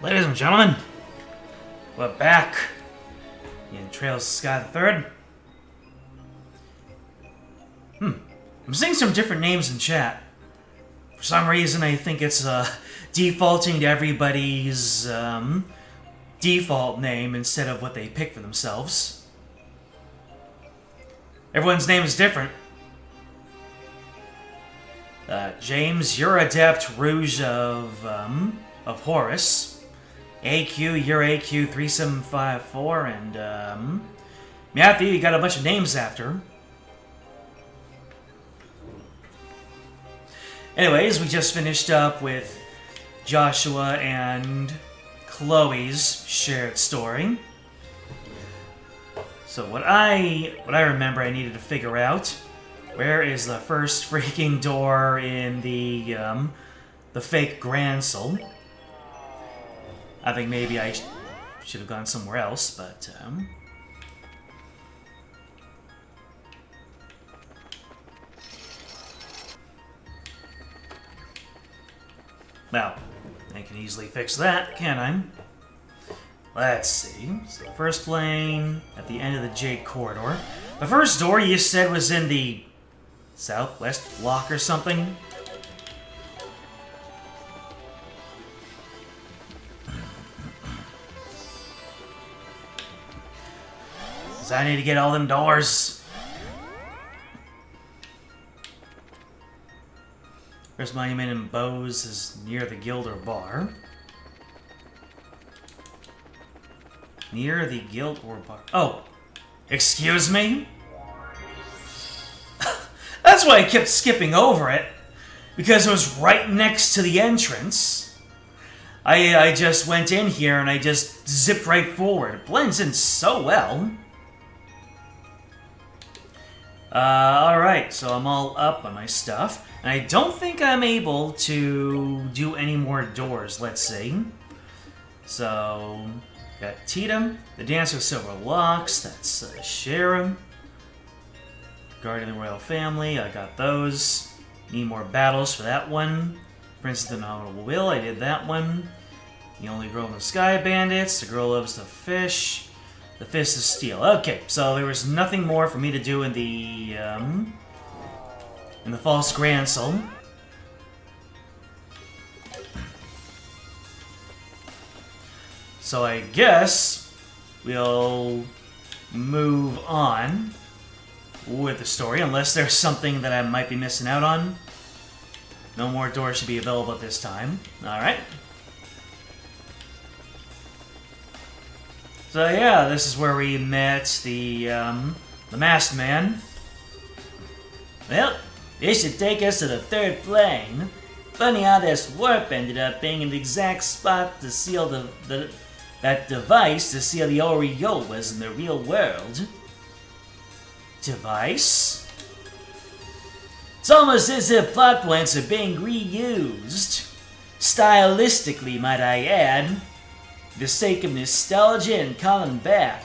Ladies and gentlemen, we're back in Trails of Sky the Third. I'm seeing some different names in chat. For some reason, I think it's defaulting to everybody's default name instead of what they pick for themselves. Everyone's name is different. James, you're Adept Rouge of Horus. AQ, you're AQ 3754, and Matthew, you got a bunch of names after. Anyways, we just finished up with Joshua and Chloe's shared story. So what I remember I needed to figure out, where is the first freaking door in the fake Grancel? I think maybe I should have gone somewhere else, but well, I can easily fix that, can't I? Let's see. So the first plane at the end of the Jade corridor. The first door you said was in the southwest block or something? Because I need to get all them doors. First monument in Bose is near the Gilder Bar. Near the Gilder Bar. Oh, excuse me? That's why I kept skipping over it. Because it was right next to the entrance. I just went in here and I just zipped right forward. It blends in so well. Alright, so I'm all up on my stuff. And I don't think I'm able to do any more doors, let's see. So, got Tatum, the Dancer of Silver Locks, that's Sharon. Guardian of the Royal Family, I got those. Need more battles for that one. Prince of the Nominal Will, I did that one. The Only Girl in the Sky Bandits, The Girl Loves to Fish. The Fist of Steel. Okay, so there was nothing more for me to do in the False Grancel. So I guess we'll move on with the story, unless there's something that I might be missing out on. No more doors should be available at this time. Alright. So yeah, this is where we met the masked man. Well, this should take us to the third plane. Funny how this warp ended up being in the exact spot to seal that device to seal the aureolas in the real world. Device? It's almost as if plot points are being reused. Stylistically, might I add. For the sake of nostalgia and calling back.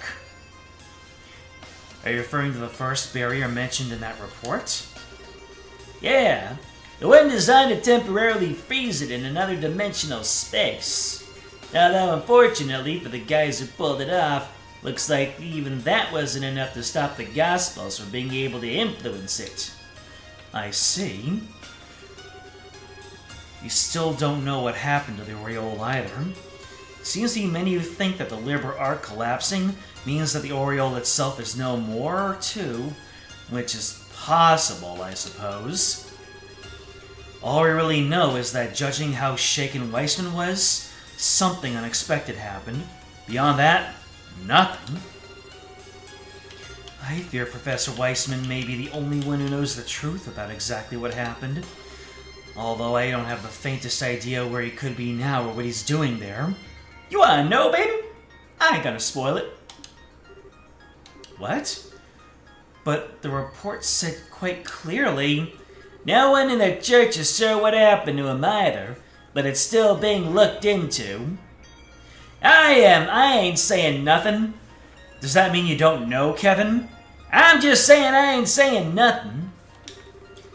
Are you referring to the first barrier mentioned in that report? Yeah, the one designed to temporarily freeze it in another dimensional space. Although unfortunately for the guys who pulled it off, looks like even that wasn't enough to stop the Gospels from being able to influence it. I see. You still don't know what happened to the aureole either. Seems to be many who think that the Liber Arc collapsing means that the aureole itself is no more, too. Which is possible, I suppose. All we really know is that judging how shaken Weissman was, something unexpected happened. Beyond that, nothing. I fear Professor Weissman may be the only one who knows the truth about exactly what happened. Although I don't have the faintest idea where he could be now or what he's doing there. You wanna know, baby? I ain't gonna spoil it. What? But the report said quite clearly, no one in the church is sure what happened to him either, but it's still being looked into. I ain't saying nothing. Does that mean you don't know, Kevin? I'm just saying I ain't saying nothing.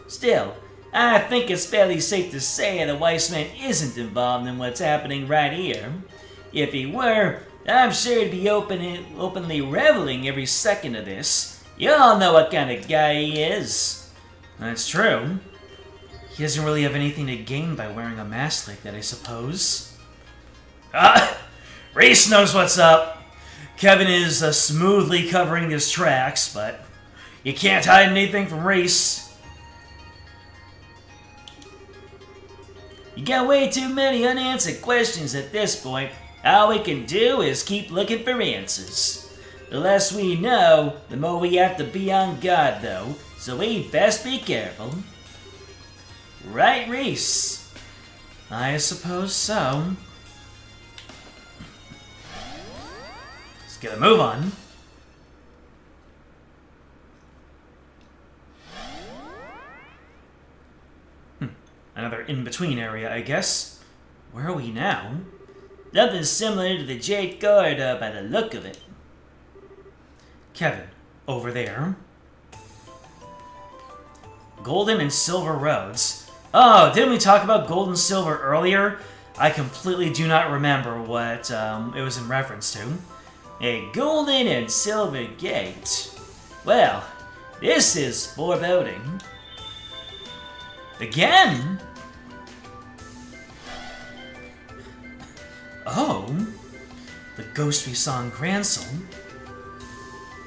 Still, I think it's fairly safe to say that Weissman isn't involved in what's happening right here. If he were, I'm sure he'd be openly reveling every second of this. You all know what kind of guy he is. That's true. He doesn't really have anything to gain by wearing a mask like that, I suppose. Reese knows what's up. Kevin is smoothly covering his tracks, but you can't hide anything from Reese. You got way too many unanswered questions at this point. All we can do is keep looking for answers. The less we know, the more we have to be on guard, though, so we best be careful. Right, Reese? I suppose so. Let's get a move on. Another in-between area, I guess. Where are we now? Nothing similar to the Jade Corridor by the look of it. Kevin, over there. Golden and Silver Roads. Oh, didn't we talk about gold and silver earlier? I completely do not remember what it was in reference to. A golden and silver gate. Well, this is foreboding. Again? Oh, the ghost we saw in Gransel.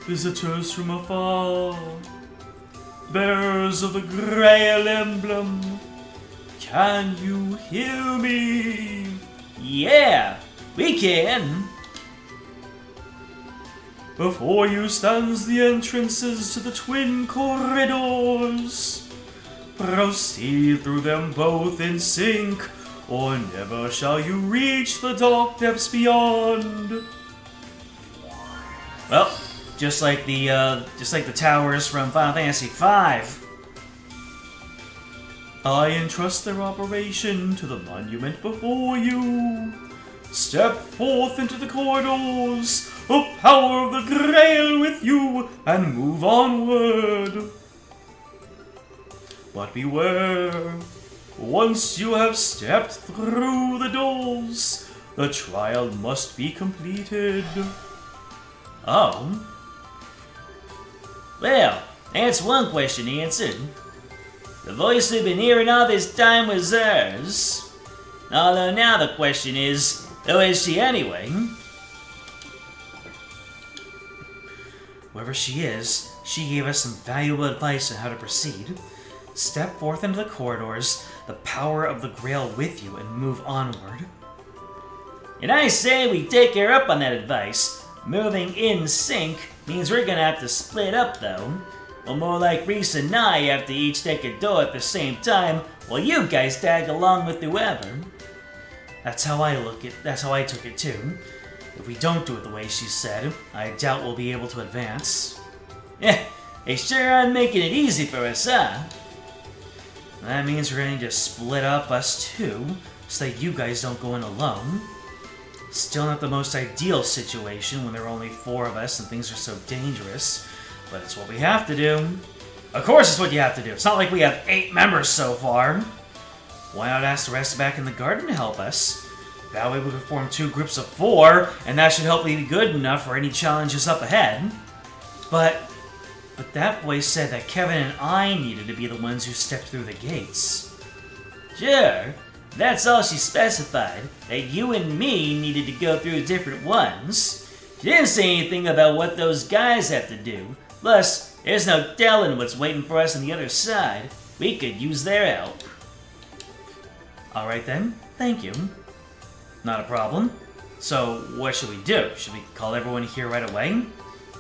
Visitors from afar, bearers of the Grail emblem, can you hear me? Yeah, we can. Before you stands the entrances to the twin corridors. Proceed through them both in sync, or never shall you reach the dark depths beyond. Well, just like the towers from Final Fantasy V. I entrust their operation to the monument before you. Step forth into the corridors, the power of the Grail with you, and move onward. But beware, once you have stepped through the doors, the trial must be completed. Oh? Well, that's one question answered. The voice we've been hearing all this time was hers. Although now the question is, who is she anyway? Whoever she is, she gave us some valuable advice on how to proceed. Step forth into the corridors, the power of the Grail with you, and move onward. And I say we take her up on that advice. Moving in sync means we're gonna have to split up, though. Or more like Reese and I have to each take a door at the same time, while you guys tag along with whoever. That's how I took it too. If we don't do it the way she said, I doubt we'll be able to advance. They sure aren't making it easy for us, huh? That means we're going to split up us two, so that you guys don't go in alone. Still not the most ideal situation when there are only 4 of us and things are so dangerous, but it's what we have to do. Of course it's what you have to do. It's not like we have 8 members so far. Why not ask the rest back in the garden to help us? That way we can form 2 groups of 4, and that should hopefully be good enough for any challenges up ahead. But that voice said that Kevin and I needed to be the ones who stepped through the gates. Sure, that's all she specified, that you and me needed to go through different ones. She didn't say anything about what those guys have to do. Plus, there's no telling what's waiting for us on the other side. We could use their help. Alright then, thank you. Not a problem. So, what should we do? Should we call everyone here right away?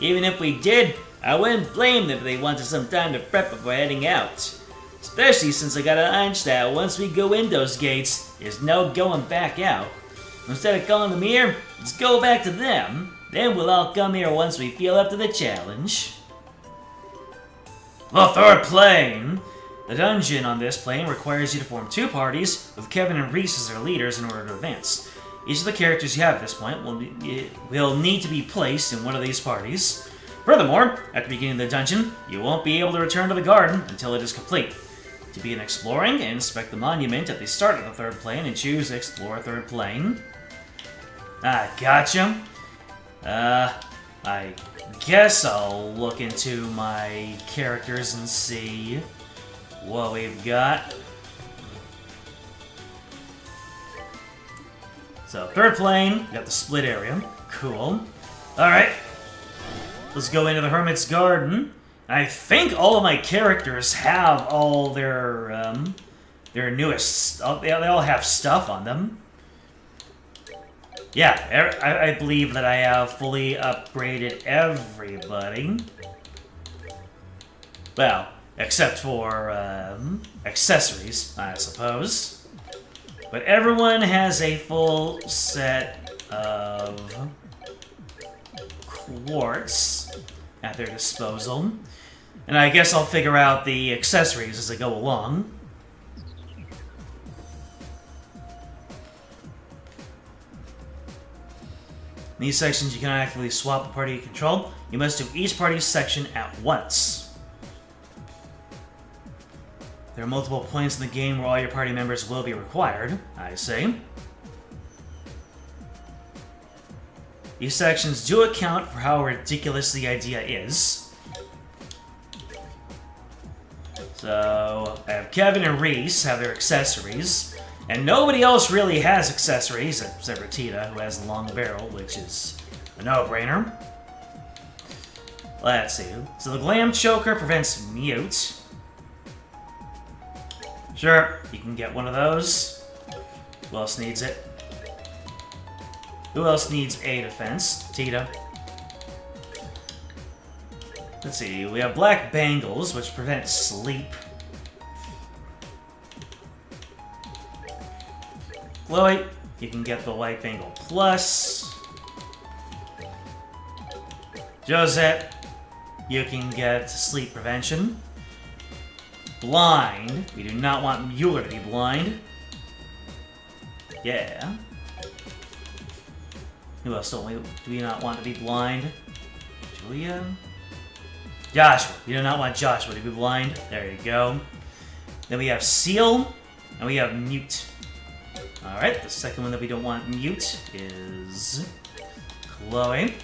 Even if we did, I wouldn't blame them if they wanted some time to prep before heading out. Especially since I got a hunch that once we go in those gates, there's no going back out. Instead of calling them here, let's go back to them. Then we'll all come here once we feel up to the challenge. The third plane! The dungeon on this plane requires you to form 2 parties, with Kevin and Reese as their leaders in order to advance. Each of the characters you have at this point will need to be placed in one of these parties. Furthermore, at the beginning of the dungeon, you won't be able to return to the garden until it is complete. To begin exploring, inspect the monument at the start of the third plane and choose Explore Third Plane. Ah, gotcha. I guess I'll look into my characters and see what we've got. So, third plane, we got the split area. Cool. Alright. Let's go into the Hermit's Garden. I think all of my characters have all their newest... They all have stuff on them. Yeah, I believe that I have fully upgraded everybody. Well, except for accessories, I suppose. But everyone has a full set of quartz at their disposal. And I guess I'll figure out the accessories as I go along. In these sections, you cannot actively swap the party you control. You must do each party's section at once. There are multiple points in the game where all your party members will be required, I say. These sections do account for how ridiculous the idea is. So, I have Kevin and Reese have their accessories. And nobody else really has accessories, except for Tita, who has a long barrel, which is a no-brainer. Let's see. So the Glam Choker prevents mute. Sure, you can get one of those. Who else needs it? Who else needs a defense? Tita. Let's see. We have Black Bangles, which prevent sleep. Chloe, you can get the White Bangle Plus. Josette, you can get Sleep Prevention. Blind, we do not want Mueller to be blind. Yeah. Who else do we not want to be blind? Julia? Joshua, we do not want Joshua to be blind. There you go. Then we have Seal, and we have Mute. Alright, the second one that we don't want mute is Chloe.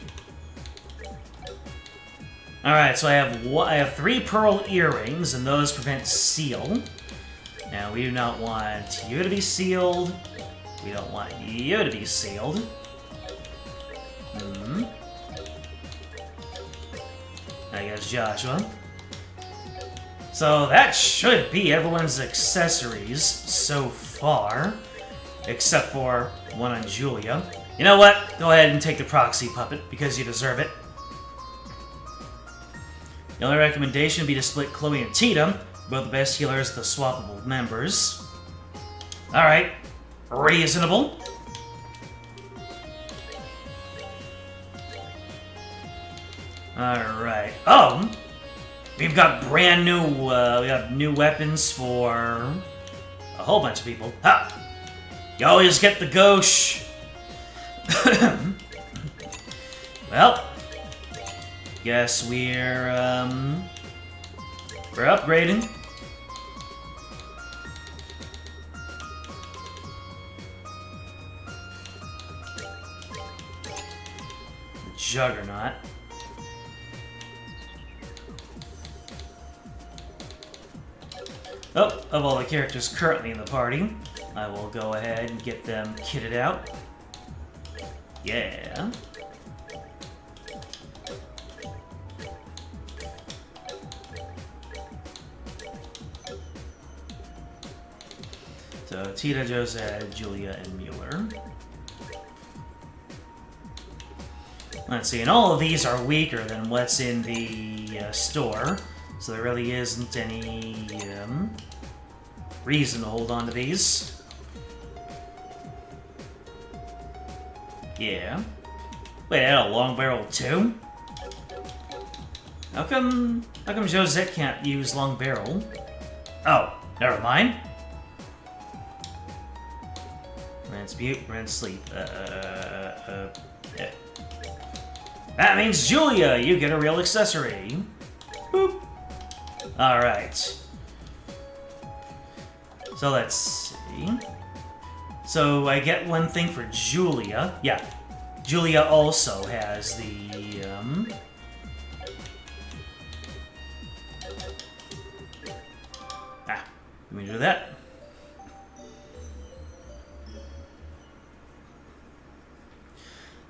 Alright, so I have 3 pearl earrings, and those prevent seal. Now, we do not want you to be sealed. We don't want you to be sealed. I guess Joshua. So that should be everyone's accessories so far. Except for one on Julia. You know what? Go ahead and take the proxy puppet, because you deserve it. The only recommendation would be to split Chloe and Tita, both the best healers, the swappable members. Alright. Reasonable. Alright. Oh! We've got brand new, we have new weapons for a whole bunch of people. Ha! You always get the gauche. Well, guess we're upgrading. The Juggernaut. Oh, of all the characters currently in the party, I will go ahead and get them kitted out. Yeah. So, Tita, Josette, Julia, and Mueller. Let's see, and all of these are weaker than what's in the store, so there really isn't any reason to hold on to these. Yeah. Wait, I had a long barrel too? How come Josette can't use long barrel? Oh, never mind. Rinse mute, rinse sleep. Yeah. That means Julia, you get a real accessory. Boop. Alright. So let's see. So I get one thing for Julia. Yeah, Julia also has the, let me do that.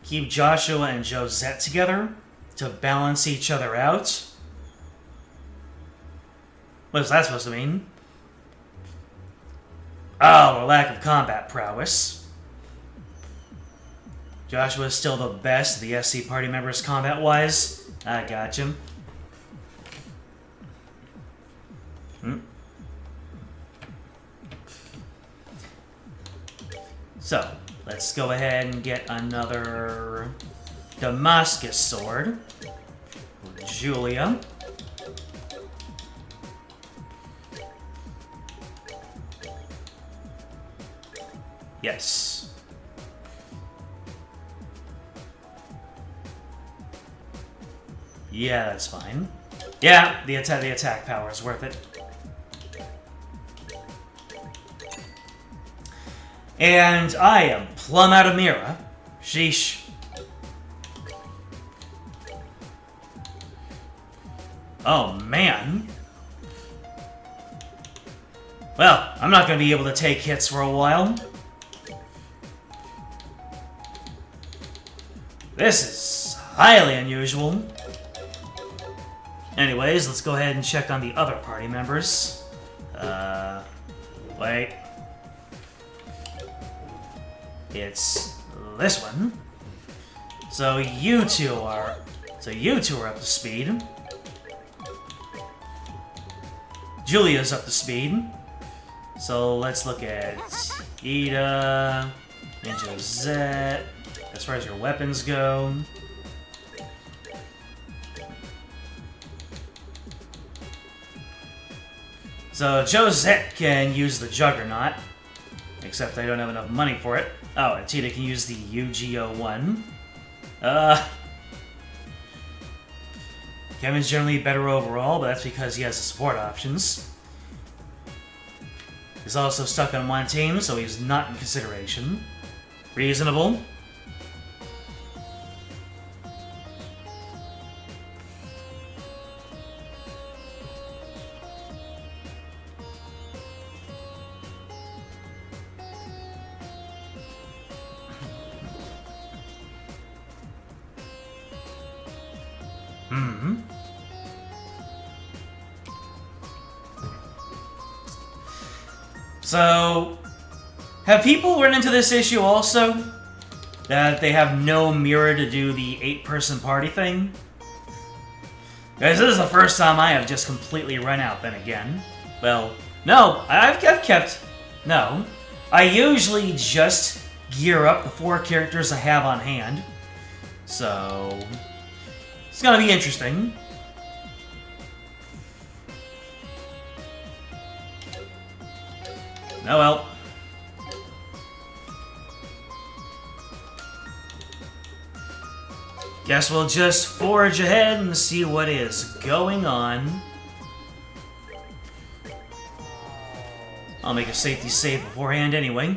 Keep Joshua and Josette together to balance each other out. What is that supposed to mean? Oh, a lack of combat prowess. Joshua is still the best of the SC party members combat-wise. I gotcha. So, let's go ahead and get another Damascus sword for Julia. Yes. Yeah, that's fine. Yeah, the attack power is worth it. And I am plumb out of Mira. Sheesh. Oh, man. Well, I'm not going to be able to take hits for a while. This is highly unusual. Anyways, let's go ahead and check on the other party members. Wait. It's this one. So you two are up to speed. Julia's up to speed. So let's look at Ida and Josette. As far as your weapons go. So Josette can use the Juggernaut, except I don't have enough money for it. Oh, and Tita can use the UGO1. Kevin's generally better overall, but that's because he has the support options. He's also stuck on one team, so he's not in consideration. Reasonable. So, have people run into this issue also? That they have no mirror to do the 8-person party thing? Guys, this is the first time I have just completely run out then again. Well, no, I've kept... No. I usually just gear up the 4 characters I have on hand. So... it's gonna be interesting. Oh well. Guess we'll just forge ahead and see what is going on. I'll make a safety save beforehand anyway.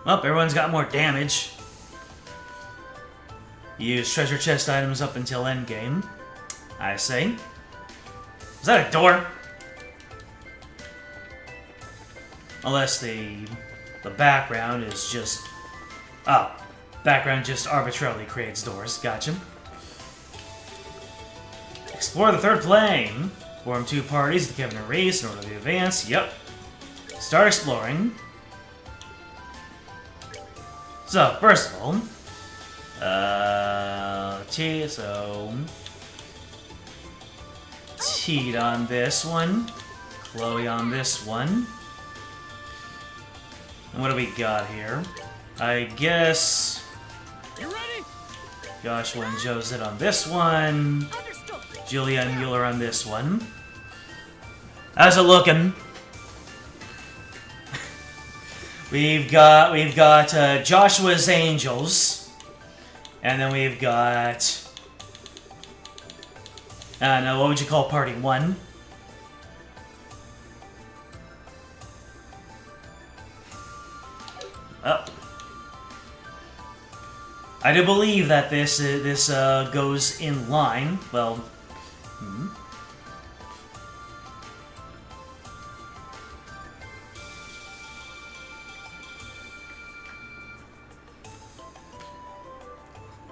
Well, everyone's got more damage. Use treasure chest items up until endgame. I say. Is that a door? Unless the background is just... Oh. Background just arbitrarily creates doors. Gotcha. Explore the 3rd plane. Form 2 parties to Kevin and Reese in order to advance. Yep. Start exploring. So, first of all, Teed on this one, Chloe on this one. And what do we got here? I guess you ready? Joshua and Josette on this one. Understood. Julia and Mueller on this one. How's it looking? We've got Joshua's Angels, and then we've got No, what would you call Party 1? Oh. I do believe that this goes in line. Well,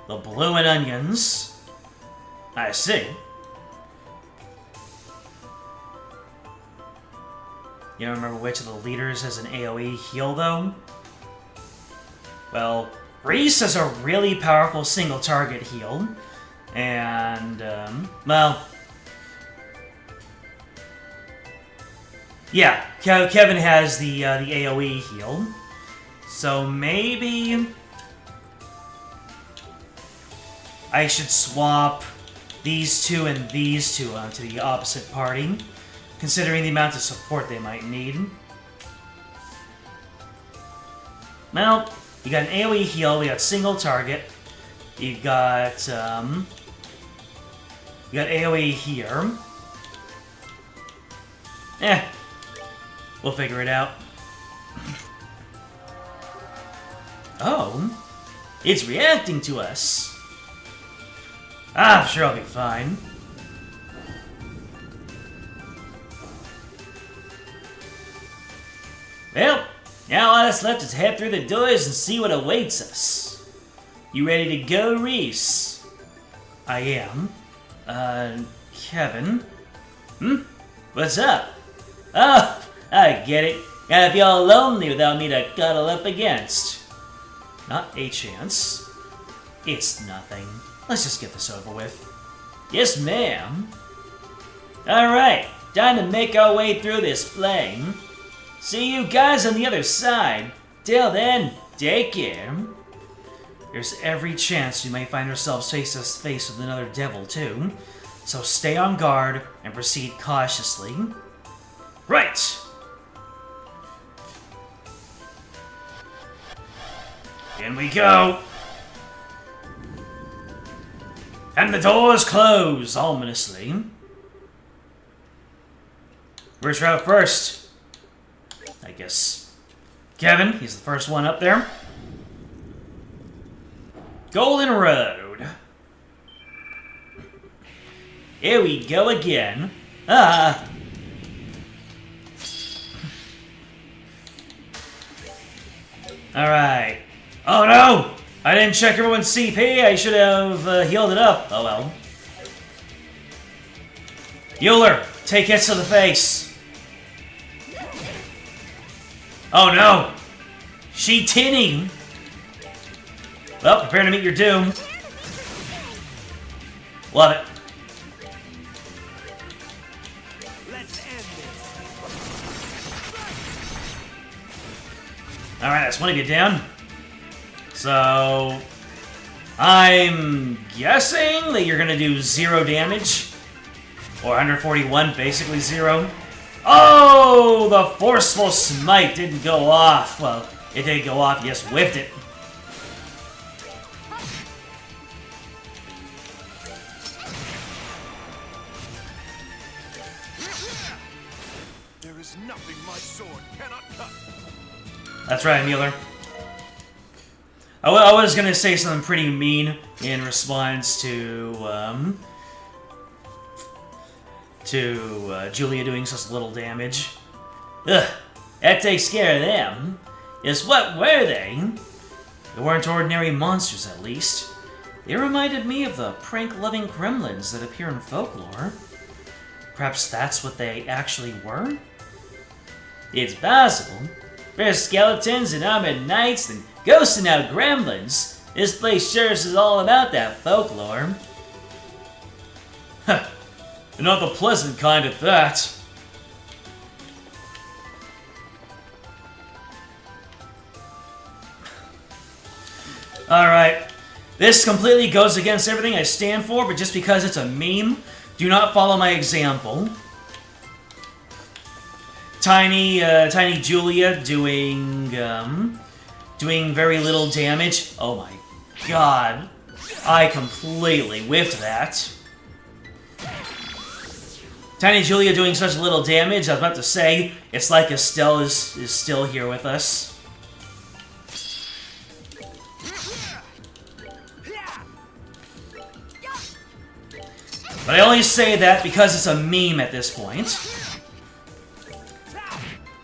the blue and onions. I see. You don't remember which of the leaders has an AoE heal, though? Well, Reese has a really powerful single target heal. And, well... yeah, Kevin has the AoE heal. So maybe... I should swap these two and these two onto the opposite party, considering the amount of support they might need. Well, you got an AoE heal, we got single target, you got AoE here. We'll figure it out. Oh, it's reacting to us. I'm sure I'll be fine. Well, now all that's left is head through the doors and see what awaits us. You ready to go, Reese? I am. Kevin? What's up? Oh, I get it. Gotta feel lonely without me to cuddle up against. Not a chance. It's nothing. Let's just get this over with. Yes, ma'am. Alright, time to make our way through this flame. See you guys on the other side. Till then, take care. There's every chance we may find ourselves face to face with another devil, too. So stay on guard and proceed cautiously. Right! In we go! And the doors close, ominously. Where's out first? I guess Kevin, he's the first one up there. Golden Road. Here we go again. Ah! Alright. Oh no! I didn't check everyone's CP. I should have healed it up. Oh well. Euler, take hits to the face. Oh no! She tinning! Well, prepare to meet your doom. Love it. Let's end this. Alright, that's one of you down. So, I'm guessing that you're gonna do 0 damage. Or 141, basically 0. Oh, the forceful smite didn't go off. Well, it did go off, you just whiffed it. There is nothing my sword cannot cut. That's right, Mueller. I was gonna say something pretty mean in response to Julia doing such little damage. Ugh, that takes care of them. Yes, what were they? They weren't ordinary monsters, at least. They reminded me of the prank-loving gremlins that appear in folklore. Perhaps that's what they actually were? It's possible. First skeletons and armored knights, then ghosts and now gremlins. This place sure is all about that folklore. Huh. Not the pleasant kind of that. Alright. This completely goes against everything I stand for, but just because it's a meme, do not follow my example. Tiny Julia doing very little damage. Oh my god. I completely whiffed that. Tiny Julia doing such little damage. I was about to say, it's like Estelle is still here with us. But I only say that because it's a meme at this point.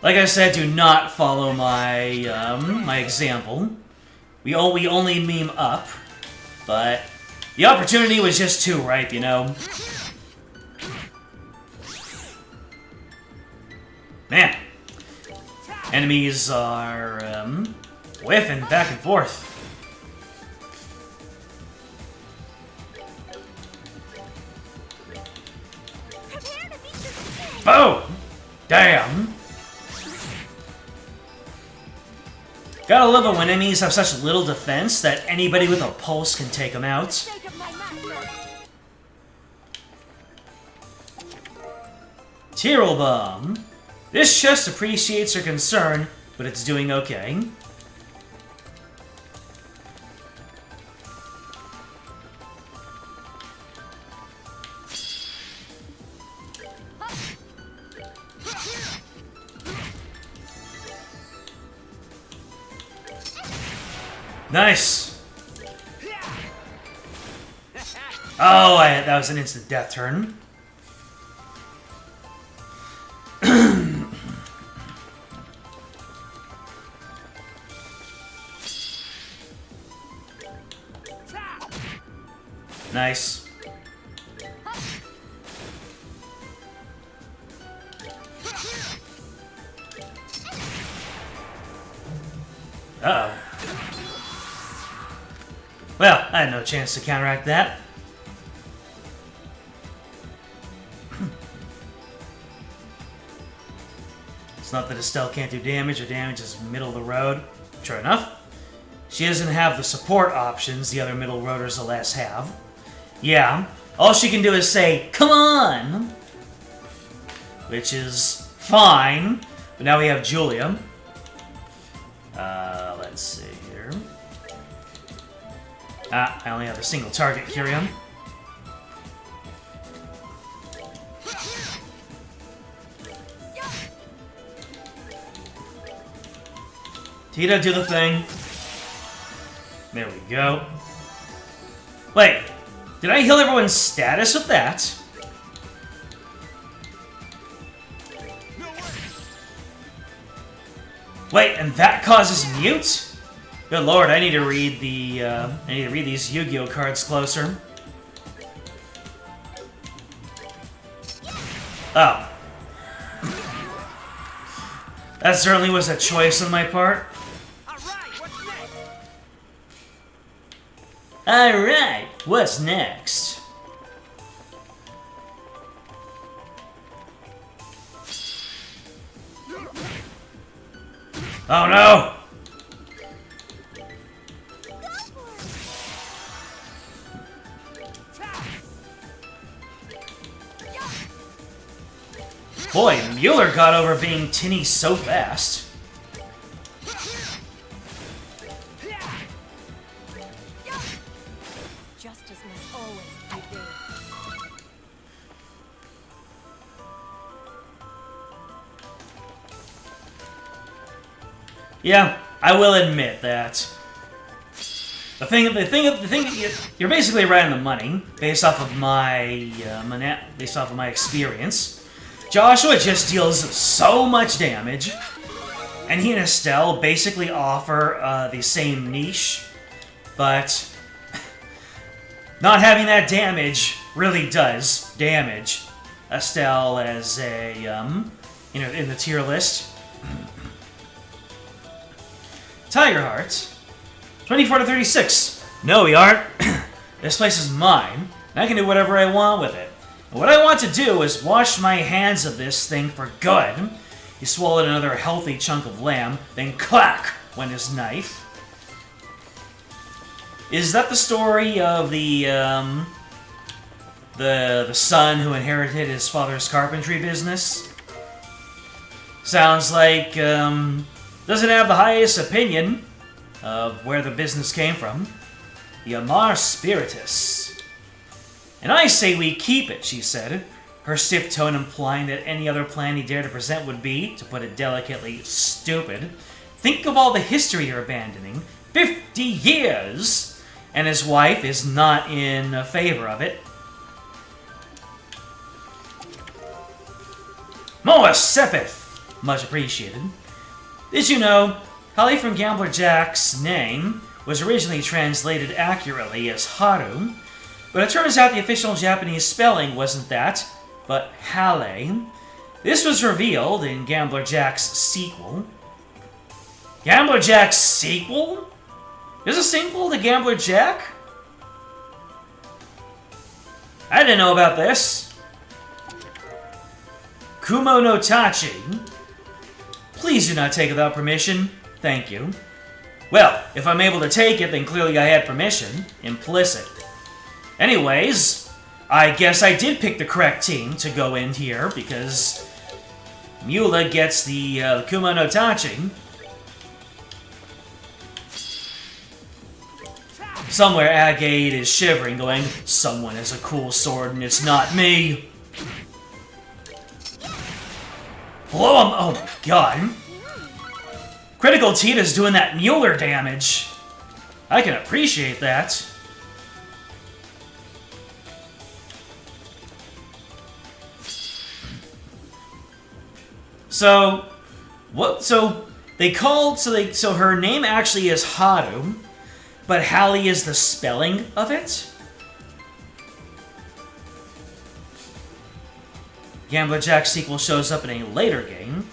Like I said, do not follow my my example. We only meme up, but the opportunity was just too ripe, you know. Man, enemies are whiffing back and forth. Oh, damn. Gotta love it when enemies have such little defense that anybody with a pulse can take them out. Tyrrell Bomb. This chest appreciates her concern, but it's doing okay. Nice! Oh, that was an instant death turn. Nice. Uh-oh. Well, I had no chance to counteract that. It's not that Estelle can't do damage, or damage is middle of the road. Sure enough. She doesn't have the support options the other middle roaders alas have. Yeah, all she can do is say, "Come on!" Which is fine, but now we have Julia. Let's see here. Ah, I only have a single target, Kyrian. Tita, do the thing. There we go. Wait, did I heal everyone's status with that? Wait, and that causes mute? Good lord, I need to read the these Yu-Gi-Oh cards closer. Oh. That certainly was a choice on my part. Alright, what's next? Oh no! Boy, Mueller got over being tinny so fast. Justice must always prevail. Yeah, I will admit that. The thing, you're basically right on the money based off of my experience. Joshua just deals so much damage, and he and Estelle basically offer the same niche, but not having that damage really does damage Estelle as a in the tier list. Tiger Heart, 24 to 36. No, we aren't. This place is mine, and I can do whatever I want with it. And what I want to do is wash my hands of this thing for good. He swallowed another healthy chunk of lamb, then clack went his knife. Is that the story of the son who inherited his father's carpentry business? Sounds like doesn't have the highest opinion of where the business came from. The Amar Spiritus. And I say we keep it, she said. her stiff tone implying that any other plan he dared to present would be, to put it delicately, stupid. Think of all the history you're abandoning. 50 years! And his wife is not in favor of it. More Sepith! Much appreciated. Did you know, Holly from Gambler Jack's name was originally translated accurately as Haru, but it turns out the official Japanese spelling wasn't that, but Halle. This was revealed in Gambler Jack's sequel. Gambler Jack's sequel? There's a sequel to Gambler Jack? I didn't know about this. Kumo no Tachi. Please do not take it without permission. Thank you. Well, if I'm able to take it, then clearly I had permission. Implicit. Anyways, I guess I did pick the correct team to go in here, because Mula gets the Kumo no Tachi. Somewhere Agate is shivering, going, someone has a cool sword and it's not me. Blow him! Oh my god. Critical Tita's doing that Mueller damage. I can appreciate that. So, what? So they called. So her name actually is Haru, but Hallie is the spelling of it. Gambler Jack sequel shows up in a later game.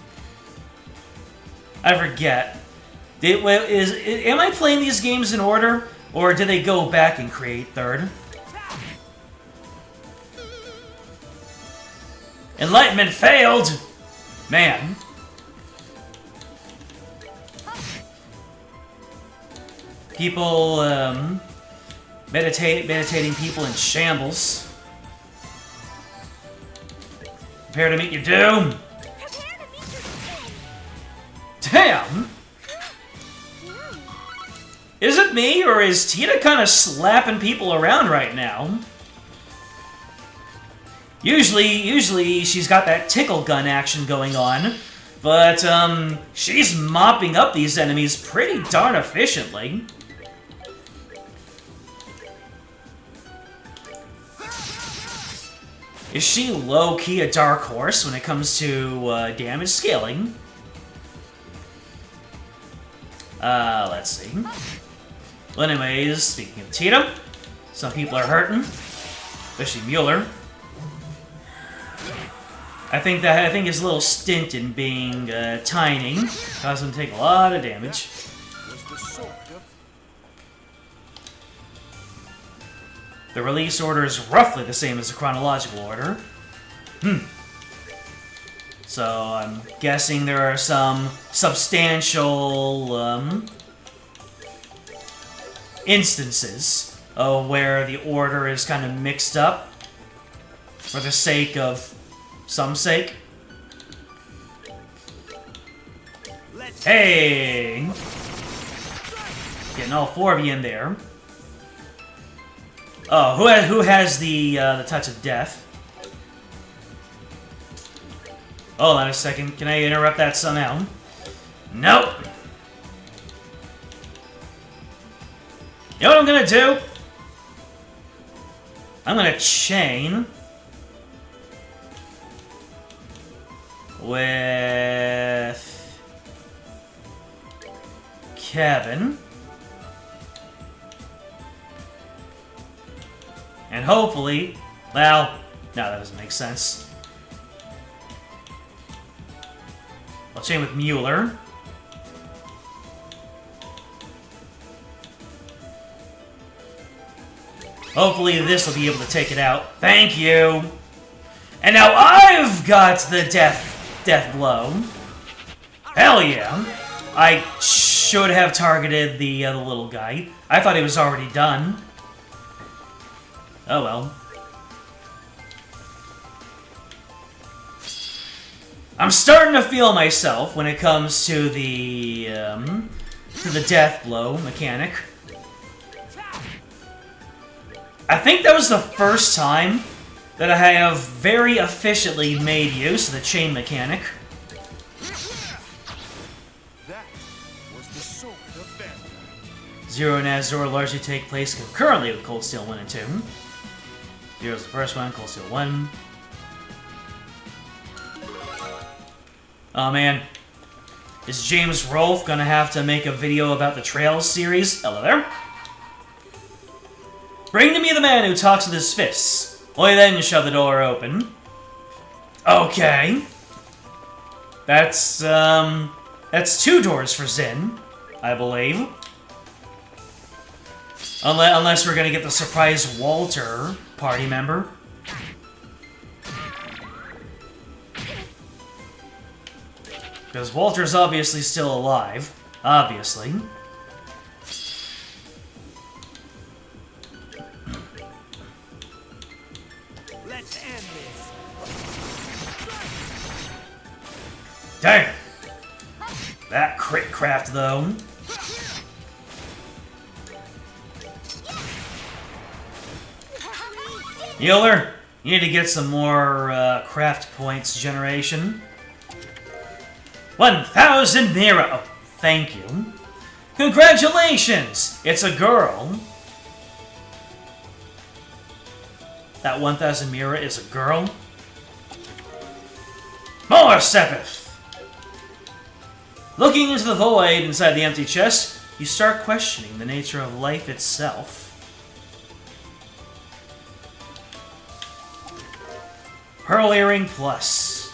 I forget. Am I playing these games in order, or did they go back and create third? Enlightenment failed! Man. People, meditating people in shambles. Prepare to meet your doom! Damn! Is it me, or is Tita kind of slapping people around right now? Usually she's got that tickle gun action going on, but, she's mopping up these enemies pretty darn efficiently. Is she low-key a dark horse when it comes to, damage scaling? Let's see. Well, anyways, speaking of Tita, some people are hurting, especially Mueller. I think his little stint in being tiny caused him to take a lot of damage. The release order is roughly the same as the chronological order. So I'm guessing there are some substantial instances of where the order is kind of mixed up for the sake of some sake. Hey! Getting all four of you in there. Oh, who has the touch of death? Hold on a second. Can I interrupt that somehow? Nope. You know what I'm gonna do? I'm gonna chain with Kevin. And hopefully, well, no, that doesn't make sense. I'll chain with Mueller. Hopefully this will be able to take it out. Thank you! And now I've got the death blow. Hell yeah! I should have targeted the little guy. I thought he was already done. Oh well. I'm starting to feel myself when it comes to the death blow mechanic. I think that was the first time that I have very efficiently made use of the chain mechanic. That was the sword of Van. Zero and Azor largely take place concurrently with Cold Steel 1 and 2. Zero's the first one, Cold Steel 1. Oh man. Is James Rolfe gonna have to make a video about the Trails series? Hello there. Bring to me the man who talks with his fists. Only then shove the door open. Okay. That's 2 doors for Zin, I believe. Unless we're gonna get the surprise Walter party member. Because Walter's obviously still alive. Obviously. Let's end this. Dang! That crit craft, though. Mueller, you need to get some more craft points generation. 1,000 Mira! Oh, thank you. Congratulations! It's a girl. That 1,000 Mira is a girl. More Sepith! Looking into the void inside the empty chest, you start questioning the nature of life itself. Pearl Earring Plus.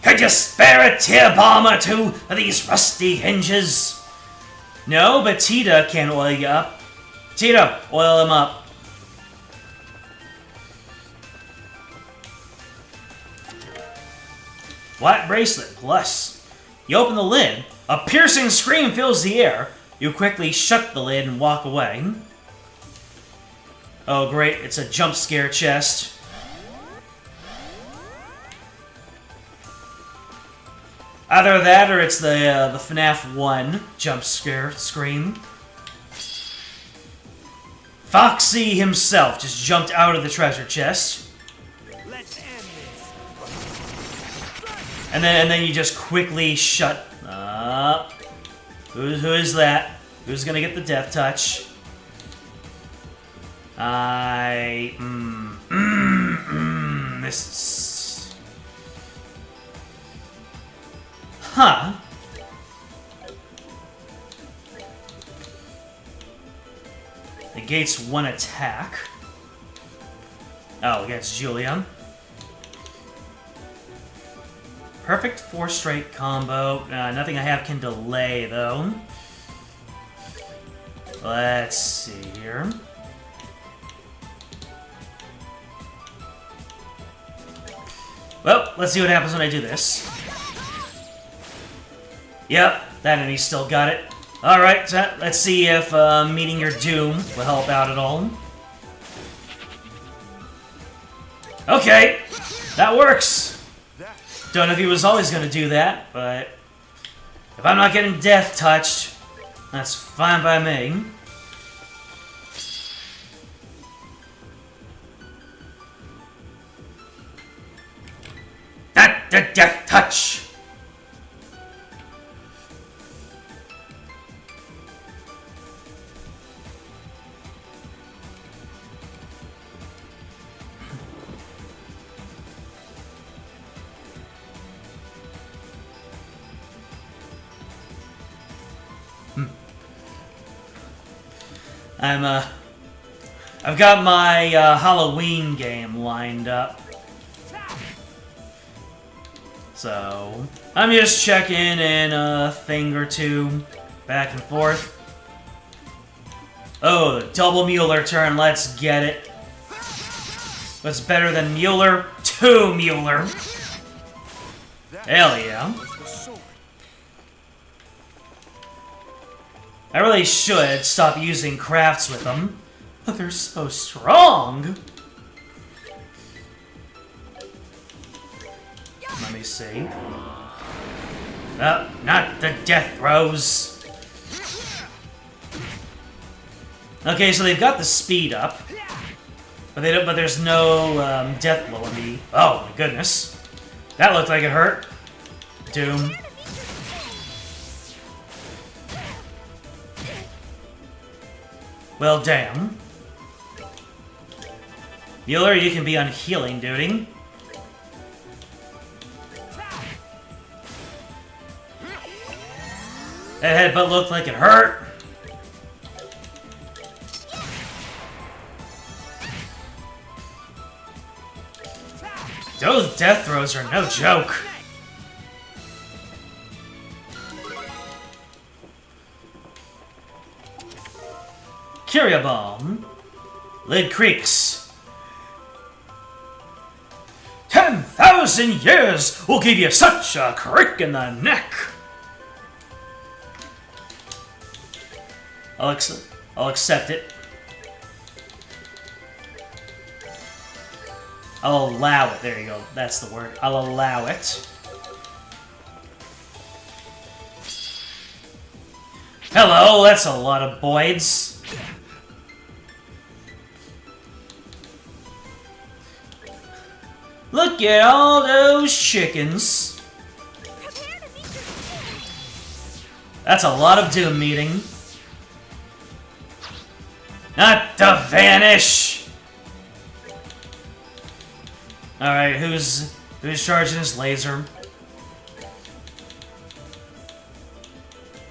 Could you spare a tear bomb or two of these rusty hinges? No, but Tita can oil you up. Tita, oil him up. Black Bracelet Plus. You open the lid. A piercing scream fills the air. You quickly shut the lid and walk away. Oh great, it's a jump scare chest. Either that or it's the FNAF 1 jump scare scream. Foxy himself just jumped out of the treasure chest. Let's end this. And then you just quickly shut up. Who is that? Who's gonna get the death touch? This is... Huh. Negates 1 attack. Oh, against Julia. Perfect 4 straight combo. Nothing I have can delay, though. Let's see here. Well, let's see what happens when I do this. Yep, that enemy still got it. Alright, so let's see if meeting your doom will help out at all. Okay, that works. Don't know if he was always going to do that, but if I'm not getting death touched, that's fine by me. Not the death touch! I've got my Halloween game lined up. So, I'm just checking in a thing or two, back and forth. Oh, double Mueller turn, let's get it. What's better than Mueller? 2 Mueller. Hell yeah. I really should stop using crafts with them, but they're so strong. Let me see. Oh, not the death throws. Okay, so they've got the speed up, But they don't. But there's no death blow on the. Oh my goodness, that looked like it hurt. Doom. Well, damn. Healer, you can be on healing duty. That headbutt looked like it hurt. Those death throws are no joke. Curia Bomb. Lid creaks. 10,000 years will give you such a crick in the neck. I'll accept it. I'll allow it. There you go. That's the word. I'll allow it. Hello, that's a lot of Boyds. Look at all those chickens. That's a lot of doom meeting. Not to vanish! Alright, who's charging his laser?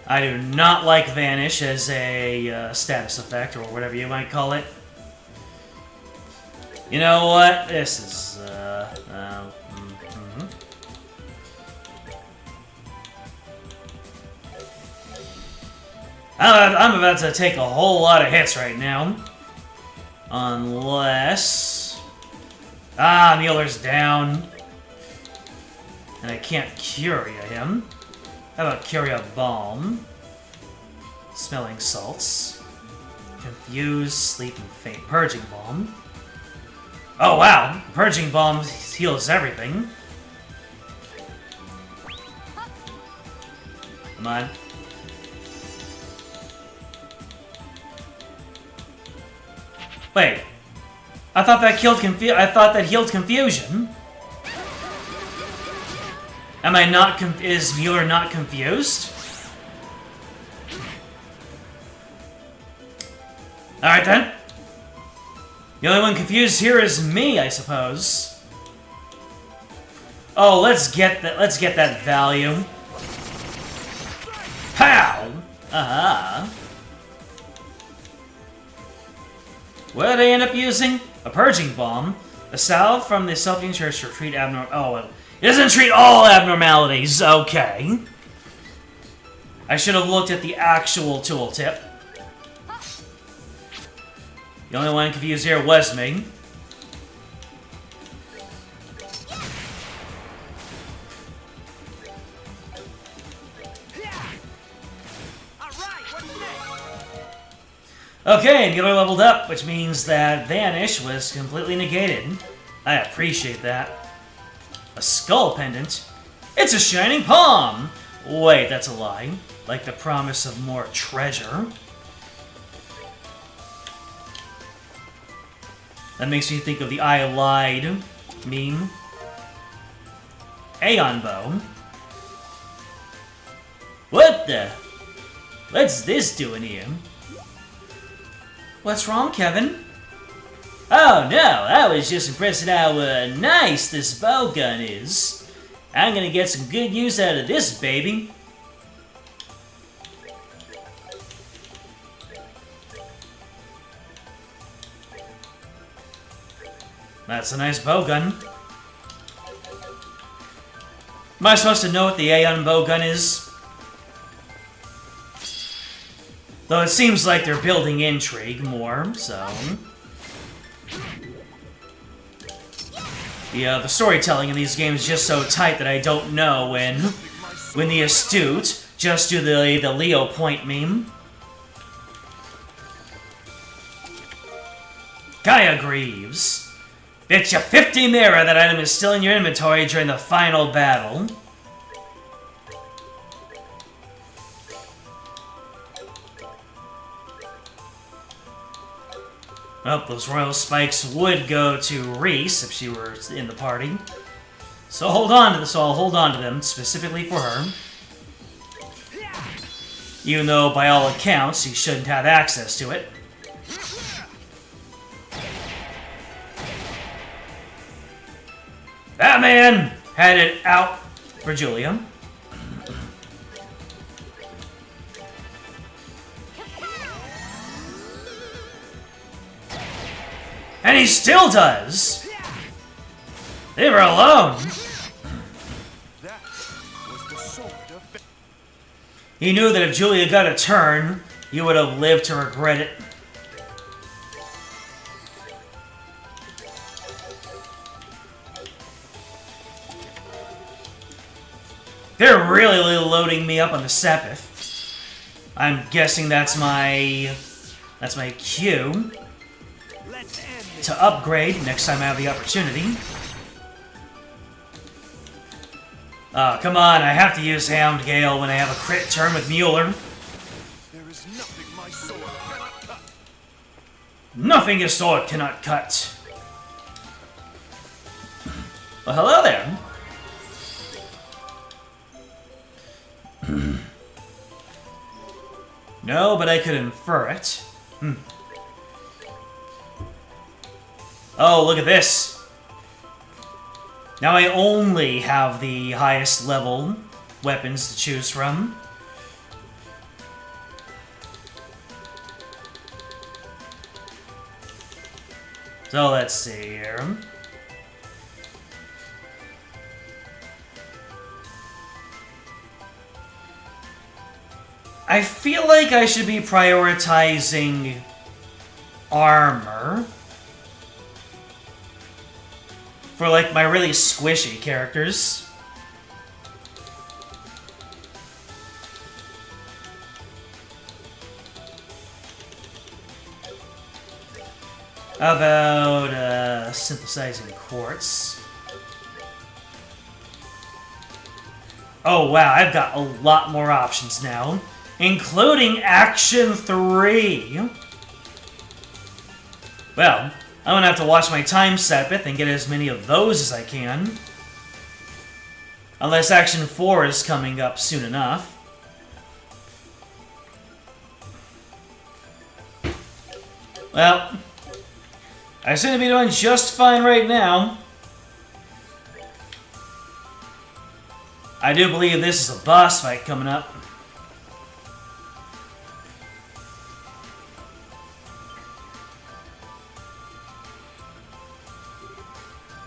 I do not like vanish as a status effect, or whatever you might call it. You know what? This is, I'm about to take a whole lot of hits right now. Unless... Ah, Mueller's down. And I can't Curia him. How about Curia Balm? Smelling Salts. Confuse, Sleep, and Faint. Purging Balm. Oh wow! Purging Balm heals everything. Come on. Wait. I thought that healed confusion. Am I not is Mueller not confused? Alright then. The only one confused here is me, I suppose. Oh, let's get that value. Pow! Uh-huh. What did I end up using? A Purging Bomb. A salve from the Selfing Church to treat abnormal... Oh, it doesn't treat all abnormalities. Okay. I should have looked at the actual tooltip. The only one confused here was me. Okay, Mueller leveled up, which means that Vanish was completely negated. I appreciate that. A skull pendant? It's a shining palm! Wait, that's a lie. Like the promise of more treasure. That makes me think of the I lied meme. Aeon Bow. What the? What's this doing here? What's wrong, Kevin? Oh no, I was just impressed at how nice this bow gun is. I'm gonna get some good use out of this, baby. That's a nice bow gun. Am I supposed to know what the Aeon bow gun is? Though it seems like they're building intrigue more, so... Yeah, the storytelling in these games is just so tight that I don't know when the astute just do the Leo point meme. Gaia Greaves. Bet you 50 Mira that item is still in your inventory during the final battle. Well, those royal spikes would go to Reese if she were in the party. So hold on to this. So I'll hold on to them specifically for her. Even though, by all accounts, he shouldn't have access to it. That man had it out for Julia. And he still does! Leave her alone! That was the sword of... He knew that if Julia got a turn, he would have lived to regret it. They're really loading me up on the Sepith. I'm guessing that's my cue Let's end this. to upgrade next time I have the opportunity. Come on, I have to use Hound Gale when I have a crit turn with Mueller. There is nothing my sword cannot cut. Nothing his sword cannot cut. Well, hello there. No, but I could infer it. Oh, look at this. Now I only have the highest level weapons to choose from. So let's see here. I feel like I should be prioritizing armor for like my really squishy characters. How about synthesizing quartz? Oh wow, I've got a lot more options now, including Action 3. Well, I'm gonna have to watch my time Sepith and get as many of those as I can. Unless Action 4 is coming up soon enough. Well, I seem to be doing just fine right now. I do believe this is a boss fight coming up.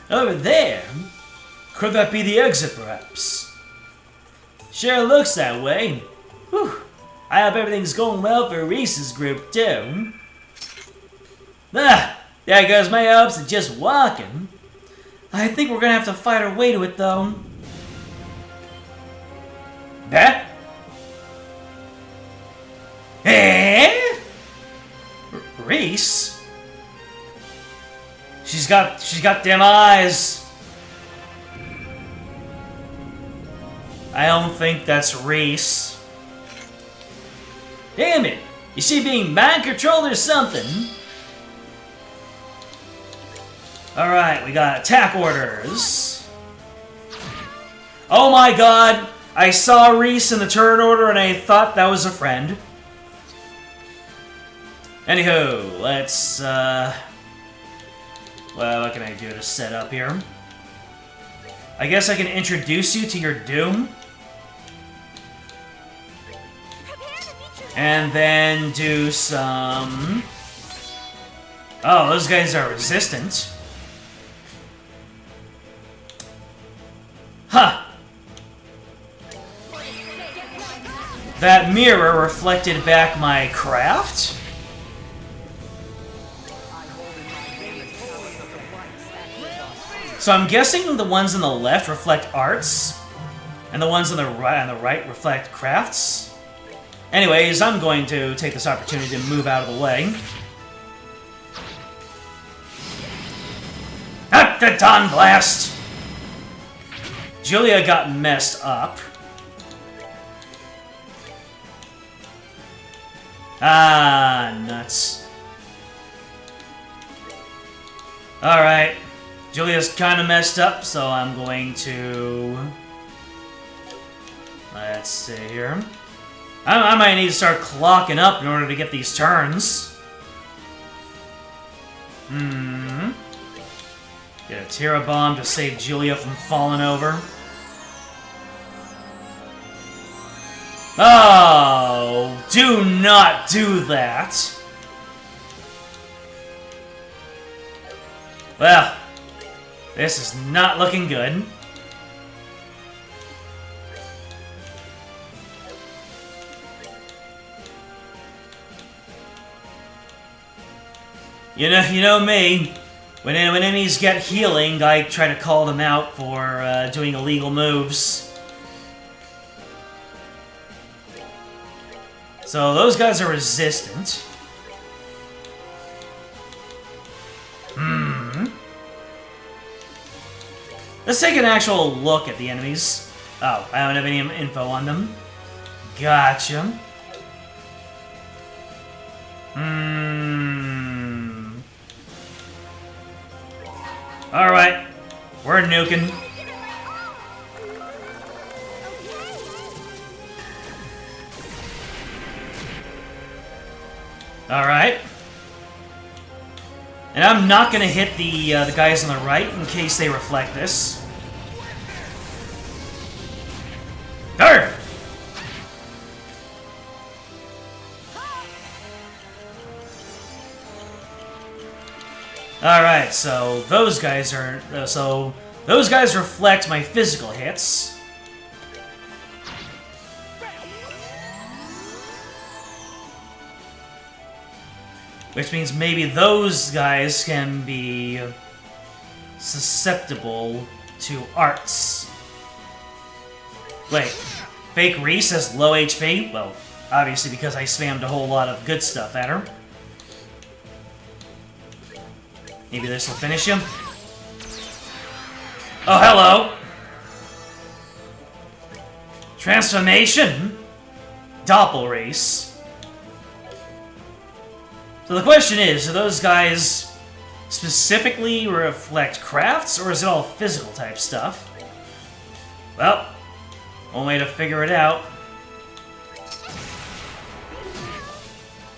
Over there? Could that be the exit, perhaps? Sure looks that way. Whew. I hope everything's going well for Reese's group, too. Ah! There goes my hopes of just walking. I think we're gonna have to fight our way to it, though. That? Eh? Reese? She's got them eyes. I don't think that's Reese. Damn it! Is she being mind controlled or something? Alright, we got attack orders. Oh my god! I saw Reese in the turn order and I thought that was a friend. Anywho, let's, well, what can I do to set up here? I guess I can introduce you to your doom. And then do some... Oh, those guys are resistant. Huh! That mirror reflected back my craft? So I'm guessing the ones on the left reflect arts, and the ones on the right reflect crafts. Anyways, I'm going to take this opportunity to move out of the way. At the Dawn Blast! Julia got messed up. Ah, nuts. Alright. Julia's kind of messed up, so I'm going to... Let's see here. I might need to start clocking up in order to get these turns. Get a Terra Bomb to save Julia from falling over. Oh, do not do that. Well, this is not looking good. You know me. When enemies get healing, I try to call them out for doing illegal moves. So those guys are resistant. Let's take an actual look at the enemies. Oh, I don't have any info on them. Gotcha. Alright. We're nuking. Alright. And I'm not gonna hit the guys on the right in case they reflect this. Arr! Alright, so those guys are... those guys reflect my physical hits. Which means maybe those guys can be susceptible to arts. Wait, Fake Reese has low HP? Well, obviously because I spammed a whole lot of good stuff at her. Maybe this will finish him. Oh, hello! Transformation? Doppel Race. So the question is, do those guys specifically reflect crafts, or is it all physical type stuff? Well, one way to figure it out.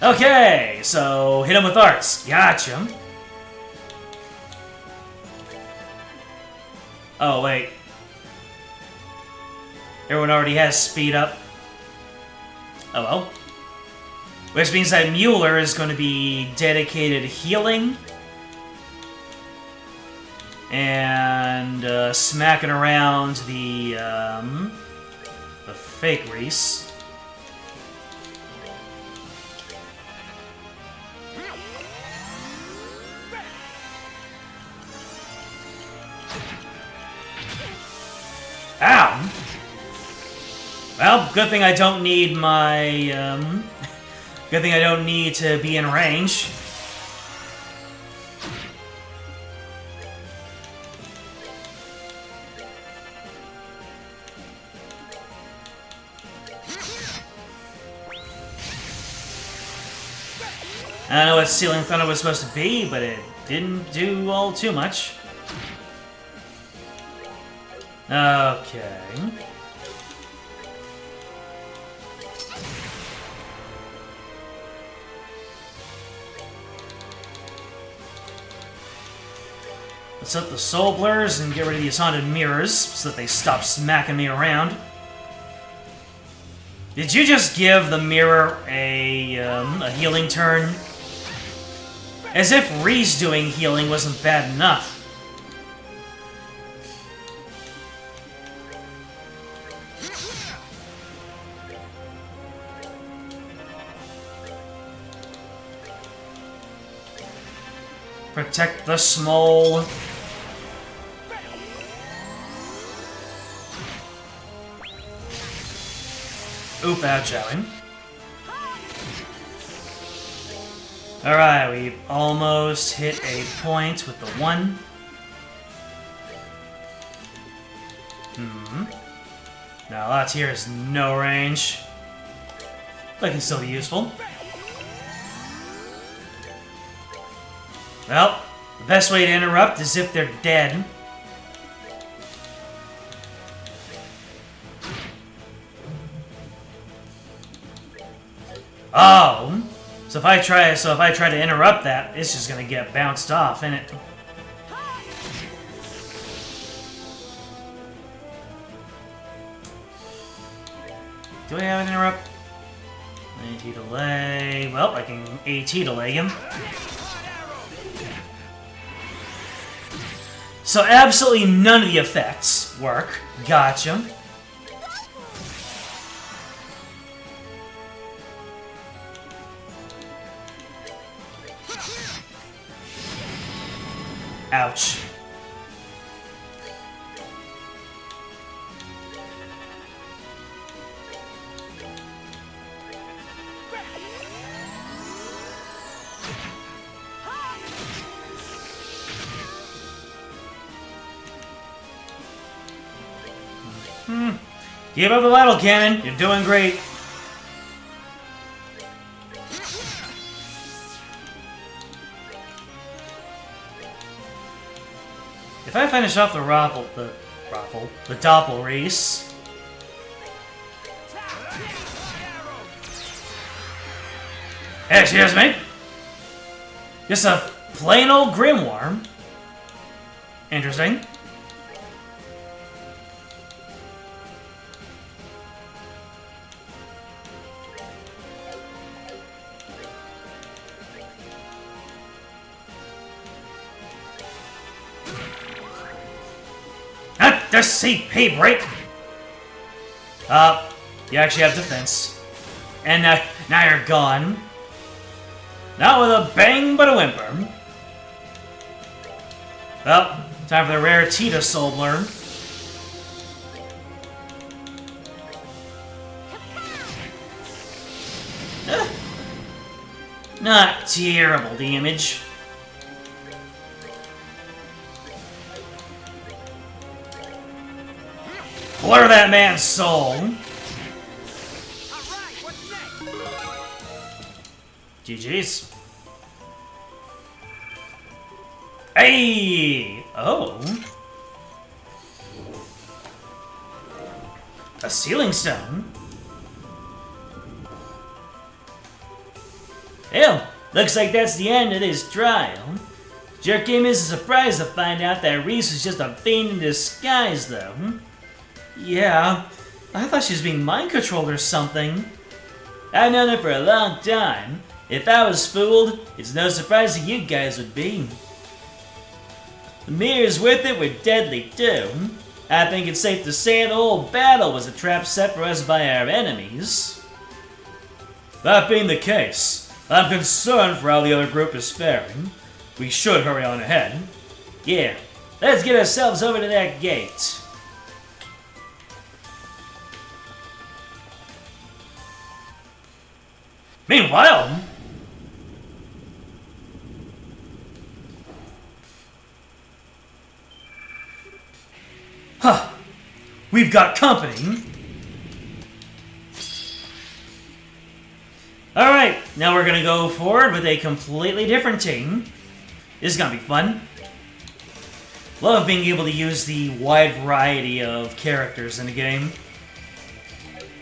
Okay, so hit him with arts. Gotcha. Oh, wait. Everyone already has speed up. Oh well. Which means that Mueller is going to be dedicated healing. And smacking around the Fake Reese. Ow! Well, good thing I don't need my, good thing I don't need to be in range. I don't know what Sealing Thunder was supposed to be, but it didn't do all too much. Okay. Let's set the soul blurs and get rid of these haunted mirrors so that they stop smacking me around. Did you just give the mirror a healing turn? As if Reese doing healing wasn't bad enough. Protect the small. Oop, agiling. Alright, we've almost hit a point with the 1. Now, that here is no range. But it can still be useful. Well, The best way to interrupt is if they're dead. Oh, so if I try to interrupt that, it's just gonna get bounced off, innit? Do I have an interrupt? AT delay. Well, I can AT delay him. So absolutely none of the effects work. Gotcha. Ouch. Keep up the battle, Cannon. You're doing great. If I finish off the Doppel race. Excuse me. Just a plain old Grimoire. Interesting. The CP break! You actually have defense. And now you're gone. Not with a bang, but a whimper. Well, time for the rare Tita Soul Blur. Not terrible damage. Blur that man's soul. GG's. Hey! Oh. A Sealing Stone. Well, looks like that's the end of this trial. Sure came as a surprise to find out that Reese was just a fiend in disguise, though. Yeah, I thought she was being mind-controlled or something. I've known her for a long time. If I was fooled, it's no surprise that you guys would be. The mirrors with it were deadly too. I think it's safe to say the whole battle was a trap set for us by our enemies. That being the case, I'm concerned for how the other group is faring. We should hurry on ahead. Yeah, let's get ourselves over to that gate. Meanwhile... Huh. We've got company. Alright, now we're gonna go forward with a completely different team. This is gonna be fun. Love being able to use the wide variety of characters in the game.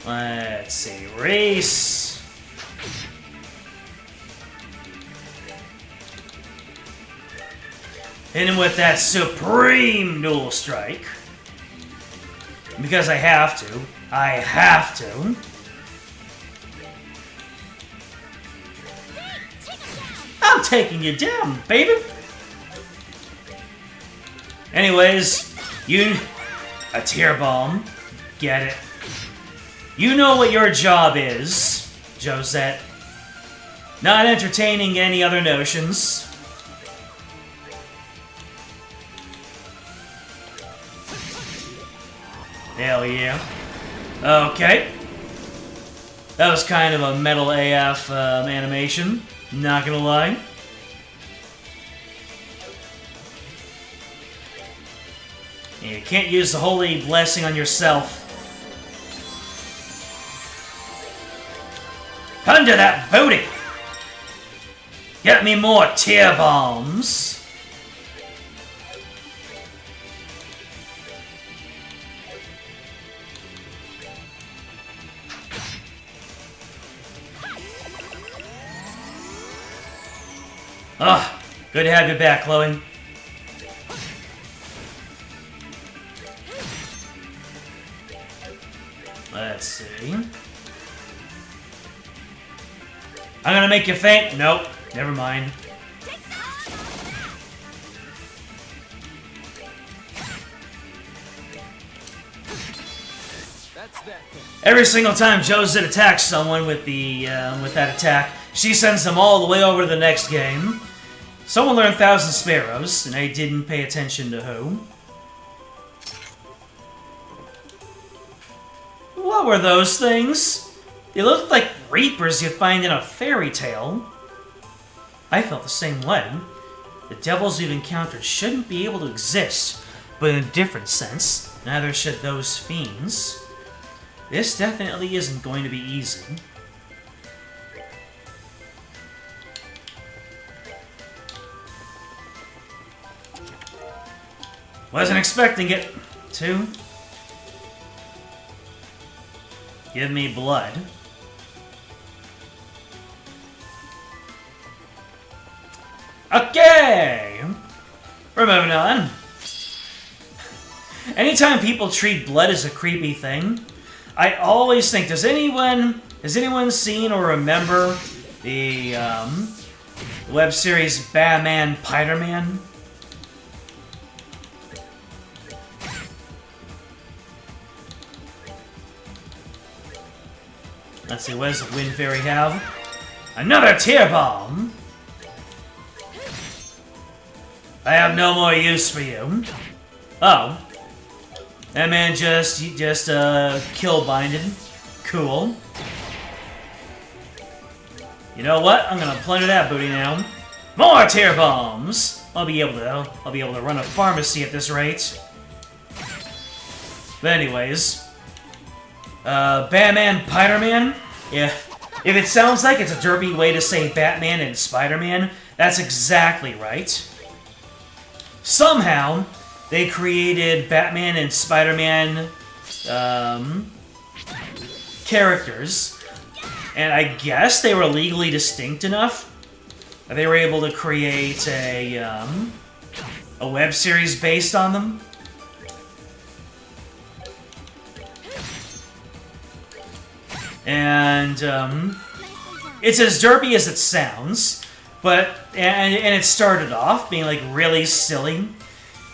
Let's see, race... Hit him with that supreme dual strike. Because I have to. I have to. I'm taking you down, baby. Anyways, a tear bomb. Get it. You know what your job is, Josette. Not entertaining any other notions. Hell yeah. Okay. That was kind of a metal AF animation. Not gonna lie. You can't use the holy blessing on yourself. Under that booty! Get me more tear bombs! Ugh, good to have you back, Chloe. Let's see. I'm gonna make you faint. Nope, never mind. Every single time Josette attacks someone with that attack, she sends them all the way over to the next game. Someone learned Thousand Sparrows, and I didn't pay attention to who. What were those things? They looked like reapers you'd find in a fairy tale. I felt the same way. The devils we've encountered shouldn't be able to exist, but in a different sense, neither should those fiends. This definitely isn't going to be easy. Wasn't expecting it to. Give me blood. Okay! We're moving on. Anytime people treat blood as a creepy thing, I always think, has anyone seen or remember the web series Batman Spider-Man? Let's see, what does the Wind Fairy have? Another tear bomb! I have no more use for you. Oh. That man just kill binded. Cool. You know what? I'm gonna plunder that booty now. More tear bombs! I'll be able to run a pharmacy at this rate. But anyways. Batman, Spider-Man? Yeah. If it sounds like it's a derpy way to say Batman and Spider-Man, that's exactly right. Somehow, they created Batman and Spider-Man characters, and I guess they were legally distinct enough that they were able to create a web series based on them. And it's as derpy as it sounds, but and it started off being like really silly.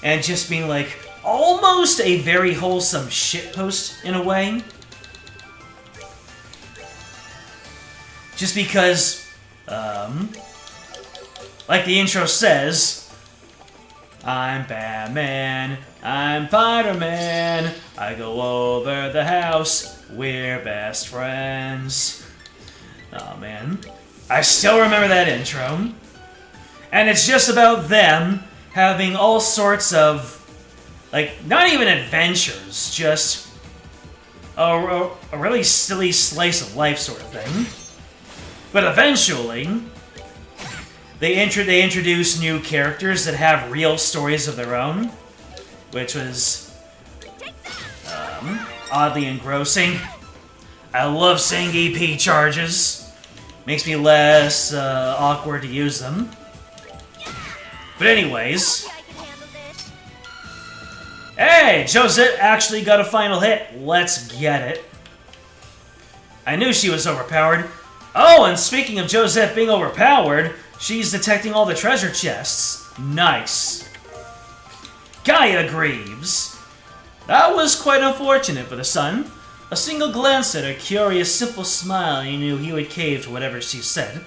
And just being like, almost a very wholesome shitpost in a way. Just because, like the intro says, I'm Batman, I'm Spider-Man, I go over the house, we're best friends. Oh man. I still remember that intro. And it's just about them having all sorts of, like, not even adventures, just a really silly slice of life sort of thing. But eventually, they introduce new characters that have real stories of their own, which was oddly engrossing. I love seeing EP charges. Makes me less awkward to use them. But anyways... Hey! Josette actually got a final hit. Let's get it. I knew she was overpowered. Oh, and speaking of Josette being overpowered, she's detecting all the treasure chests. Nice. Gaia Greaves. That was quite unfortunate for the son. A single glance at her curious, simple smile, and he knew he would cave to whatever she said.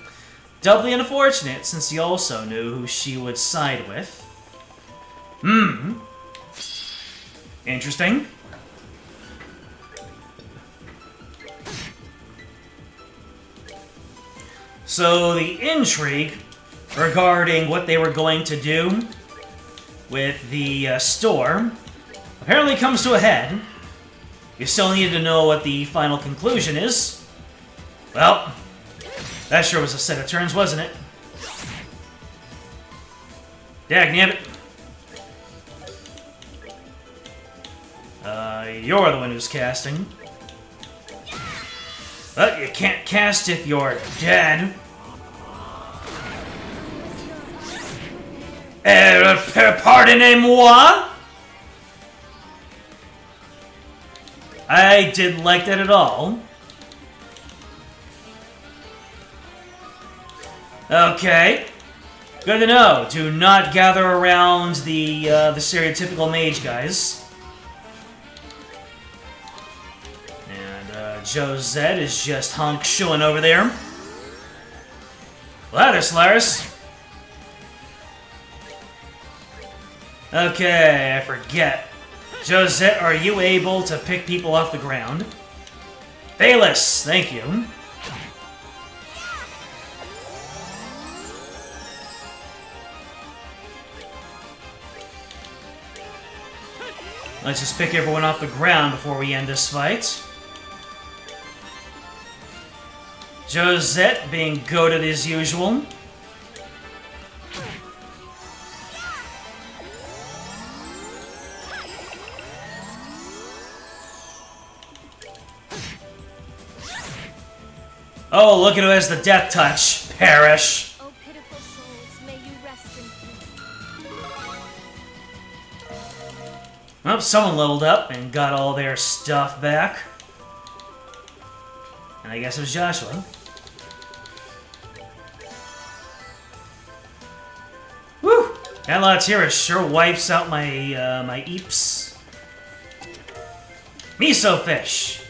Doubly unfortunate, since he also knew who she would side with. Interesting. So the intrigue regarding what they were going to do with the store apparently comes to a head. You still needed to know what the final conclusion is. Well, that sure was a set of turns, wasn't it? Dagnabbit. You're the one who's casting. But you can't cast if you're dead. Pardonnez-moi? I didn't like that at all. Okay. Good to know. Do not gather around the stereotypical mage guys. And Josette is just honk shooing over there. Ladder Solaris. Okay, I forget. Josette, are you able to pick people off the ground? Bayless, thank you. Let's just pick everyone off the ground before we end this fight. Josette being goated as usual. Oh, look at who has the death touch. Perish. Oh, pitiful souls, may you rest in peace. Oh, someone leveled up and got all their stuff back. And I guess it was Joshua. Woo! That Latira sure wipes out my my eeps. Miso fish.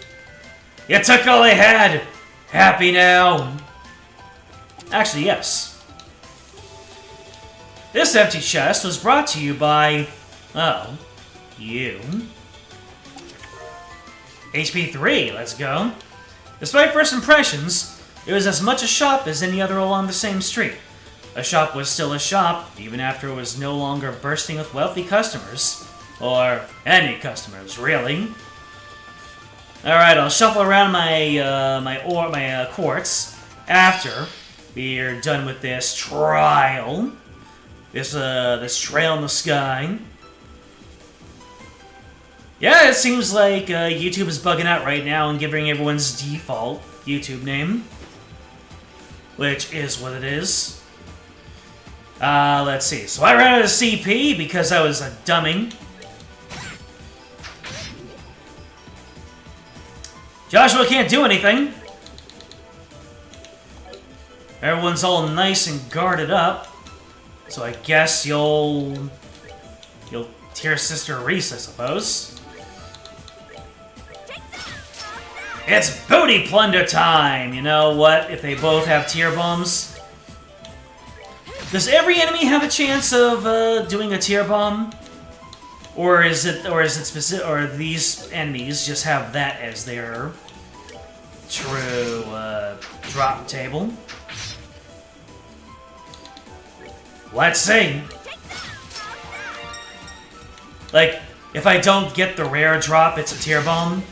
You took all I had. Happy now? Actually, yes. This empty chest was brought to you by... oh, you. HP 3, let's go. Despite first impressions, it was as much a shop as any other along the same street. A shop was still a shop, even after it was no longer bursting with wealthy customers. Or any customers, really. Alright, I'll shuffle around my quartz after we're done with this trial. This trail in the sky. Yeah, it seems like YouTube is bugging out right now and giving everyone's default YouTube name. Which is what it is. Let's see. So I ran out of CP because I was a dumming. Joshua can't do anything. Everyone's all nice and guarded up. So I guess you'll tear Sister Reese, I suppose. It's booty plunder time! You know what? If they both have tear bombs. Does every enemy have a chance of doing a tear bomb? Or is it specific? Or these enemies just have that as their true drop table? Let's see. Like, if I don't get the rare drop, it's a tear bomb.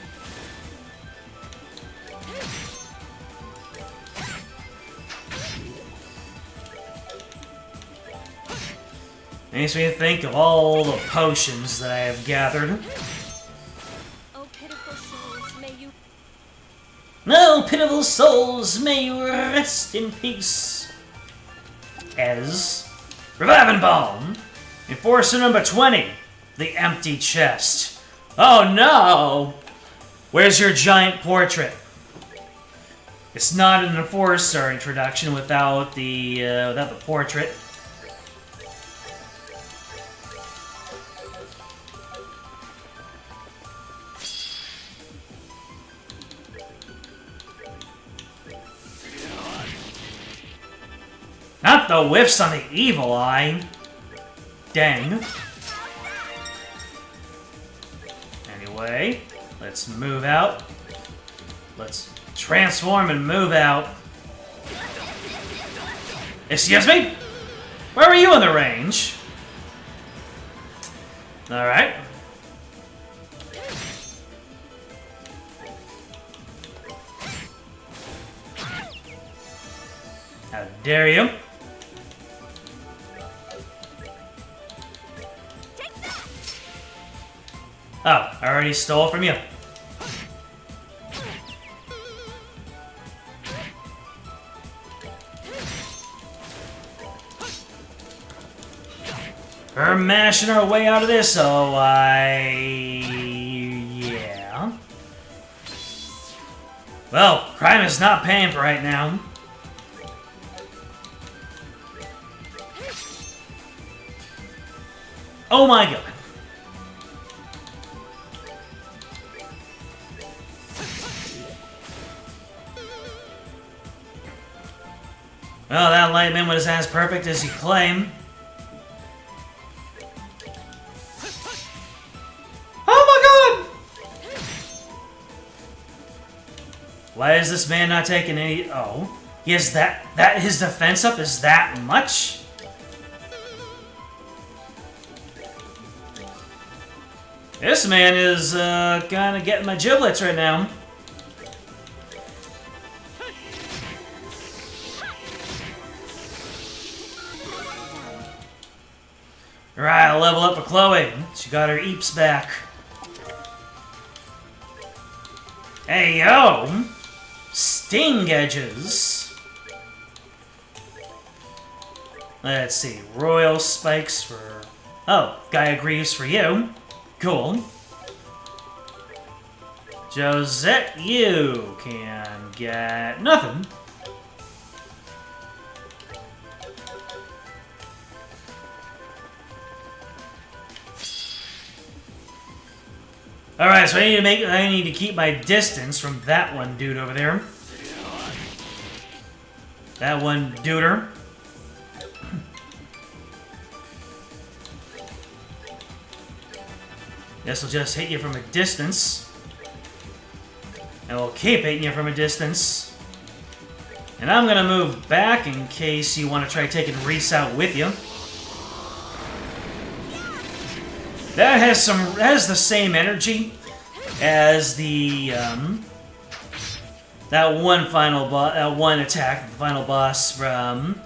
Makes me think of all the potions that I have gathered. Oh, pitiful souls, may you... No, pitiful souls, may you rest in peace. As Reviving Balm, Enforcer number 20, the empty chest. Oh no! Where's your giant portrait? It's not an Enforcer introduction without the portrait. Not the whiffs on the evil eye. Dang. Anyway, let's move out. Let's transform and move out. Excuse me? Where were you in the range? Alright. How dare you? Oh, I already stole from you. mashing our way out of this, so yeah. Well, crime is not paying for right now. Oh my god. Well, that lightning was as perfect as you claim. Oh my god! Why is this man not taking any... Oh. He has that his defense up is that much? This man is kind of getting my giblets right now. Alright, I'll level up for Chloe. She got her eeps back. Hey, yo! Sting edges. Let's see. Royal spikes for... Oh, Gaia Greaves for you. Cool. Josette, you can get nothing. Alright, so I need to keep my distance from that one dude over there. That one duder. This will just hit you from a distance. And we'll keep hitting you from a distance. And I'm gonna move back in case you want to try taking Reese out with you. That has the same energy as the that one attack the final boss from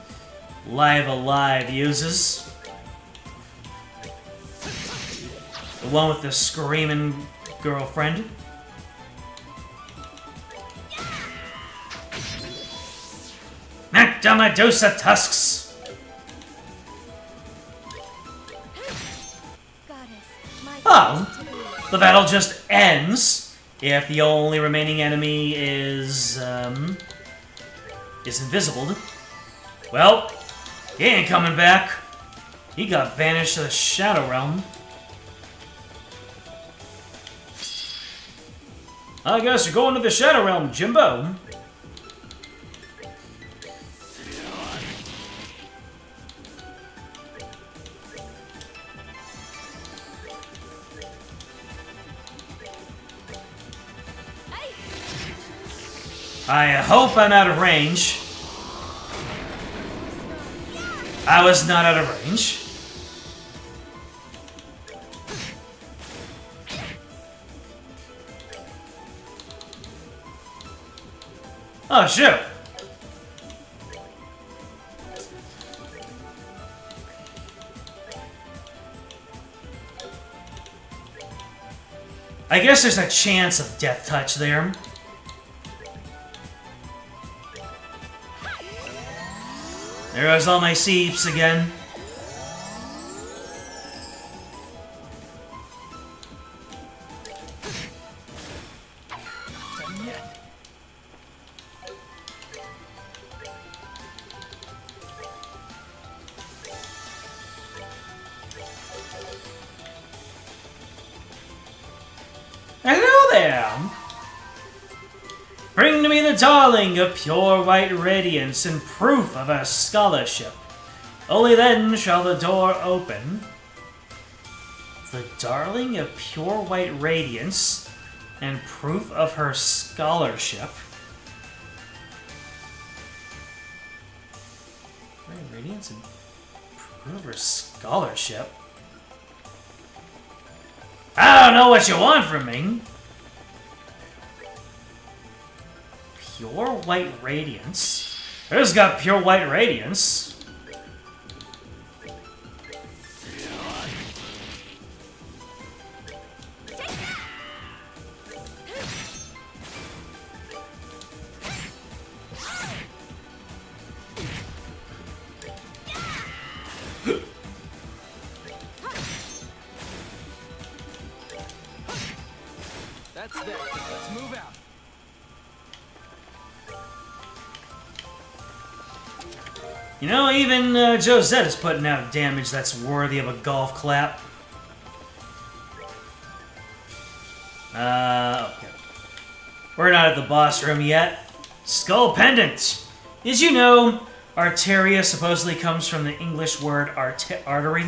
Live Alive uses. The one with the screaming girlfriend. Knock down my dose of tusks. Oh, the battle just ends if the only remaining enemy is invisible. Well, he ain't coming back. He got banished to the Shadow Realm. I guess you're going to the Shadow Realm, Jimbo. I hope I'm out of range. I was not out of range. Oh, shoot. I guess there's a chance of death touch there. There goes all my seeps again. Hello there! Bring to me the darling of pure white radiance and proof of her scholarship. Only then shall the door open. The darling of pure white radiance and proof of her scholarship. White radiance and proof of her scholarship? I don't know what you want from me. Pure white radiance? Who's got pure white radiance? That's that. Let's move out. You know, even Josette is putting out damage that's worthy of a golf clap. Okay. We're not at the boss room yet. Skull Pendant! Did you know Arteria supposedly comes from the English word artery?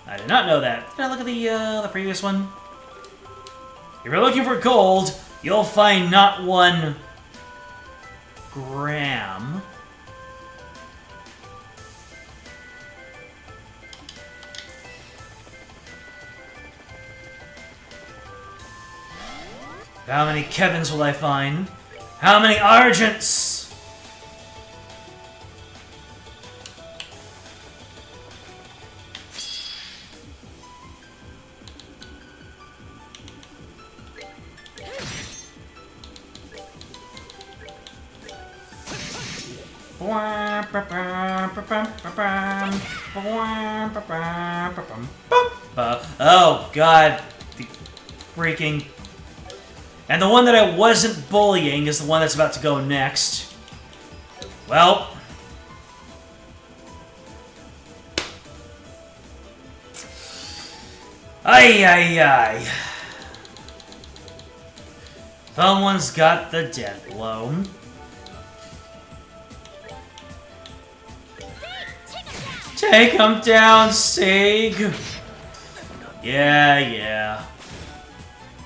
I did not know that. Did I look at the previous one? If you're looking for gold, you'll find not 1 gram. How many Kevins will I find? How many Argents? Oh god, the freaking... And the one that I wasn't bullying is the one that's about to go next. Well... Ay, ay, ay. Someone's got the death blow. Take him down, Sig! Yeah.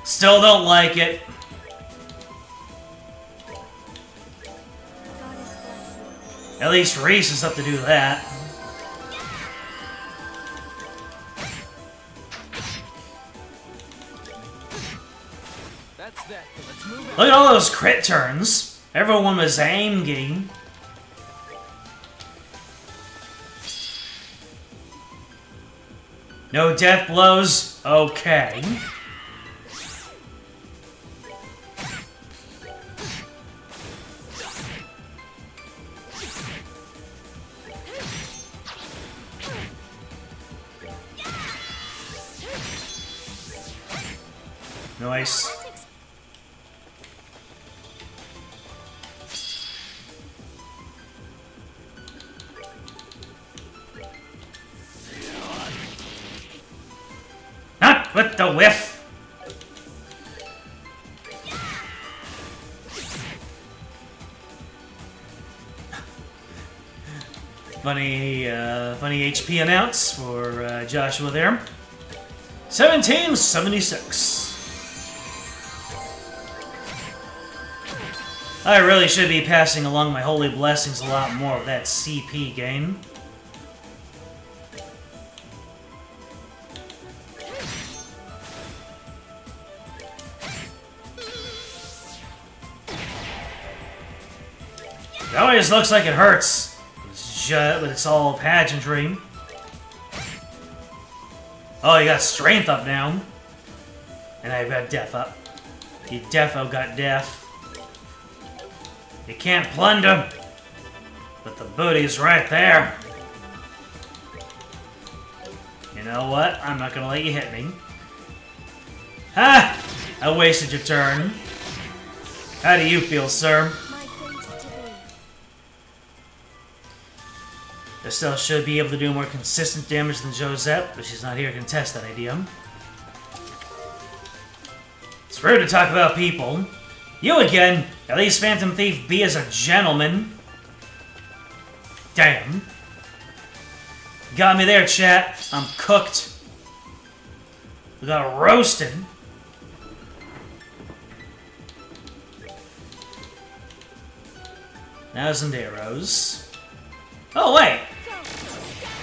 Still don't like it. At least Reese is up to do that. That's that. Let's move out. Look at all those crit turns. Everyone was aiming. No death blows? Okay. Nice. Not with the whiff! Funny HP amounts for Joshua there. 1776. I really should be passing along my holy blessings a lot more with that CP gain. It always looks like it hurts. But it's all pageantry. Oh, you got strength up now. And I've got death up. You defo got death. You can't plunder. But the booty's right there. You know what? I'm not gonna let you hit me. Ha! I wasted your turn. How do you feel, sir? Estelle should be able to do more consistent damage than Josette, but she's not here to contest that idea. It's rude to talk about people. You again! At least Phantom Thief B is a gentleman. Damn. Got me there, chat. I'm cooked. We got roasted. Thousand arrows. Oh, wait!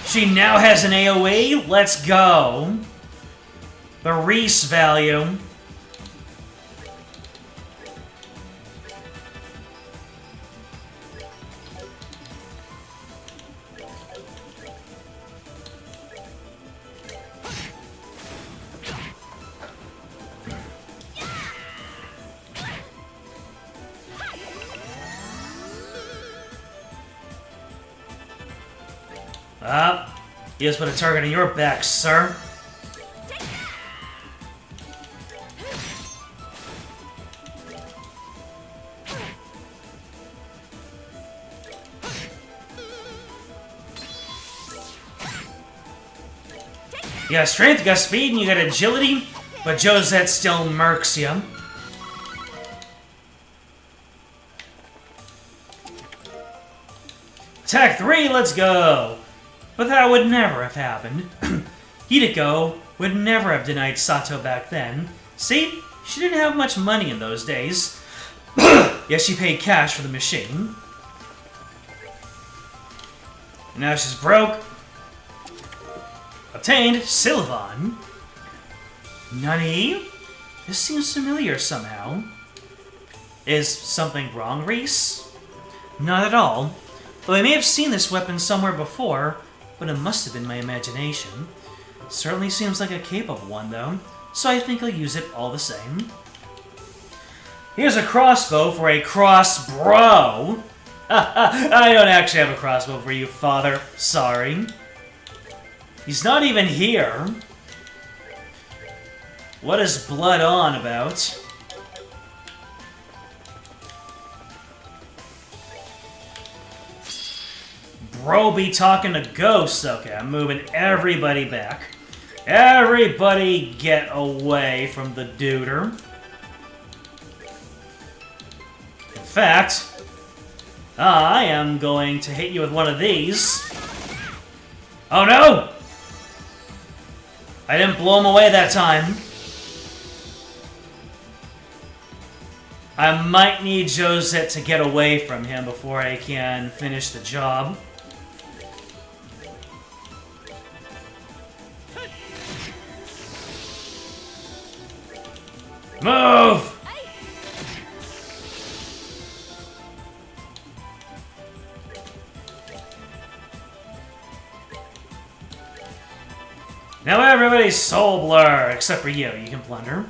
She now has an AoE? Let's go! The Reese value. You just put a target on your back, sir. You got strength, you got speed, and you got agility, but Josette still murks you. Attack 3, let's go! But that would never have happened. Hideko would never have denied Sato back then. See? She didn't have much money in those days. Yet she paid cash for the machine. And now she's broke. Obtained Sylvan. Nani? This seems familiar somehow. Is something wrong, Reese? Not at all. Though I may have seen this weapon somewhere before, but it must have been my imagination. Certainly seems like a capable one, though, so I think I'll use it all the same. Here's a crossbow for a cross-bro! I don't actually have a crossbow for you, father. Sorry. He's not even here. What is Blood on about? Bro be talking to ghosts. Okay, I'm moving everybody back. Everybody get away from the duder. In fact, I am going to hit you with one of these. Oh no! I didn't blow him away that time. I might need Josette to get away from him before I can finish the job. Move! Now everybody's soul blur, except for you. You can plunder.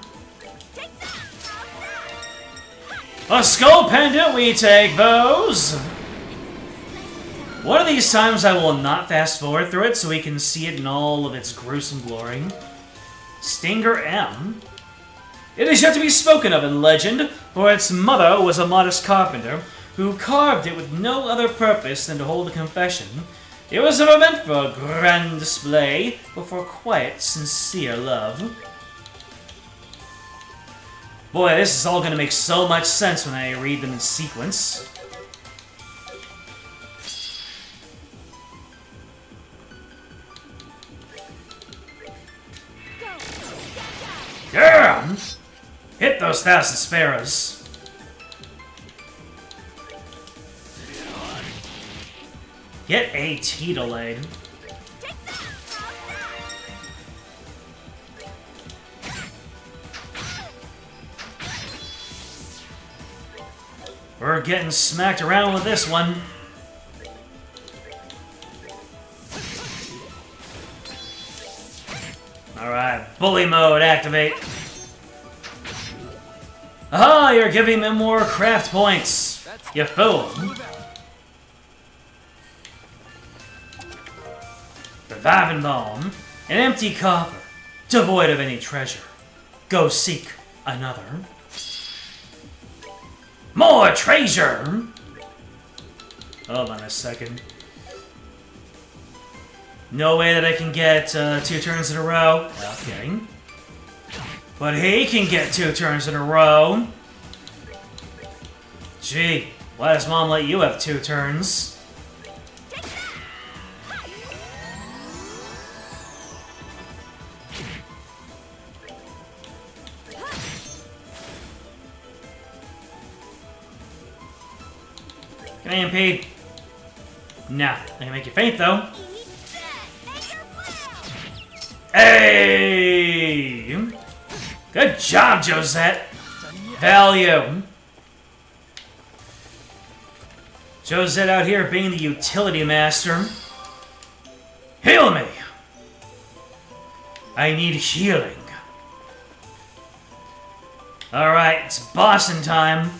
A skull pendant, we take those! One of these times I will not fast forward through it so we can see it in all of its gruesome glory. Stinger M. It is yet to be spoken of in legend, for its mother was a modest carpenter who carved it with no other purpose than to hold a confession. It was never meant for grand display, but for quiet, sincere love. Boy, this is all going to make so much sense when I read them in sequence. Yeah! Hit those 1,000 sparrows. Get AT delayed. We're getting smacked around with this one. Alright, bully mode activate. Aha, you're giving me more craft points. You fool. Reviving Balm. An empty coffer, devoid of any treasure. Go seek another. More treasure! Hold on a second. No way that I can get 2 turns in a row. Okay. But he can get 2 turns in a row. Gee, why does Mom let you have 2 turns? Can I impede? Nah, I can make you faint though. Hey! Good job, Josette! Value! Josette out here being the utility master. Heal me! I need healing. Alright, it's Boston time.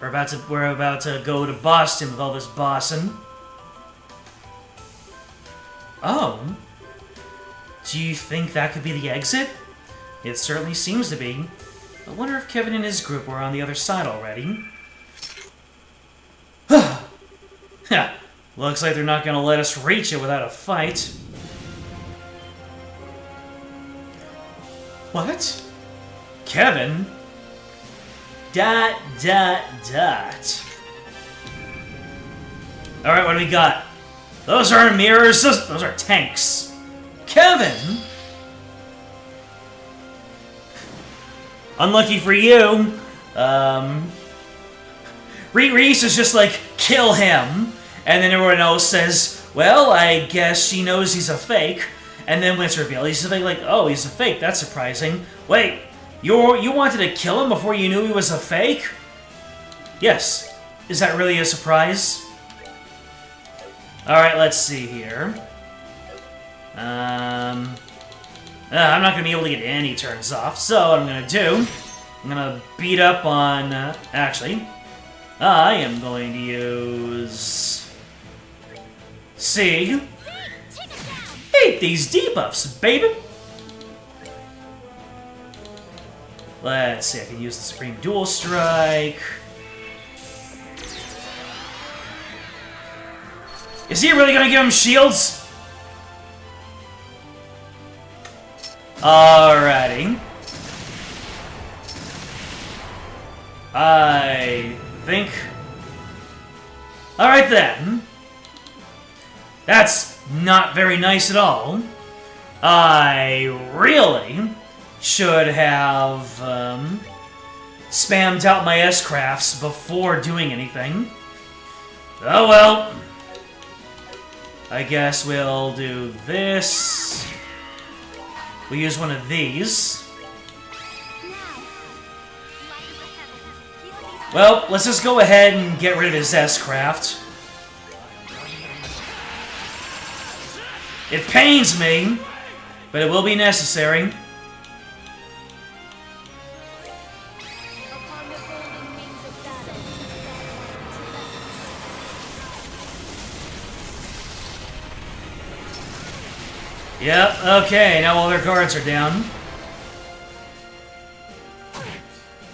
We're about to go to Boston with all this Boston. Oh. Do you think that could be the exit? It certainly seems to be. I wonder if Kevin and his group were on the other side already. Looks like they're not gonna let us reach it without a fight. What? Kevin? ... Alright, what do we got? Those aren't mirrors, those are tanks. Kevin? Unlucky for you. Reese is just like, kill him. And then everyone else says, well, I guess she knows he's a fake. And then when it's revealed, he's like, oh, he's a fake. That's surprising. Wait, you wanted to kill him before you knew he was a fake? Yes. Is that really a surprise? Alright, let's see here. I'm not going to be able to get any turns off, so what I'm going to do, I'm going to beat up on... actually, I am going to use... C. Hate these debuffs, baby! Let's see, I can use the Supreme Dual Strike. Is he really gonna give him shields? Alrighty. I think... Alright then. That's not very nice at all. I really should have spammed out my S-crafts before doing anything. Oh well. I guess we'll do this. We'll use one of these. Well, let's just go ahead and get rid of his S-craft. It pains me, but it will be necessary. Upon the golden wings of battle, Yep, okay, now all their guards are down.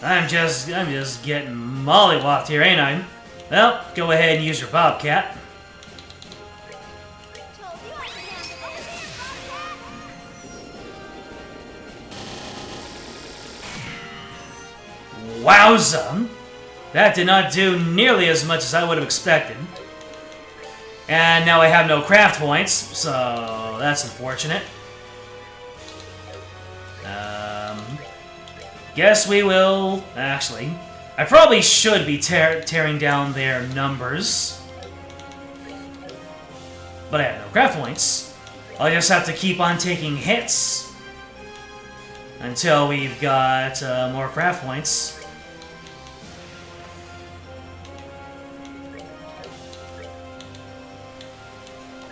I'm just getting mollywopped here, ain't I? Well, go ahead and use your Bobcat. Wowza! That did not do nearly as much as I would have expected. And now I have no craft points, so that's unfortunate. Guess we will... Actually, I probably should be tearing down their numbers. But I have no craft points. I'll just have to keep on taking hits until we've got more craft points.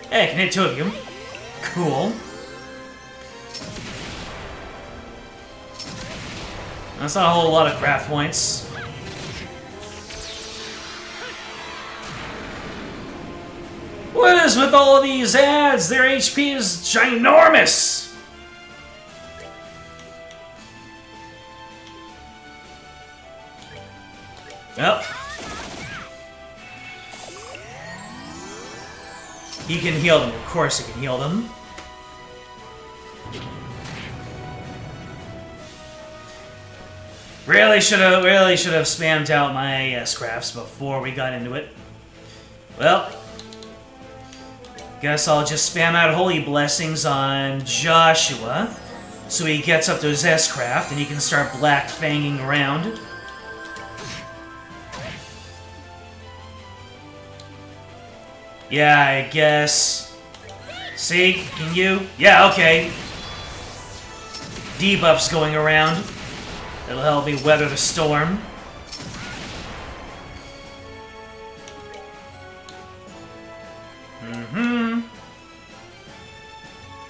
Hey, I can hit two of you. Cool. That's not a whole lot of craft points. What is with all of these ads? Their HP is ginormous! Well. He can heal them, of course he can heal them. Really should have spammed out my S-crafts before we got into it. Well, guess I'll just spam out Holy Blessings on Joshua, so he gets up to his S-craft and he can start black fanging around. Yeah, I guess. See, can you? Yeah, okay. Debuffs going around. It'll help me weather the storm.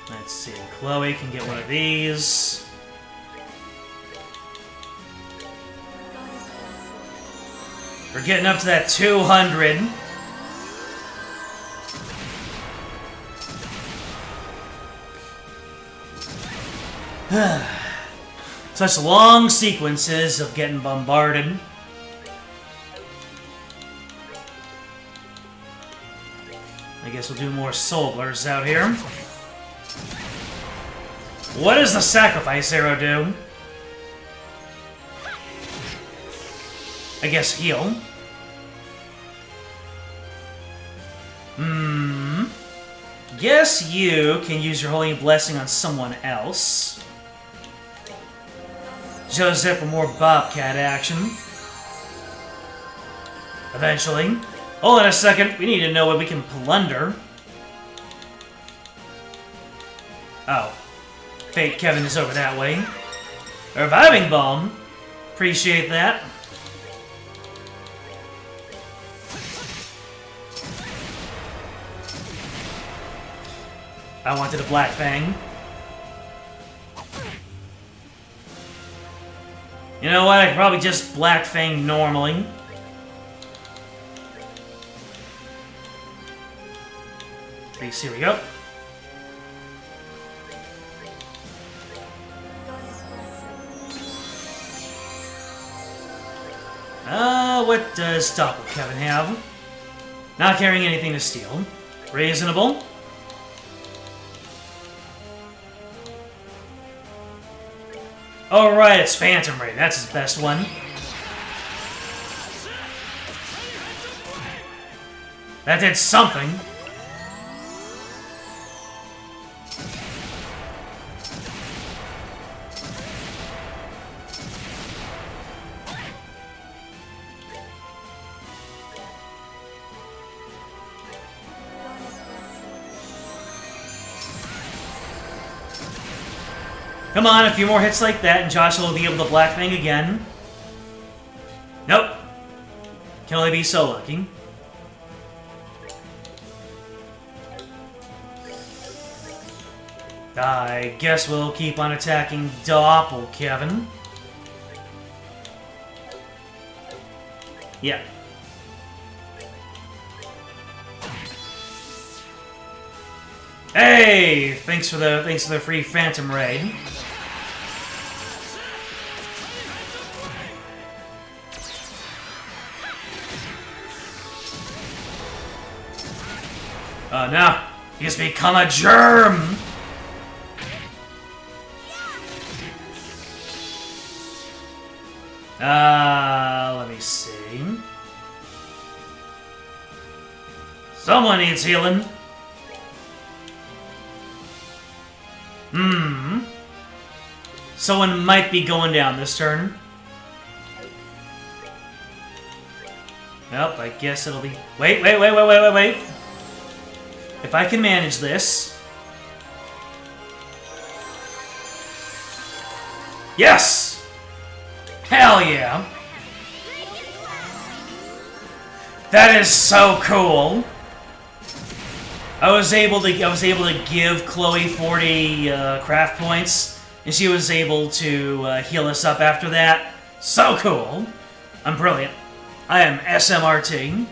Let's see. Chloe can get one of these. We're getting up to that 200. Such long sequences of getting bombarded. I guess we'll do more solars out here. What does the sacrifice arrow do? I guess heal. Guess you can use your Holy Blessing on someone else. Joseph for more Bobcat action. Eventually. Hold on a second, we need to know what we can plunder. Oh. Fate Kevin is over that way. A reviving bomb. Appreciate that. I wanted a Black Fang. You know what? I could probably just Black Fang normally. Please, here we go. What does Stopper Kevin have? Not carrying anything to steal. Reasonable. Alright, it's Phantom Ray. That's his best one. That did something. Come on, a few more hits like that, and Joshua will be able to Black Fang again. Nope. Can only be so lucky. I guess we'll keep on attacking Doppel, Kevin. Yeah. Hey! Thanks for the free Phantom Raid. Oh no! He's become a germ! Let me see. Someone needs healing. Someone might be going down this turn. Nope, I guess it'll be... Wait. If I can manage this... Yes! Hell yeah! That is so cool! I was able to give Chloe 40 craft points, and she was able to heal us up after that. So cool! I'm brilliant. I am SMRT.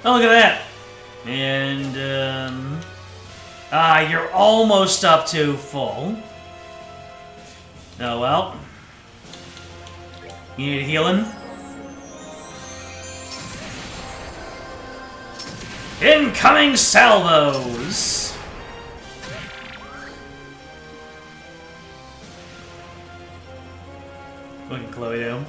Oh, look at that! And, you're almost up to full. Oh, well. You need healing? Incoming salvos! What can Chloe do?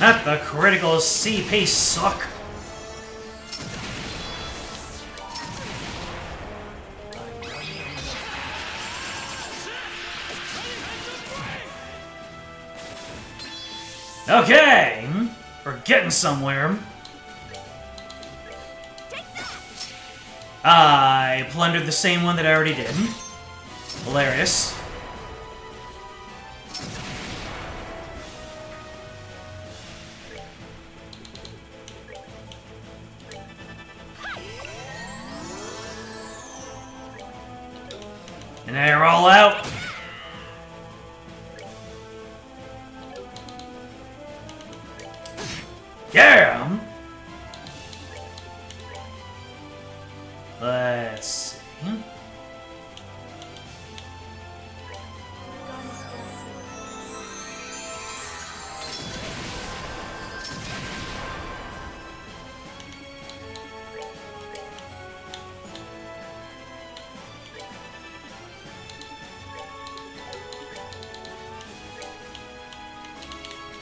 Not the critical CP suck. Okay, we're getting somewhere. I plundered the same one that I already did. Hilarious. And they're all out. Yeah. Let's see.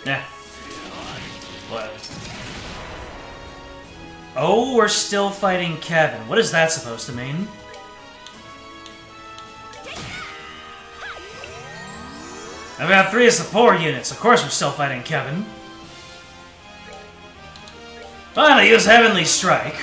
Yeah. What? Oh, we're still fighting Kevin. What is that supposed to mean? I've got 3 support units. Of course we're still fighting Kevin. Finally, use Heavenly Strike.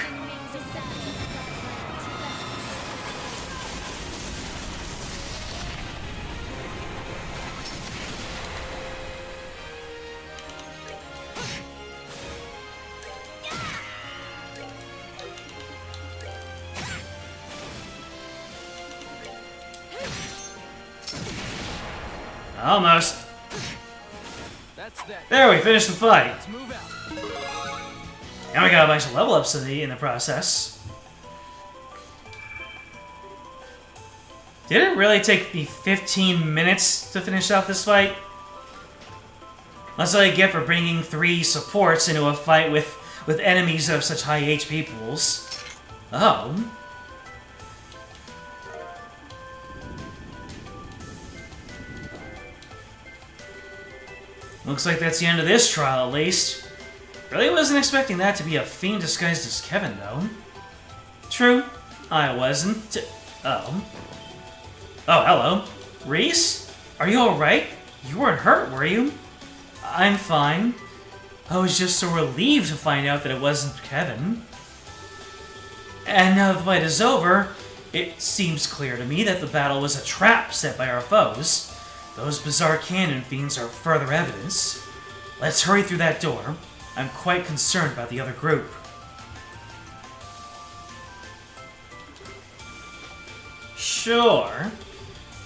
Almost. That's that. There, we finished the fight. Let's move out. And we got a bunch of level ups in the process. Did it really take me 15 minutes to finish out this fight? That's what I get for bringing 3 supports into a fight with enemies of such high HP pools. Oh. Looks like that's the end of this trial, at least. Really wasn't expecting that to be a fiend disguised as Kevin, though. True, I wasn't. Oh. Oh, hello. Reese? Are you alright? You weren't hurt, were you? I'm fine. I was just so relieved to find out that it wasn't Kevin. And now that the fight is over, it seems clear to me that the battle was a trap set by our foes. Those bizarre cannon fiends are further evidence. Let's hurry through that door. I'm quite concerned about the other group. Sure.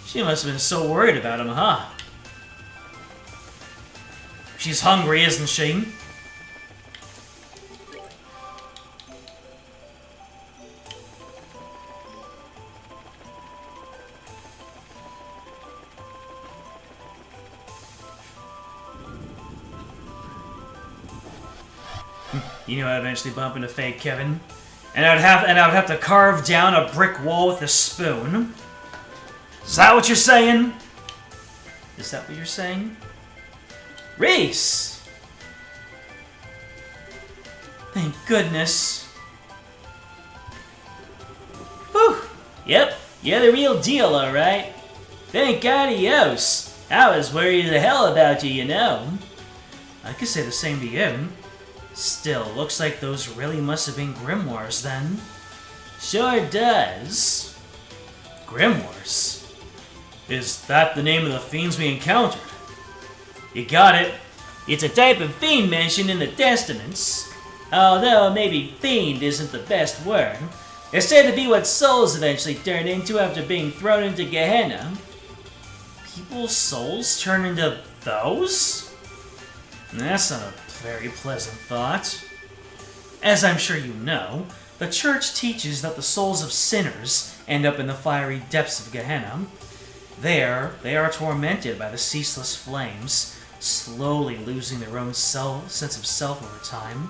She must have been so worried about him, huh? She's hungry, isn't she? You know, I'd eventually bump into fake Kevin, and I would have to carve down a brick wall with a spoon. Is that what you're saying? Is that what you're saying? Reese! Thank goodness. Whew. Yep, you're the real deal, alright. Thank adios. I was worried the hell about you, you know. I could say the same to you. Still, looks like those really must have been grimoires then. Sure does. Grimoires? Is that the name of the fiends we encountered? You got it. It's a type of fiend mentioned in the Testaments. Although maybe fiend isn't the best word. They're said to be what souls eventually turn into after being thrown into Gehenna. People's souls turn into those? That's not a very pleasant thought. As I'm sure you know, the church teaches that the souls of sinners end up in the fiery depths of Gehenna. There, they are tormented by the ceaseless flames, slowly losing their own sense of self over time,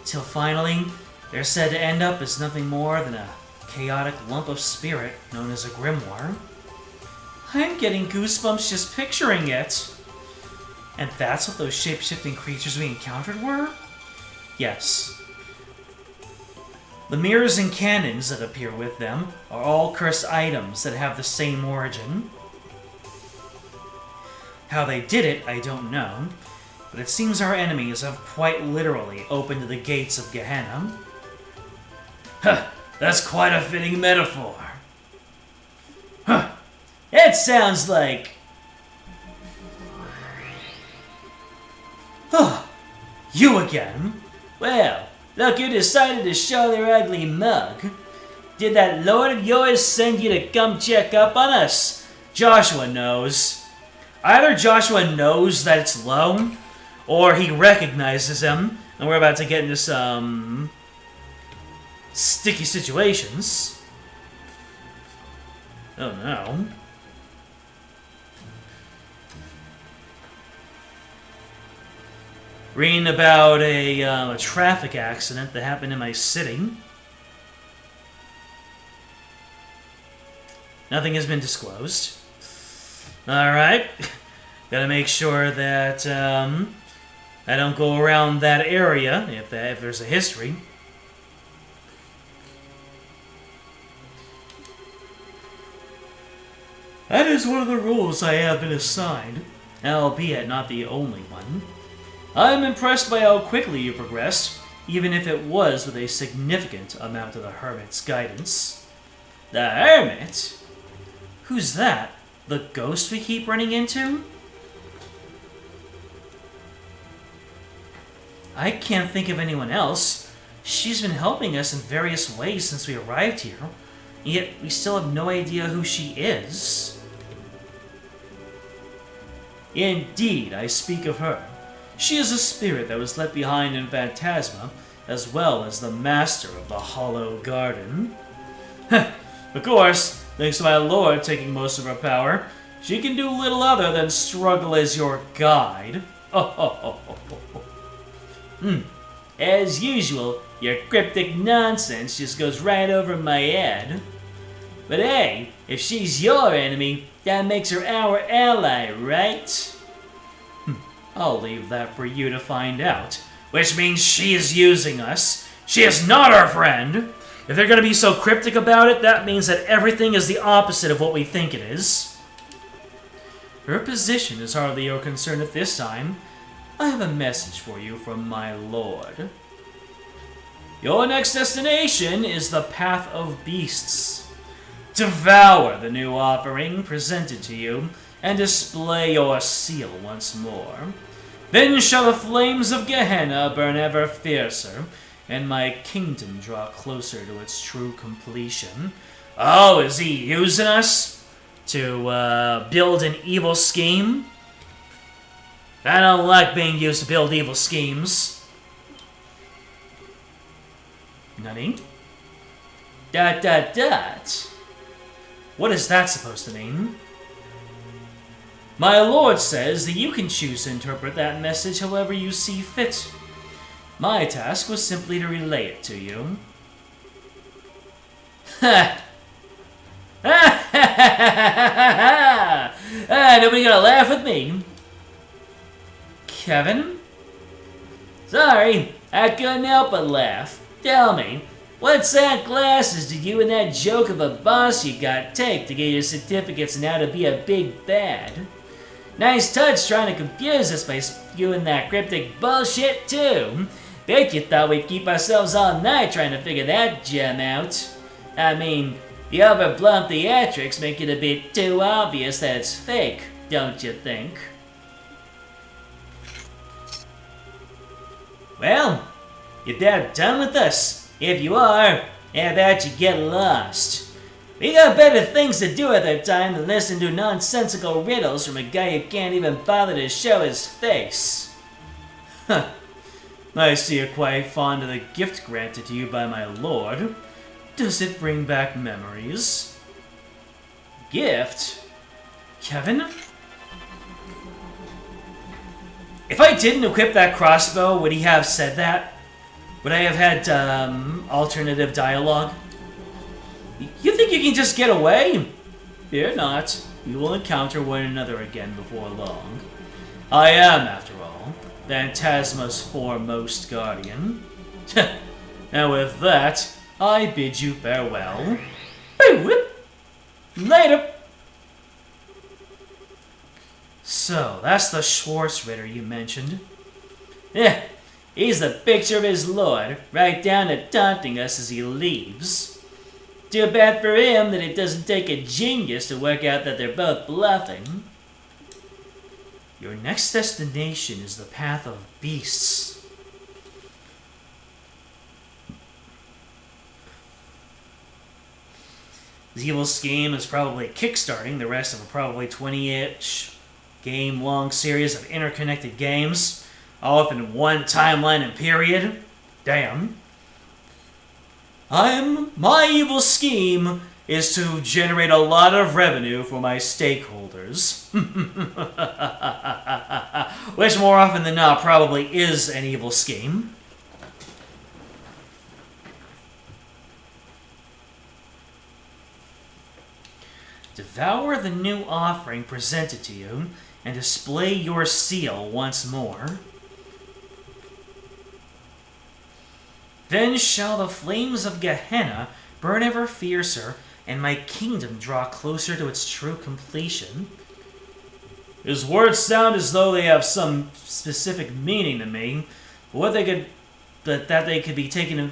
till finally, they're said to end up as nothing more than a chaotic lump of spirit known as a grimoire. I'm getting goosebumps just picturing it. And that's what those shape-shifting creatures we encountered were? Yes. The mirrors and cannons that appear with them are all cursed items that have the same origin. How they did it, I don't know, but it seems our enemies have quite literally opened the gates of Gehenna. Huh, that's quite a fitting metaphor. Huh, it sounds like... Oh, you again? Well, look who decided to show their ugly mug. Did that lord of yours send you to come check up on us? Joshua knows. Either Joshua knows that it's low, or he recognizes him, and we're about to get into some sticky situations. Oh no. Reading about a traffic accident that happened in my city. Nothing has been disclosed. Alright. Gotta make sure that I don't go around that area if there's a history. That is one of the roles I have been assigned, albeit not the only one. I'm impressed by how quickly you progressed, even if it was with a significant amount of the Hermit's guidance. The Hermit? Who's that? The ghost we keep running into? I can't think of anyone else. She's been helping us in various ways since we arrived here, yet we still have no idea who she is. Indeed, I speak of her. She is a spirit that was left behind in Phantasma, as well as the master of the Hollow Garden. Of course, thanks to my lord taking most of her power, she can do little other than struggle as your guide. As usual, your cryptic nonsense just goes right over my head. But hey, if she's your enemy, that makes her our ally, right? I'll leave that for you to find out. Which means she is using us. She is not our friend. If they're gonna be so cryptic about it, that means that everything is the opposite of what we think it is. Her position is hardly your concern at this time. I have a message for you from my lord. Your next destination is the Path of Beasts. Devour the new offering presented to you, and display your seal once more. Then shall the flames of Gehenna burn ever fiercer, and my kingdom draw closer to its true completion. Oh, is he using us to build an evil scheme? I don't like being used to build evil schemes. Nani? ... What is that supposed to mean? My lord says that you can choose to interpret that message however you see fit. My task was simply to relay it to you. Ha! Nobody gonna laugh with me. Kevin? Sorry, I couldn't help but laugh. Tell me, what sad classes did you and that joke of a boss you got take to get your certificates in how to be a big bad? Nice touch trying to confuse us by spewing that cryptic bullshit too. Bet you thought we'd keep ourselves all night trying to figure that gem out. I mean, the overblown theatrics make it a bit too obvious that it's fake, don't you think? Well, you're dead done with us. If you are, how about you get lost? We got better things to do with our time than listen to nonsensical riddles from a guy who can't even bother to show his face. Huh. I see you're quite fond of the gift granted to you by my lord. Does it bring back memories? Gift? Kevin? If I didn't equip that crossbow, would he have said that? Would I have had alternative dialogue? You think you can just get away? Fear not. We will encounter one another again before long. I am, after all, Phantasma's foremost guardian. And with that, I bid you farewell. Later! So, that's the Schwarzritter you mentioned. Yeah, he's the picture of his lord, right down to taunting us as he leaves. Too bad for him that it doesn't take a genius to work out that they're both bluffing. Your next destination is the Path of Beasts. This evil scheme is probably kickstarting the rest of a probably 20-ish game-long series of interconnected games, all within one timeline and period. Damn. My evil scheme is to generate a lot of revenue for my stakeholders. Which more often than not probably is an evil scheme. Devour the new offering presented to you, and display your seal once more. Then shall the flames of Gehenna burn ever fiercer, and my kingdom draw closer to its true completion. His words sound as though they have some specific meaning to me, but that they could be taken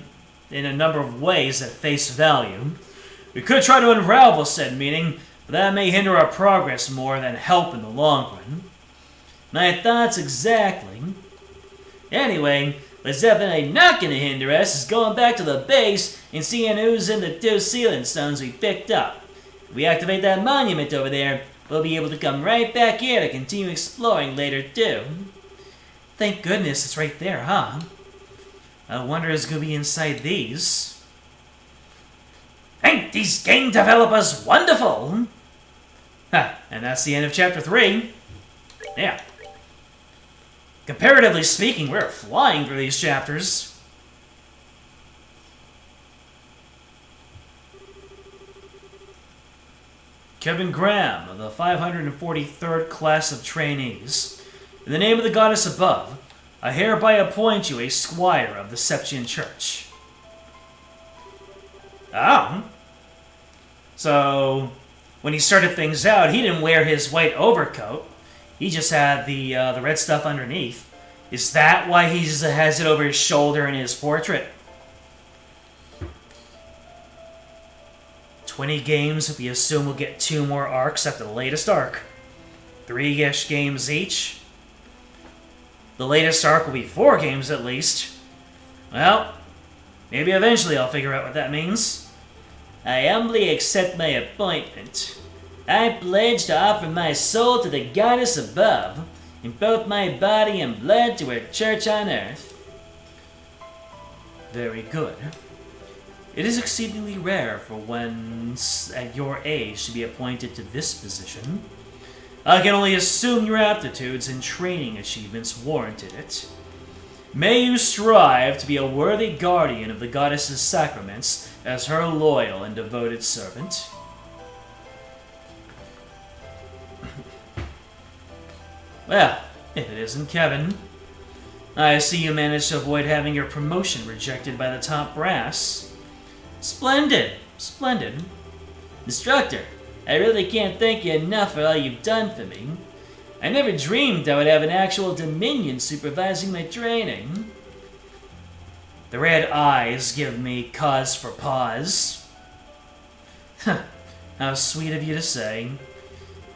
in a number of ways at face value. We could try to unravel said meaning, but that may hinder our progress more than help in the long run. My thoughts exactly. Anyway, what's definitely not going to hinder us is going back to the base and seeing who's in the 2 sealing stones we picked up. If we activate that monument over there, we'll be able to come right back here to continue exploring later too. Thank goodness it's right there, huh? I wonder who's going to be inside these. Ain't these game developers wonderful? Huh, and that's the end of Chapter 3. Yeah. Comparatively speaking, we're flying through these chapters. Kevin Graham of the 543rd class of trainees. In the name of the goddess above, I hereby appoint you a squire of the Septian Church. Oh. So, when he started things out, he didn't wear his white overcoat. He just had the red stuff underneath. Is that why he just has it over his shoulder in his portrait? 20 games if you assume we'll get 2 more arcs after the latest arc. 3-ish games each. The latest arc will be 4 games at least. Well, maybe eventually I'll figure out what that means. I humbly accept my appointment. I pledge to offer my soul to the goddess above, and both my body and blood to her church on earth. Very good. It is exceedingly rare for one at your age to be appointed to this position. I can only assume your aptitudes and training achievements warranted it. May you strive to be a worthy guardian of the goddess's sacraments as her loyal and devoted servant. Well, if it isn't Kevin. I see you managed to avoid having your promotion rejected by the top brass. Splendid, splendid. Instructor, I really can't thank you enough for all you've done for me. I never dreamed I would have an actual Dominion supervising my training. The red eyes give me cause for pause. How sweet of you to say.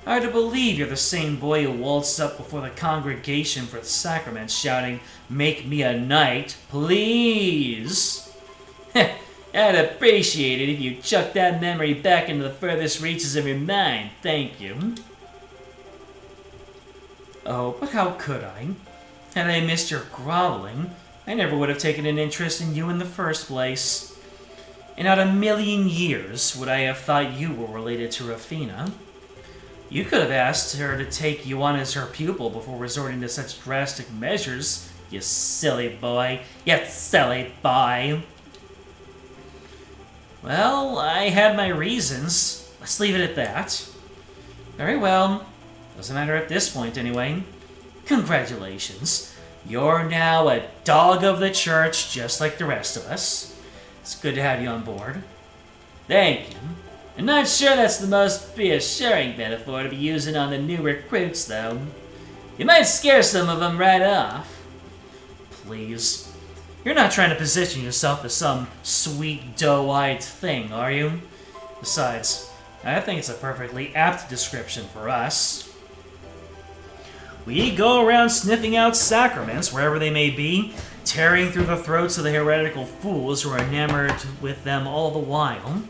Hard to believe you're the same boy who waltzed up before the congregation for the sacraments shouting, "Make me a knight, please!" I'd appreciate it if you chucked that memory back into the furthest reaches of your mind, thank you. Oh, but how could I? Had I missed your groveling, I never would have taken an interest in you in the first place. In not a million years would I have thought you were related to Rafina. You could have asked her to take you on as her pupil before resorting to such drastic measures, you silly boy. You silly boy. Well, I had my reasons. Let's leave it at that. Very well. Doesn't matter at this point, anyway. Congratulations. You're now a dog of the church, just like the rest of us. It's good to have you on board. Thank you. I'm not sure that's the most reassuring metaphor to be using on the new recruits, though. You might scare some of them right off. Please. You're not trying to position yourself as some sweet, doe-eyed thing, are you? Besides, I think it's a perfectly apt description for us. We go around sniffing out sacraments, wherever they may be, tearing through the throats of the heretical fools who are enamored with them all the while.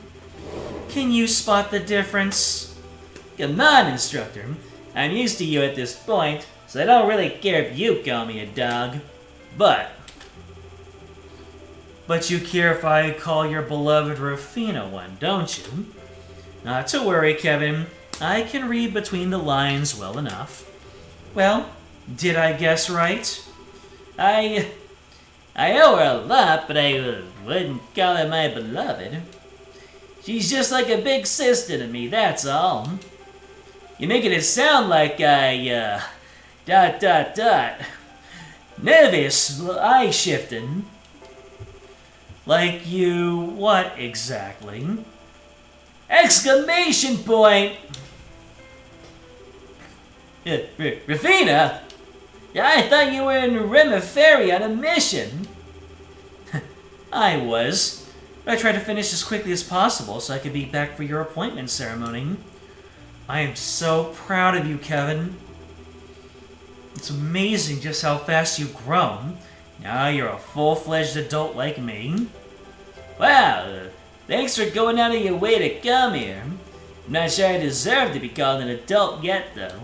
Can you spot the difference? Come on, instructor. I'm used to you at this point, so I don't really care if you call me a dog. But you care if I call your beloved Rufina one, don't you? Not to worry, Kevin. I can read between the lines well enough. Well, did I guess right? I owe her a lot, but I wouldn't call her my beloved. She's just like a big sister to me, that's all. You're making it sound like I, nervous, eye shifting. Like you, what exactly? Exclamation point! Rafina? Yeah, I thought you were in Remiferi on a mission. I was. But I tried to finish as quickly as possible so I could be back for your appointment ceremony. I am so proud of you, Kevin. It's amazing just how fast you've grown. Now you're a full-fledged adult like me. Wow, thanks for going out of your way to come here. I'm not sure I deserve to be called an adult yet, though.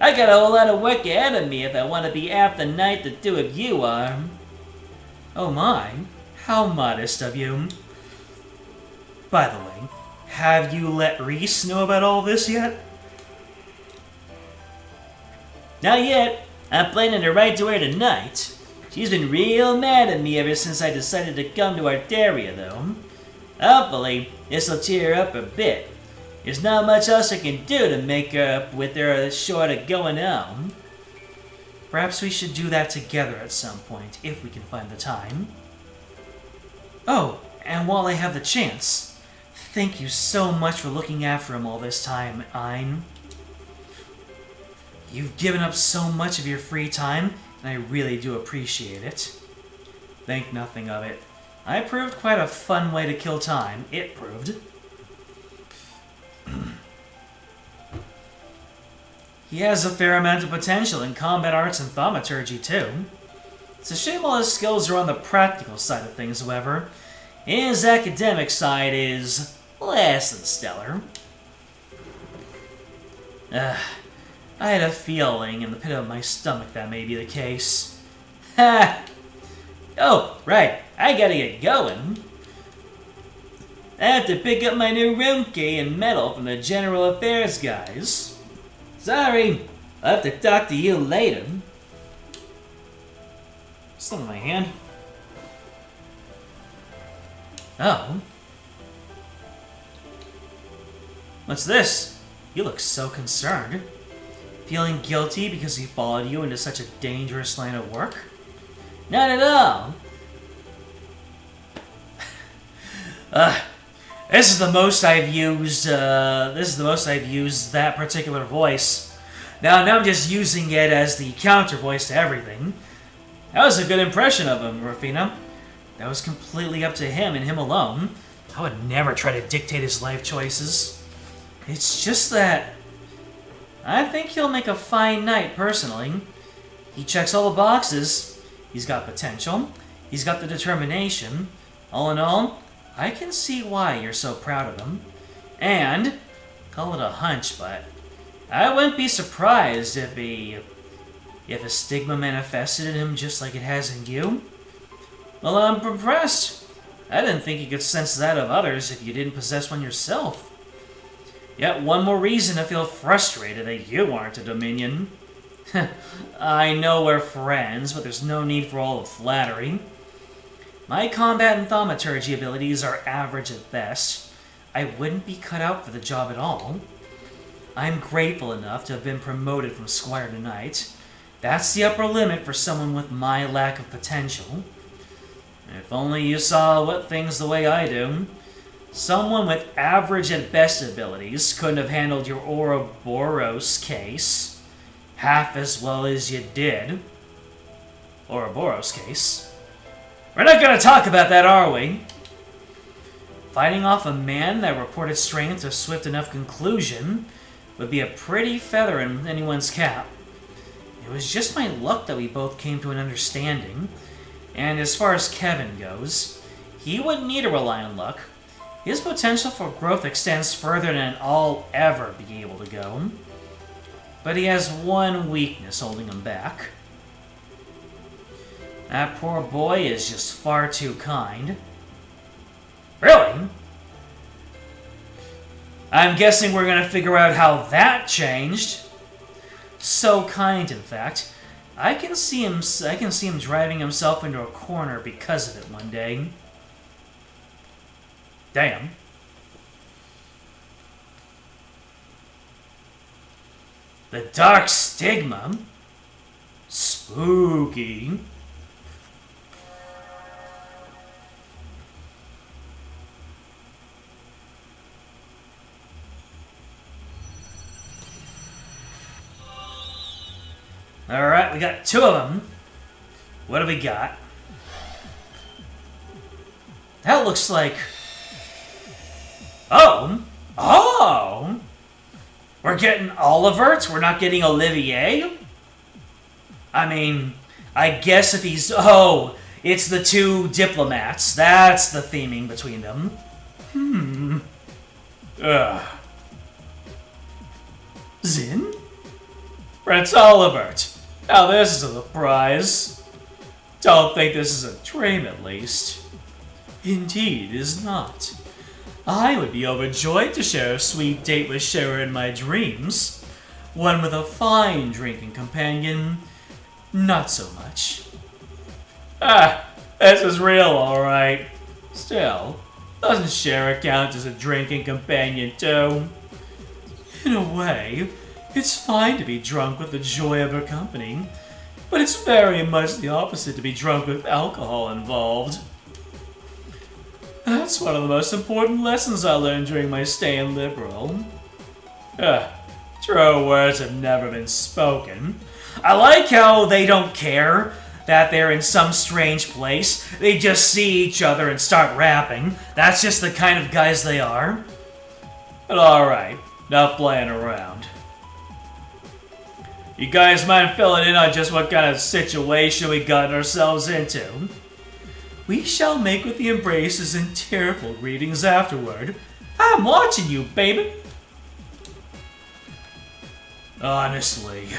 I got a whole lot of work ahead of me if I want to be half the knight the two of you are. Oh my, how modest of you. By the way, have you let Reese know about all this yet? Not yet. I'm planning to write to her tonight. She's been real mad at me ever since I decided to come to Arteria, though. Hopefully, this'll cheer her up a bit. There's not much else I can do to make up with her short of going home. Perhaps we should do that together at some point, if we can find the time. Oh, and while I have the chance, thank you so much for looking after him all this time, Ein. You've given up so much of your free time, and I really do appreciate it. Think nothing of it. I proved quite a fun way to kill time. It proved. He has a fair amount of potential in combat arts and thaumaturgy, too. It's a shame all his skills are on the practical side of things, however. His academic side is less than stellar. I had a feeling in the pit of my stomach that may be the case. Ha! Oh, right, I gotta get going. I have to pick up my new room key and medal from the General Affairs guys. Sorry, I'll have to talk to you later. Still in my hand. Oh. What's this? You look so concerned. Feeling guilty because he followed you into such a dangerous line of work? Not at all. This is the most I've used that particular voice. Now I'm just using it as the counter voice to everything. That was a good impression of him, Rafina. That was completely up to him and him alone. I would never try to dictate his life choices. It's just that I think he'll make a fine knight, personally. He checks all the boxes. He's got potential. He's got the determination. All in all, I can see why you're so proud of him. And, call it a hunch, but I wouldn't be surprised if a stigma manifested in him just like it has in you. Well, I'm impressed. I didn't think you could sense that of others if you didn't possess one yourself. Yet one more reason to feel frustrated that you aren't a Dominion. I know we're friends, but there's no need for all the flattery. My combat and thaumaturgy abilities are average at best. I wouldn't be cut out for the job at all. I'm grateful enough to have been promoted from Squire to Knight. That's the upper limit for someone with my lack of potential. If only you saw what things the way I do. Someone with average at best abilities couldn't have handled your Ouroboros case half as well as you did. Ouroboros case. We're not going to talk about that, are we? Fighting off a man that reported strength to swift enough conclusion would be a pretty feather in anyone's cap. It was just my luck that we both came to an understanding. And as far as Kevin goes, he wouldn't need to rely on luck. His potential for growth extends further than I'll ever be able to go. But he has one weakness holding him back. That poor boy is just far too kind. Really? I'm guessing we're gonna figure out how that changed. So kind, in fact. I can see him driving himself into a corner because of it one day. Damn. The dark stigma? Spooky. Alright, we got 2 of them. What do we got? That looks like... Oh! Oh! We're getting Olivert? We're not getting Olivier? I mean, I guess if he's... Oh! It's the 2 diplomats. That's the theming between them. Ugh. Zin? Prince Olivert. Now this is a surprise. Don't think this is a dream, at least. Indeed, it is not. I would be overjoyed to share a sweet date with Shara in my dreams. One with a fine drinking companion. Not so much. Ah, this is real, alright. Still, doesn't Shara count as a drinking companion, too? In a way, it's fine to be drunk with the joy of her company, but it's very much the opposite to be drunk with alcohol involved. That's one of the most important lessons I learned during my stay in Liberal. True words have never been spoken. I like how they don't care that they're in some strange place. They just see each other and start rapping. That's just the kind of guys they are. But alright, enough playing around. You guys mind filling in on just what kind of situation we got ourselves into? We shall make with the embraces and tearful greetings afterward. I'm watching you, baby! Honestly,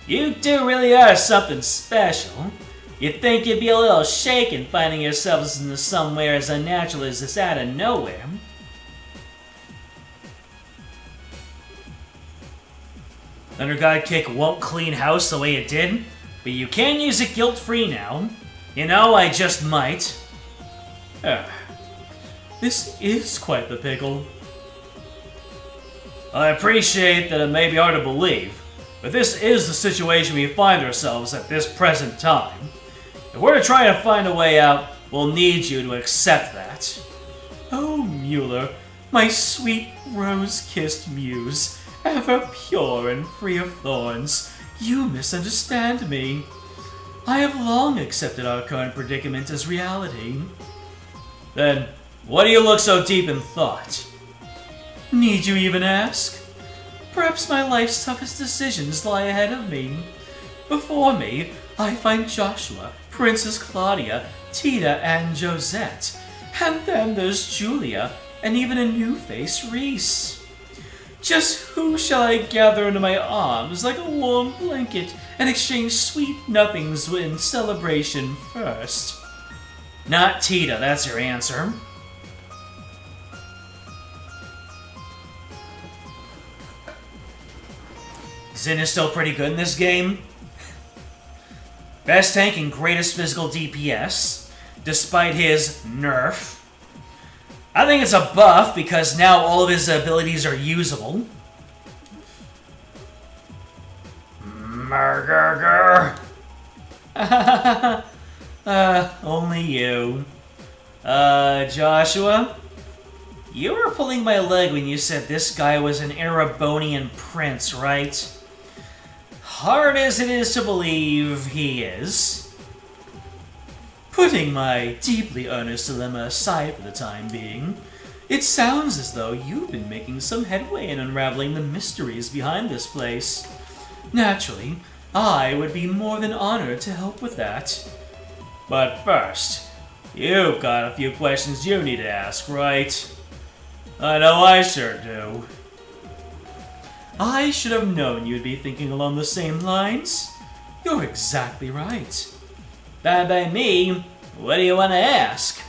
you 2 really are something special. You'd think you'd be a little shaken finding yourselves into somewhere as unnatural as this out of nowhere. Thunder God Kick won't clean house the way it did, but you can use it guilt-free now. You know, I just might. This is quite the pickle. I appreciate that it may be hard to believe, but this is the situation we find ourselves at this present time. If we're to try to find a way out, we'll need you to accept that. Oh, Mueller, my sweet rose-kissed muse, ever pure and free of thorns, you misunderstand me. I have long accepted our current predicament as reality. Then, why do you look so deep in thought? Need you even ask? Perhaps my life's toughest decisions lie ahead of me. Before me, I find Joshua, Princess Claudia, Tita, and Josette. And then there's Julia, and even a new face, Reese. Just who shall I gather into my arms like a warm blanket and exchange sweet nothings in celebration first? Not Tita, that's your answer. Zin is still pretty good in this game. Best tank and greatest physical DPS, despite his nerf. I think it's a buff because now all of his abilities are usable. Murgurgur. Only you. Joshua? You were pulling my leg when you said this guy was an Erebonian prince, right? Hard as it is to believe, he is. Putting my deeply earnest dilemma aside for the time being, it sounds as though you've been making some headway in unraveling the mysteries behind this place. Naturally, I would be more than honored to help with that. But first, you've got a few questions you need to ask, right? I know I sure do. I should have known you'd be thinking along the same lines. You're exactly right. Bad by me, what do you want to ask?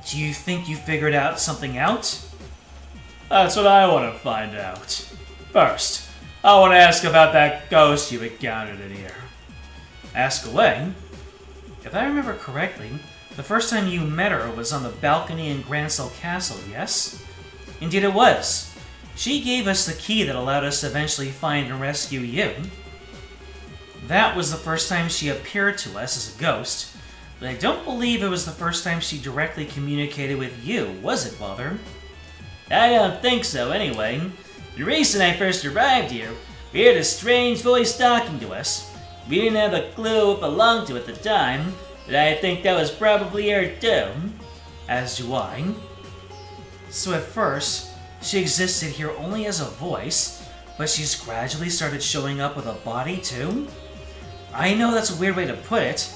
Do you think you figured out something out? That's what I want to find out. First, I want to ask about that ghost you encountered in here. Ask away. If I remember correctly, the first time you met her was on the balcony in Grancel Castle, yes? Indeed it was. She gave us the key that allowed us to eventually find and rescue you. That was the first time she appeared to us as a ghost, but I don't believe it was the first time she directly communicated with you, was it, Mother? I don't think so, anyway. The reason I first arrived here, we heard a strange voice talking to us. We didn't have a clue what belonged to it at the time, but I think that was probably her too. As do I. So at first, she existed here only as a voice, but she's gradually started showing up with a body too? I know that's a weird way to put it,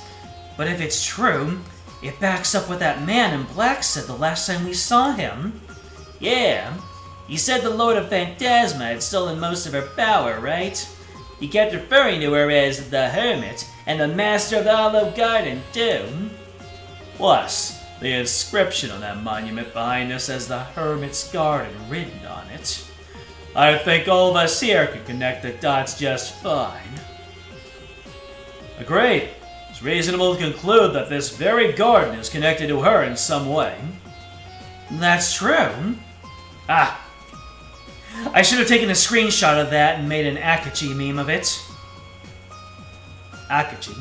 but if it's true, it backs up what that man in black said the last time we saw him. Yeah, he said the Lord of Phantasma had stolen most of her power, right? He kept referring to her as the Hermit and the Master of the Olive Garden, too. Plus, the inscription on that monument behind us has the Hermit's Garden written on it. I think all of us here can connect the dots just fine. Agreed. It's reasonable to conclude that this very garden is connected to her in some way. That's true. Ah. I should have taken a screenshot of that and made an Akachi meme of it. Akachi.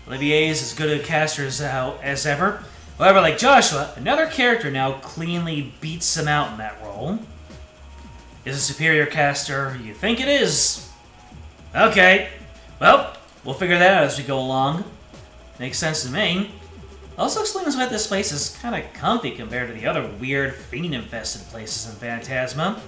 Olivier is as good a caster as ever. However, like Joshua, another character now cleanly beats him out in that role. Is a superior caster you think it is? Okay. Well, we'll figure that out as we go along. Makes sense to me. Also explains why this place is kind of comfy compared to the other weird, fiend-infested places in Phantasma.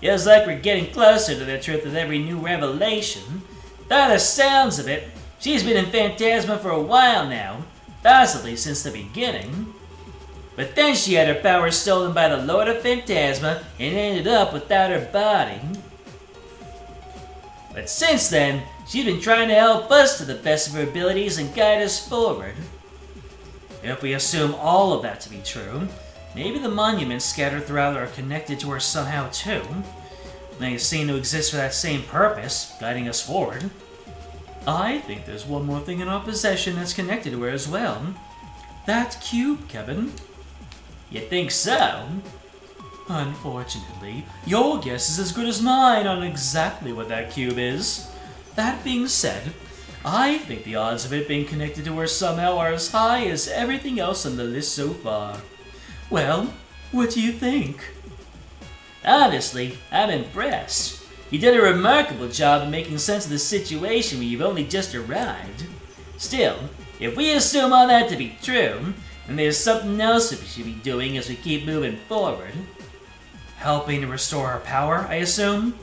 Feels like we're getting closer to the truth with every new revelation. By the sounds of it, she's been in Phantasma for a while now, possibly since the beginning. But then she had her power stolen by the Lord of Phantasma and ended up without her body. But since then, she's been trying to help us to the best of her abilities and guide us forward. If we assume all of that to be true, maybe the monuments scattered throughout are connected to her somehow too. They seem to exist for that same purpose, guiding us forward. I think there's one more thing in our possession that's connected to her as well. That cube, Kevin. You think so? Unfortunately, your guess is as good as mine on exactly what that cube is. That being said, I think the odds of it being connected to her somehow are as high as everything else on the list so far. Well, what do you think? Honestly, I'm impressed. You did a remarkable job of making sense of the situation when you've only just arrived. Still, if we assume all that to be true, then there's something else that we should be doing as we keep moving forward. Helping to restore her power, I assume?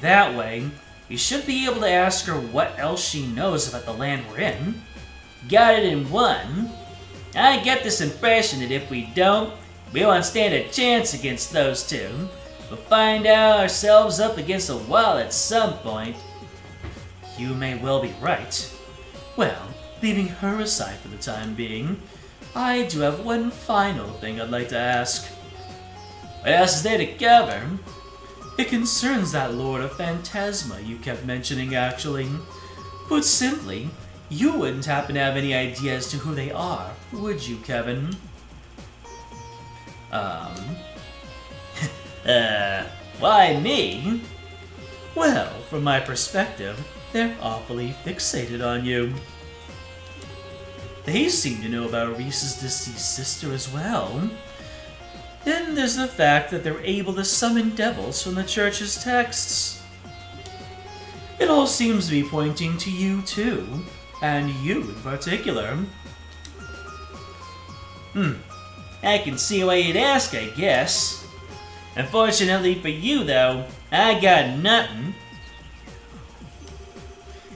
That way, we should be able to ask her what else she knows about the land we're in. Got it in one. I get this impression that if we don't, we won't stand a chance against those two. We'll find ourselves up against a wall at some point. You may well be right. Well, leaving her aside for the time being, I do have one final thing I'd like to ask. What else is there to cover? It concerns that Lord of Phantasma you kept mentioning, actually. Put simply, you wouldn't happen to have any idea as to who they are, would you, Kevin? Why me? Well, from my perspective, they're awfully fixated on you. They seem to know about Reese's deceased sister as well. Then there's the fact that they're able to summon devils from the church's texts. It all seems to be pointing to you too, and you in particular. I can see why you'd ask, I guess. Unfortunately for you, though, I got nothing.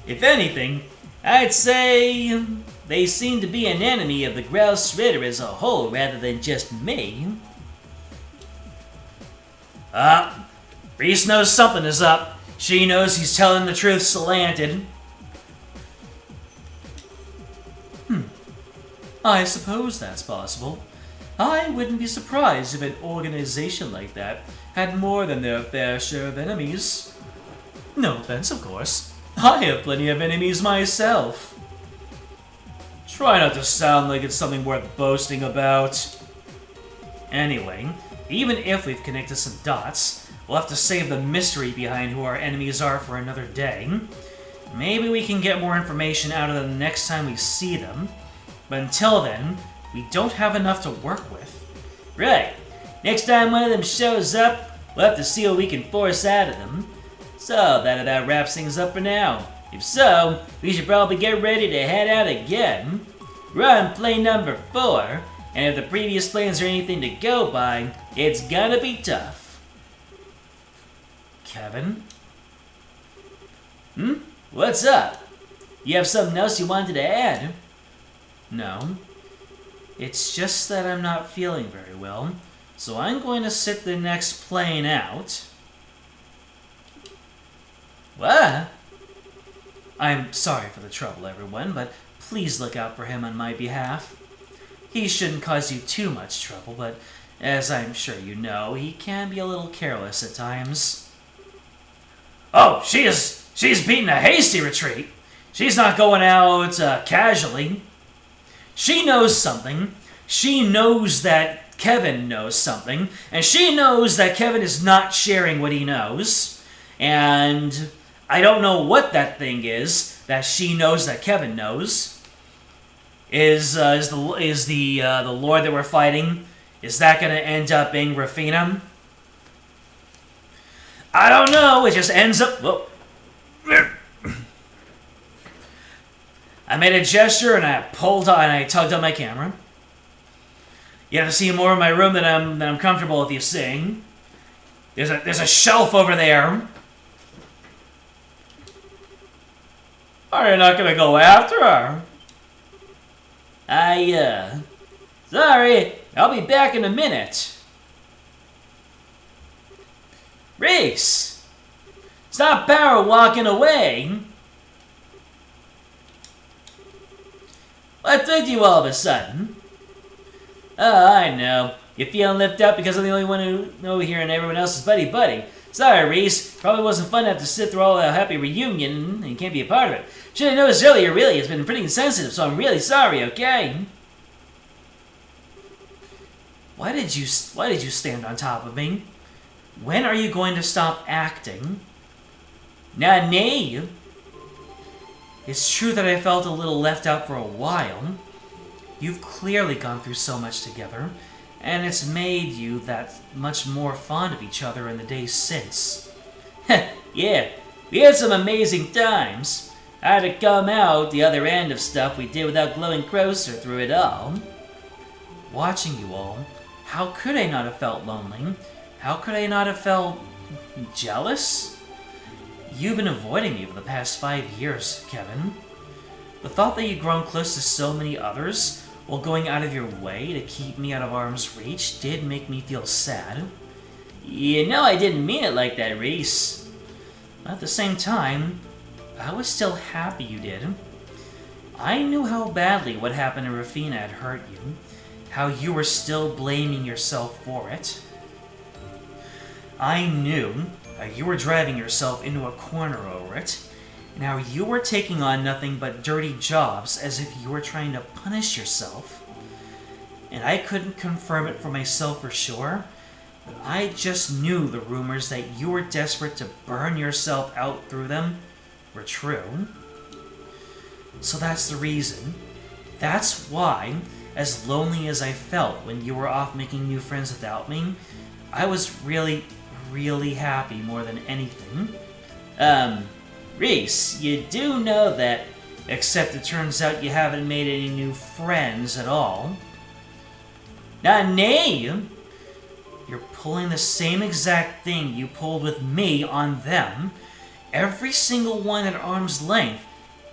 If anything, I'd say they seem to be an enemy of the Grouse Ritter as a whole rather than just me. Reese knows something is up. She knows he's telling the truth slanted. I suppose that's possible. I wouldn't be surprised if an organization like that had more than their fair share of enemies. No offense, of course. I have plenty of enemies myself. Try not to sound like it's something worth boasting about. Anyway, even if we've connected some dots, we'll have to save the mystery behind who our enemies are for another day. Maybe we can get more information out of them next time we see them, but until then, we don't have enough to work with. Right, next time one of them shows up, we'll have to see what we can force out of them. So, that about wraps things up for now. If so, we should probably get ready to head out again. We're on plane number 4, and if the previous planes are anything to go by, it's gonna be tough. Kevin? What's up? You have something else you wanted to add? No. It's just that I'm not feeling very well, so I'm going to sit the next plane out. What? I'm sorry for the trouble, everyone, but please look out for him on my behalf. He shouldn't cause you too much trouble, but as I'm sure you know, he can be a little careless at times. Oh, she's beaten a hasty retreat. She's not going out casually. She knows something. She knows that Kevin knows something, and she knows that Kevin is not sharing what he knows. And I don't know what that thing is that she knows that Kevin knows. Is the Lord that we're fighting? Is that going to end up being Rafina? I don't know. It just ends up. Whoa. I made a gesture and I pulled on and I tugged on my camera. You have to see more of my room than I'm comfortable with you seeing. There's a shelf over there. Are you not gonna go after her? Sorry, I'll be back in a minute. Reese! Stop power walking away! What took you all of a sudden? Oh, I know. You're feeling lifted up because I'm the only one who know here and everyone else is buddy-buddy. Sorry, Reese. Probably wasn't fun to have to sit through all that happy reunion and you can't be a part of it. Should have noticed earlier, really. It's been pretty insensitive, so I'm really sorry, okay? Why did you stand on top of me? When are you going to stop acting? Nani? It's true that I felt a little left out for a while. You've clearly gone through so much together, and it's made you that much more fond of each other in the days since. Yeah, we had some amazing times. I had to come out the other end of stuff we did without glowing closer through it all. Watching you all, how could I not have felt lonely? How could I not have felt jealous? You've been avoiding me for the past 5 years, Kevin. The thought that you'd grown close to so many others, while going out of your way to keep me out of arm's reach, did make me feel sad. You know I didn't mean it like that, Reese. At the same time, I was still happy you did. I knew how badly what happened to Rafina had hurt you, how you were still blaming yourself for it. I knew how you were driving yourself into a corner over it, and how you were taking on nothing but dirty jobs as if you were trying to punish yourself. And I couldn't confirm it for myself for sure, but I just knew the rumors that you were desperate to burn yourself out through them were true. So that's the reason. That's why, as lonely as I felt when you were off making new friends without me, I was really, really happy more than anything. Reese, you do know that, except it turns out you haven't made any new friends at all. Nani! You're pulling the same exact thing you pulled with me on them. Every single one at arm's length.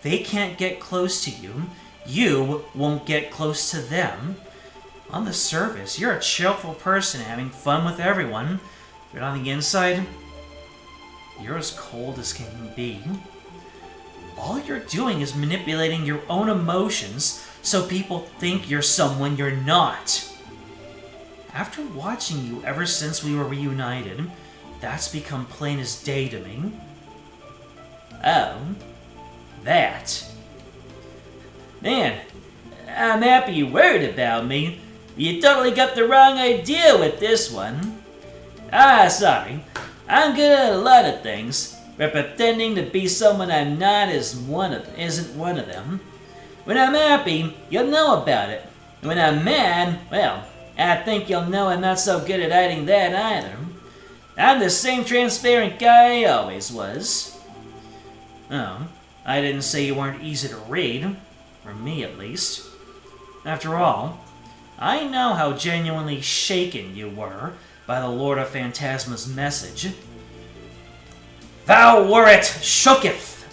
They can't get close to you. You won't get close to them. On the surface, you're a cheerful person having fun with everyone, but on the inside, you're as cold as can be. All you're doing is manipulating your own emotions so people think you're someone you're not. After watching you ever since we were reunited, that's become plain as day to me. Oh, that. Man, I'm happy you're worried about me. You totally got the wrong idea with this one. Sorry. I'm good at a lot of things, but pretending to be someone I'm not isn't one of them. When I'm happy, you'll know about it. And when I'm mad, well, I think you'll know I'm not so good at hiding that either. I'm the same transparent guy I always was. Oh, I didn't say you weren't easy to read. For me, at least. After all, I know how genuinely shaken you were by the Lord of Phantasma's message. Thou wert shooketh!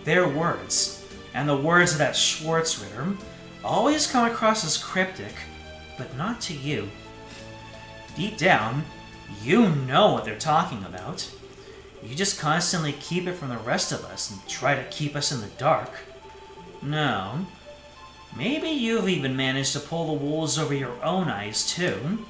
Their words, and the words of that Schwarzritter, always come across as cryptic, but not to you. Deep down, you know what they're talking about. You just constantly keep it from the rest of us and try to keep us in the dark. No. Maybe you've even managed to pull the wolves over your own eyes, too.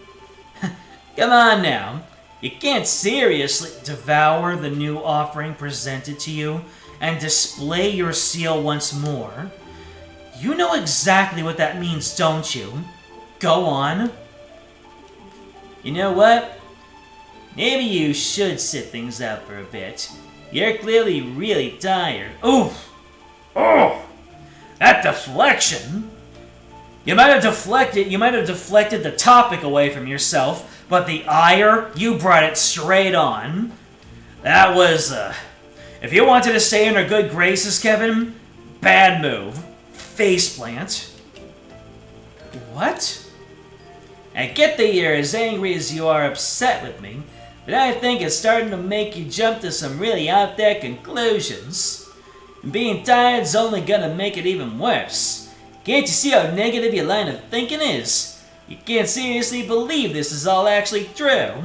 Come on now. You can't seriously devour the new offering presented to you and display your seal once more. You know exactly what that means, don't you? Go on. You know what? Maybe you should sit things out for a bit. You're clearly really tired. Oof! Oh! That deflection! You might have deflected the topic away from yourself, but the ire, you brought it straight on. That was, if you wanted to stay in her good graces, Kevin, bad move. Faceplant. What? I get that you're as angry as you are upset with me, but I think it's starting to make you jump to some really out there conclusions. And being tired's only gonna make it even worse. Can't you see how negative your line of thinking is? You can't seriously believe this is all actually true.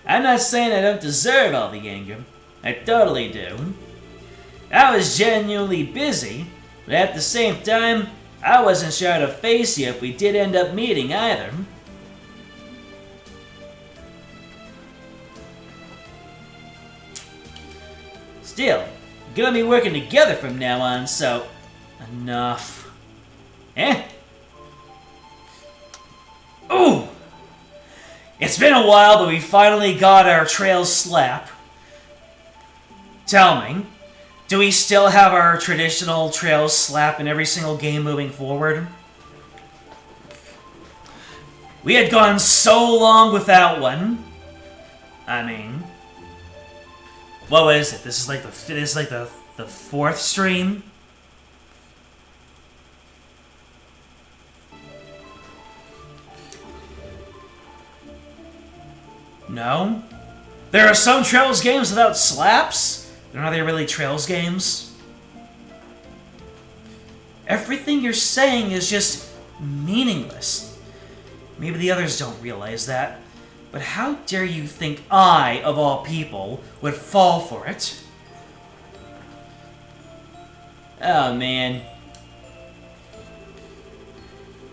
I'm not saying I don't deserve all the anger. I totally do. I was genuinely busy, but at the same time, I wasn't sure how to face you if we did end up meeting either. Still, we're gonna be working together from now on, so... enough. Ooh! It's been a while, but we finally got our trails slap. Tell me, do we still have our traditional trails slap in every single game moving forward? We had gone so long without one. I mean... what was it? This is like the fourth stream? No? There are some Trails games without slaps? Then are they really Trails games? Everything you're saying is just meaningless. Maybe the others don't realize that. But how dare you think I, of all people, would fall for it? Oh, man.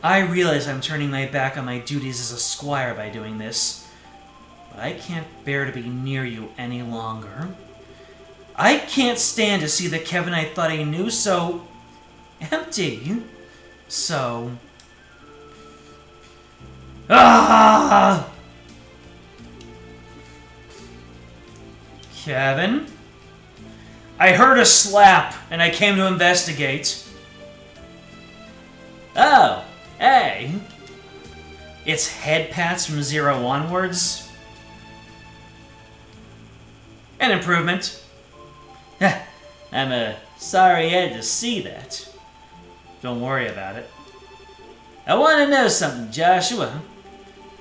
I realize I'm turning my back on my duties as a squire by doing this. But I can't bear to be near you any longer. I can't stand to see the Kevin I thought I knew so... empty. So... ah! Kevin? I heard a slap, and I came to investigate. Oh, hey. It's head pats from 0 onwards. An improvement. I'm sorry I had to see that. Don't worry about it. I want to know something, Joshua.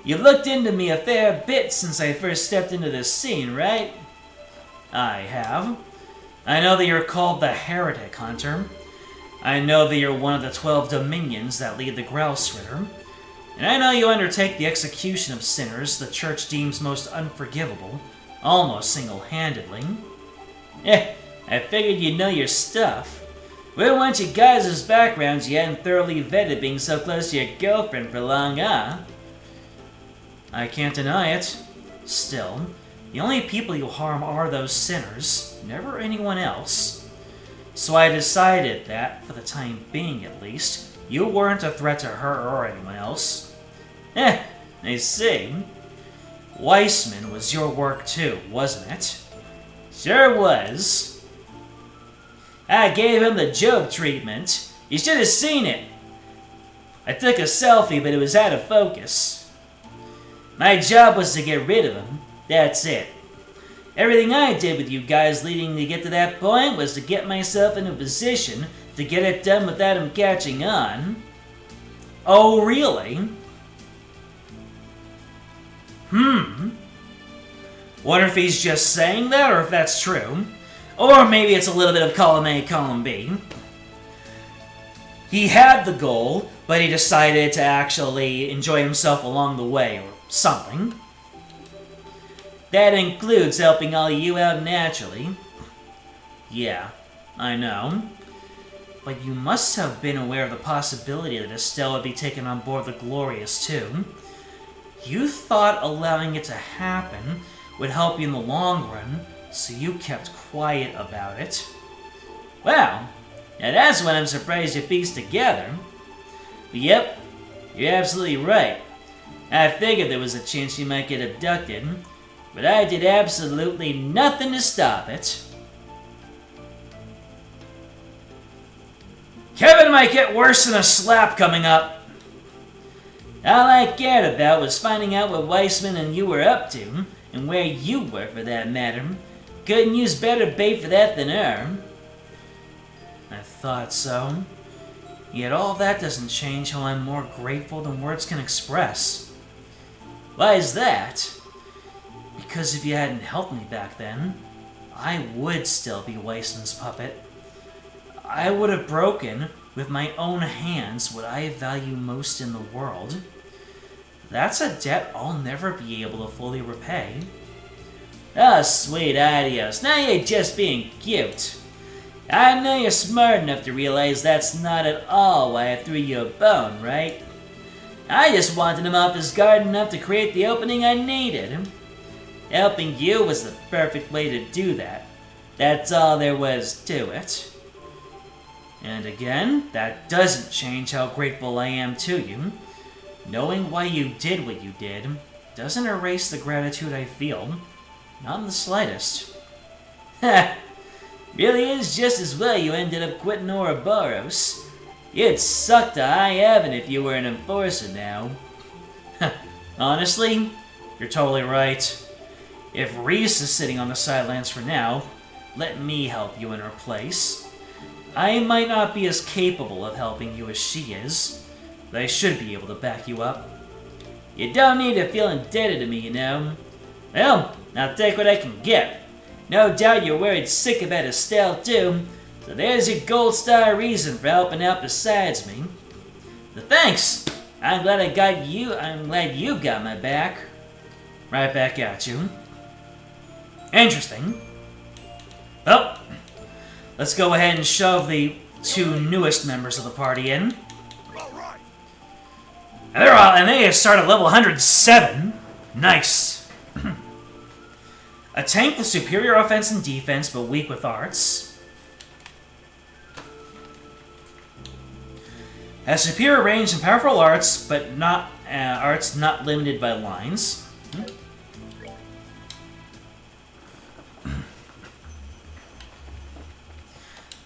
You looked into me a fair bit since I first stepped into this scene, right? I have. I know that you're called the Heretic Hunter. I know that you're one of the 12 dominions that lead the Grouse Ritter. And I know you undertake the execution of sinners the Church deems most unforgivable, almost single-handedly. I figured you'd know your stuff. Wouldn't want you guys' backgrounds you hadn't thoroughly vetted being so close to your girlfriend for long, huh? I can't deny it. Still, the only people you harm are those sinners, never anyone else. So I decided that, for the time being at least, you weren't a threat to her or anyone else. I see. Weissman was your work too, wasn't it? Sure was. I gave him the Job treatment. You should have seen it. I took a selfie, but it was out of focus. My job was to get rid of him. That's it. Everything I did with you guys leading to get to that point was to get myself in a position to get it done without him catching on. Oh, really? Wonder if he's just saying that, or if that's true. Or maybe it's a little bit of column A, column B. He had the goal, but he decided to actually enjoy himself along the way, or something. That includes helping all you out naturally. Yeah, I know. But you must have been aware of the possibility that Estelle would be taken on board the Glorious, too. You thought allowing it to happen would help you in the long run, so you kept quiet about it. Well, now that's what I'm surprised you pieced together. But yep, you're absolutely right. I figured there was a chance you might get abducted, but I did absolutely nothing to stop it. Kevin might get worse than a slap coming up. All I cared about was finding out what Weissman and you were up to, and where you were for that matter. Couldn't use better bait for that than her. I thought so. Yet all that doesn't change how I'm more grateful than words can express. Why is that? Because if you hadn't helped me back then, I would still be Weissman's puppet. I would have broken, with my own hands, what I value most in the world. That's a debt I'll never be able to fully repay. Oh, sweet adios. Now you're just being cute. I know you're smart enough to realize that's not at all why I threw you a bone, right? I just wanted him off his guard enough to create the opening I needed. Helping you was the perfect way to do that. That's all there was to it. And again, that doesn't change how grateful I am to you. Knowing why you did what you did doesn't erase the gratitude I feel. Not in the slightest. Ha! Really is just as well you ended up quitting Ouroboros. You'd suck to high heaven if you were an enforcer now. Honestly, you're totally right. If Reese is sitting on the sidelines for now, let me help you in her place. I might not be as capable of helping you as she is, but I should be able to back you up. You don't need to feel indebted to me, you know. Well, I'll take what I can get. No doubt you're worried sick about Estelle too, so there's your gold star reason for helping out besides me. But thanks! I'm glad you've got my back. Right back at you. Interesting. Well, let's go ahead and shove the two newest members of the party in. All right. And they start at level 107. Nice. A tank with superior offense and defense, but weak with arts. Has superior range and powerful arts, but not arts not limited by lines.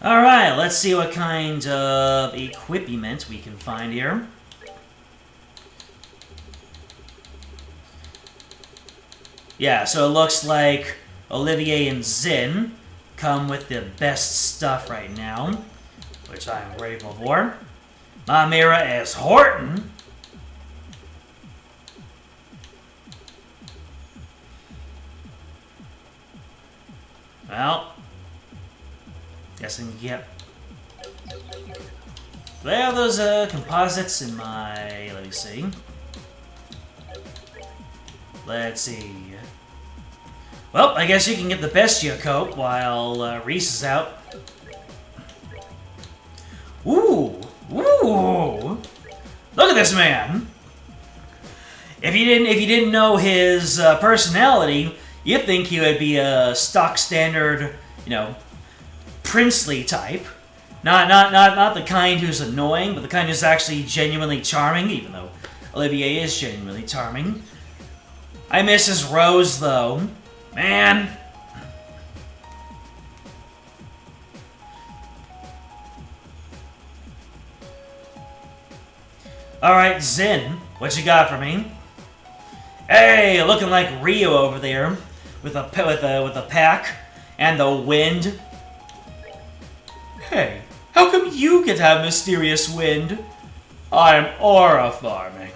Alright, let's see what kind of equipment we can find here. Yeah, so it looks like Olivier and Zin come with the best stuff right now, which I'm grateful for. Mamira as Horton. Well, guessing, yep. Do I have those composites in my... let me see. Let's see. Well, I guess you can get the Bestia coat while Reese is out. Ooh! Ooh! Look at this man! If you didn't know his personality, you'd think he would be a stock standard, you know, princely type. Not the kind who's annoying, but the kind who's actually genuinely charming, even though Olivier is genuinely charming. I miss his rose, though. Man. Alright, Zin, what you got for me? Hey, looking like Rio over there, with a pack and the wind. Hey, how come you get to have mysterious wind? I'm aura farming.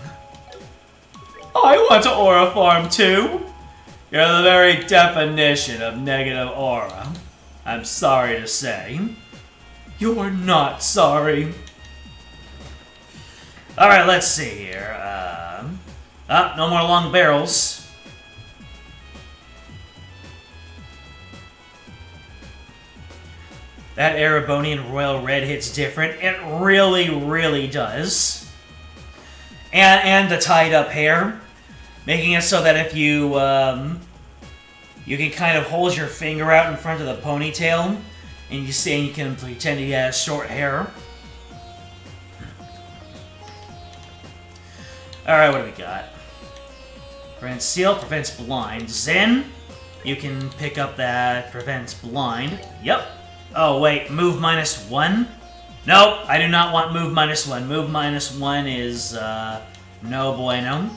I want to aura farm too. You're the very definition of negative aura. I'm sorry to say. You're not sorry. Alright, let's see here. No more long barrels. That Erebonian Royal Red hits different. It really, really does. And the tied up hair. Making it so that if you, you can kind of hold your finger out in front of the ponytail. And you can pretend he has short hair. Alright, what do we got? Prevents seal, prevents blind. Zen, you can pick up that prevents blind. Yep. Oh, wait, move -1? Nope, I do not want move -1. Move -1 is, no bueno.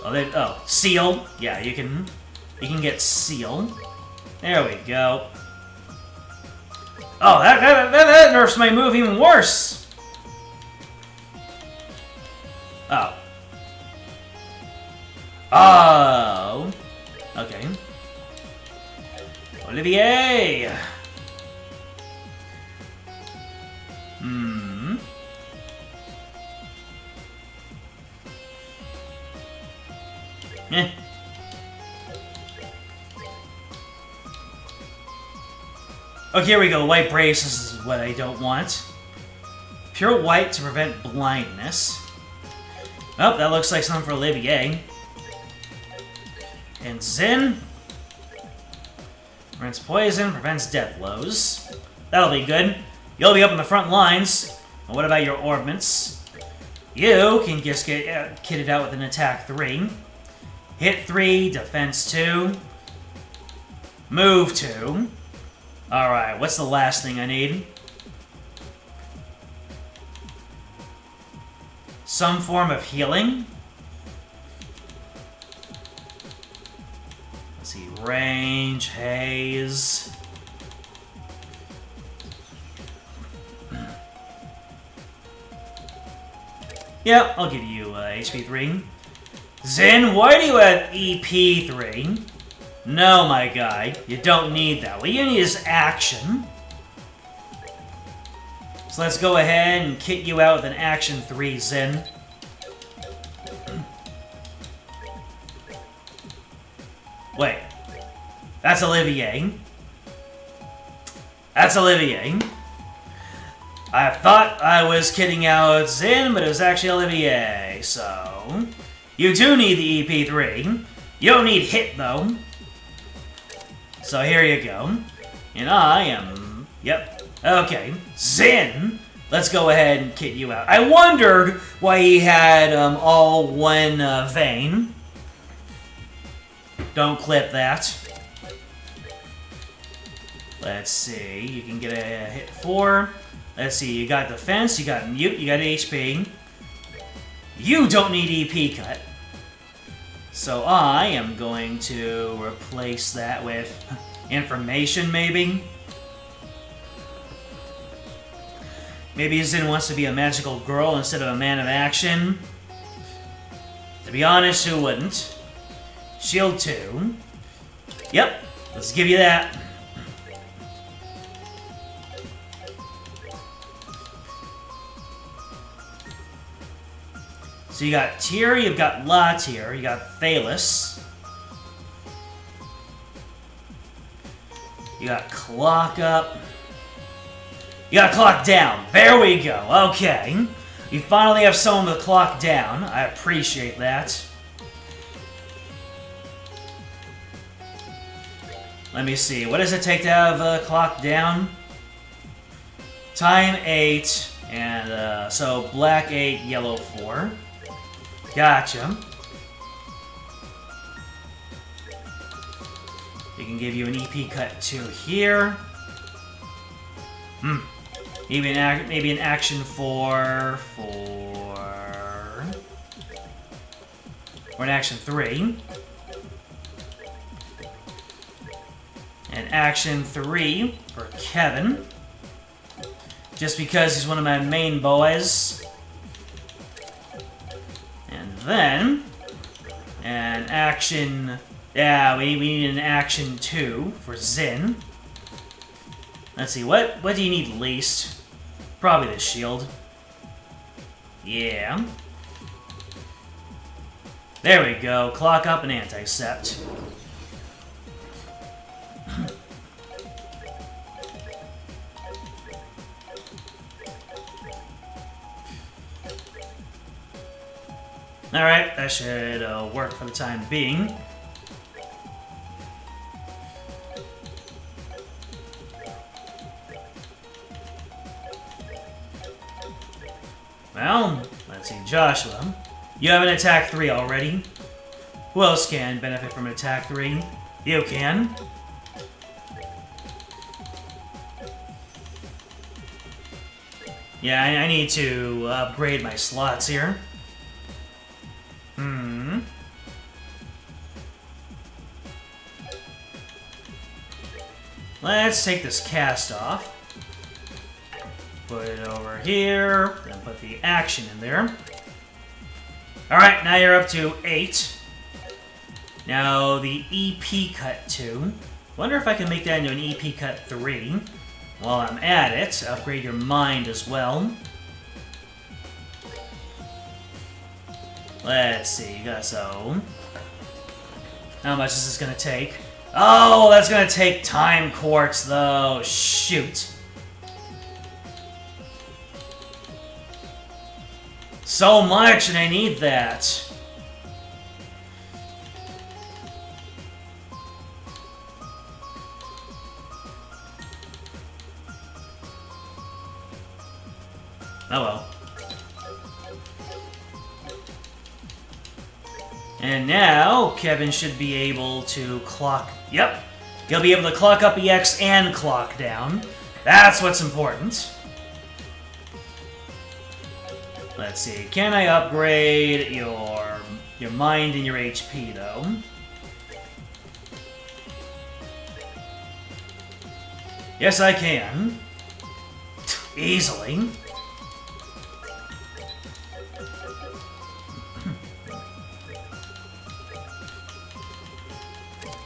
Oh, seal. Yeah, you can get seal. There we go. Oh, that nerfs my move even worse. Oh. Oh. Okay. Olivier! Hmm. Eh. Oh, here we go. White braces is what I don't want. Pure white to prevent blindness. Oh, that looks like something for Olivier. And Zin. Prevents poison, prevents death blows. That'll be good. You'll be up in the front lines. And what about your orbments? You can just get kitted out with an attack 3. Hit 3, defense 2. Move 2. Alright, what's the last thing I need? Some form of healing. Let's see, range, haze. Yeah, I'll give you HP 3. Zin, why do you have EP 3? No, my guy, you don't need that. What you need is action. So let's go ahead and kit you out with an action 3, Zin. Wait. That's Olivier. That's Olivier. I thought I was kidding out Zin, but it was actually Olivier. So, you do need the EP3. You don't need hit, though. So here you go. And I am... Yep. Okay. Zin! Let's go ahead and kit you out. I wondered why he had all one vein. Don't clip that. Let's see. You can get a hit 4. Let's see. You got defense, you got mute, you got HP. You don't need EP cut. So I am going to replace that with information, maybe. Maybe Zin wants to be a magical girl instead of a man of action. To be honest, who wouldn't? Shield 2. Yep, let's give you that. So you got Tyr, you've got La Tyr, you got Thalos. You got Clock Up. You got Clock Down. There we go. Okay. You finally have someone with Clock Down. I appreciate that. Let me see. What does it take to have a clock down? Time 8, and so black 8, yellow 4. Gotcha. We can give you an EP cut 2 here. Maybe an action 4 or an action 3. And action 3 for Kevin. Just because he's one of my main boys. And then an action... Yeah, we need an action 2 for Zin. Let's see, what do you need least? Probably the shield. Yeah. There we go. Clock up and anti-sept. Alright, that should work for the time being. Well, let's see, Joshua. You have an attack 3 already. Who else can benefit from an attack 3? You can. Yeah, I need to upgrade my slots here. Let's take this cast off. Put it over here, and put the action in there. Alright, now you're up to 8. Now the EP cut 2. Wonder if I can make that into an EP cut 3. While I'm at it, upgrade your mind as well. Let's see, so... How much is this gonna take? Oh, that's gonna take time quartz though. Shoot. So much, and I need that. Oh well. And now, Kevin should be able to clock... Yep! He'll be able to clock up EX and clock down. That's what's important. Let's see. Can I upgrade your mind and your HP, though? Yes, I can. Easily.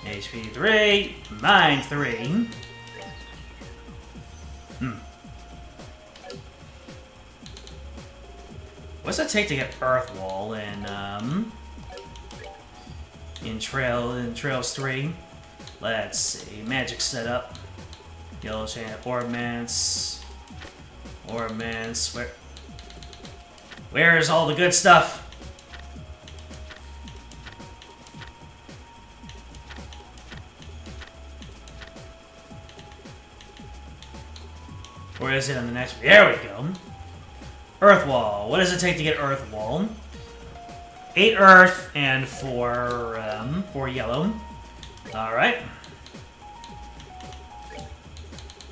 HP 3, mind 3. What's it take to get Earth Wall in Trails 3? Let's see. Magic setup. Yellow chain Orbmance. Where's all the good stuff? Where is it on the next? There we go. Earth Wall. What does it take to get Earth Wall? 8 Earth and 4 yellow. Alright.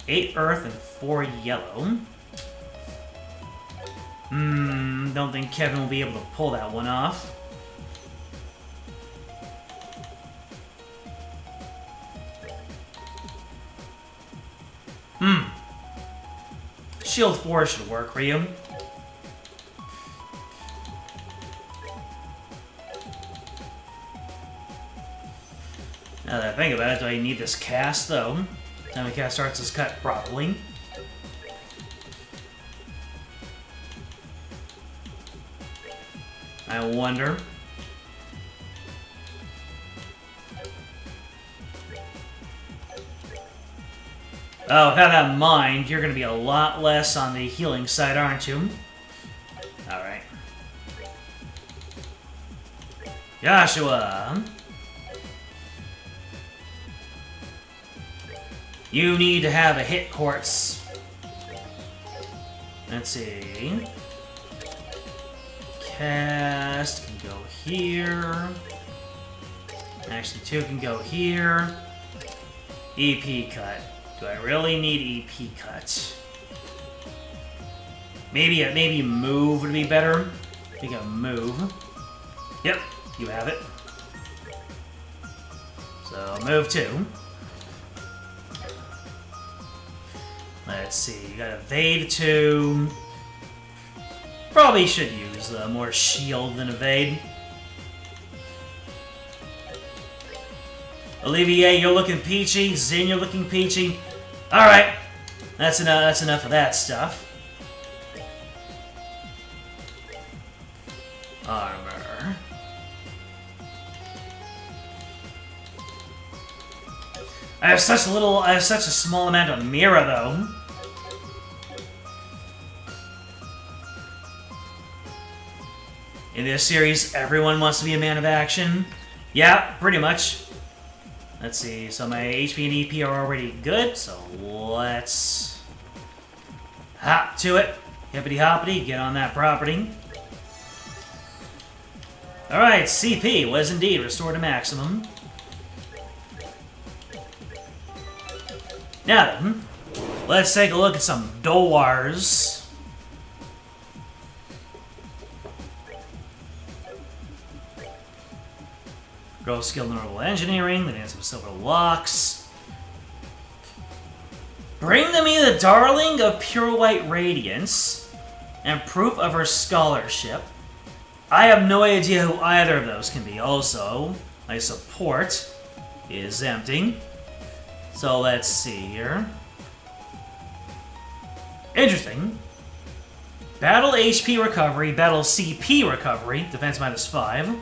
8 Earth and 4 yellow. Don't think Kevin will be able to pull that one off. Shield 4 should work for you. Now that I think about it, do I need this cast, though? Time the cast starts is cut properly. I wonder. Oh, without that in mind, you're going to be a lot less on the healing side, aren't you? Alright. Joshua! You need to have a hit corpse. Let's see. Cast can go here. Actually, 2 can go here. EP cut. Do I really need EP cut? Maybe move would be better. I think a move. Yep, you have it. So move 2. Let's see. You got evade 2. Probably should use more shield than evade. Olivier, you're looking peachy. Zin, you're looking peachy. Alright. That's enough of that stuff. Armor. I have such a small amount of Mira, though. In this series, everyone wants to be a man of action. Yeah, pretty much. Let's see, so my HP and EP are already good, so let's hop to it. Hippity hoppity, get on that property. Alright, CP was indeed restored to maximum. Now then, let's take a look at some doors. Grow skill in normal engineering, then add some silver locks. Bring to me the darling of pure white radiance, and proof of her scholarship. I have no idea who either of those can be. Also, my support is empty. So let's see here. Interesting. Battle HP recovery, battle CP recovery, defense -5.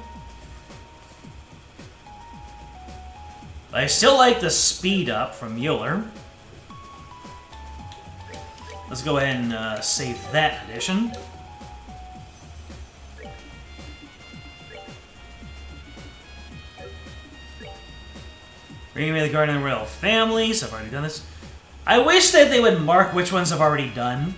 I still like the speed up from Euler. Let's go ahead and save that addition. Bringing me the Guardian of the Royal Family, so I've already done this. I wish that they would mark which ones I've already done.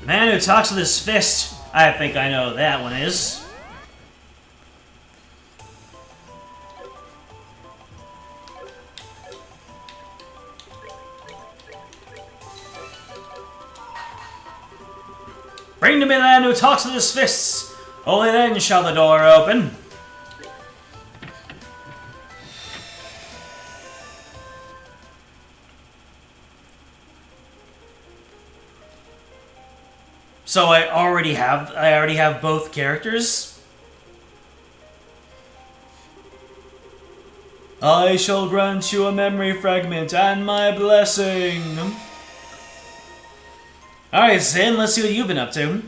The man who talks with his fist. I think I know who that one is. Bring to me the man who talks with his fists. Only then shall the door open. So I already have both characters. I shall grant you a memory fragment and my blessing. Alright, Zin, let's see what you've been up to.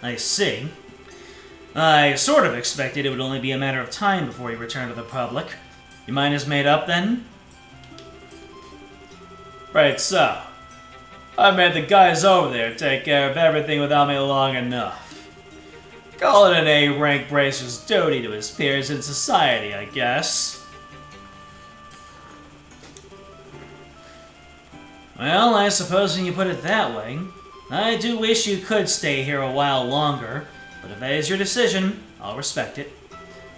I see. I sort of expected it would only be a matter of time before you return to the public. Your mind is made up, then? Right, so. I made the guys over there take care of everything without me long enough. Call it an A-rank bracer's duty to his peers in society, I guess. Well, I suppose when you put it that way, I do wish you could stay here a while longer, but if that is your decision, I'll respect it.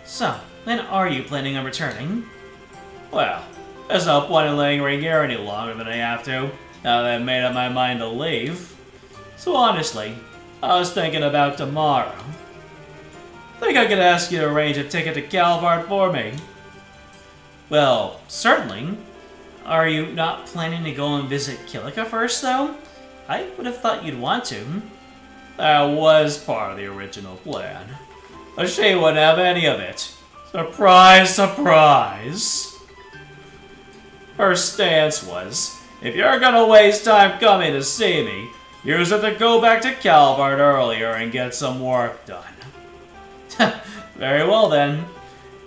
So, when are you planning on returning? Well, there's no point in lingering here any longer than I have to, now that I've made up my mind to leave. So honestly, I was thinking about tomorrow. Think I could ask you to arrange a ticket to Calvard for me? Well, certainly. Are you not planning to go and visit Kilika first, though? I would have thought you'd want to. That was part of the original plan. But she wouldn't have any of it. Surprise, surprise! Her stance was, if you're gonna waste time coming to see me, use it to go back to Calvard earlier and get some work done. Very well then.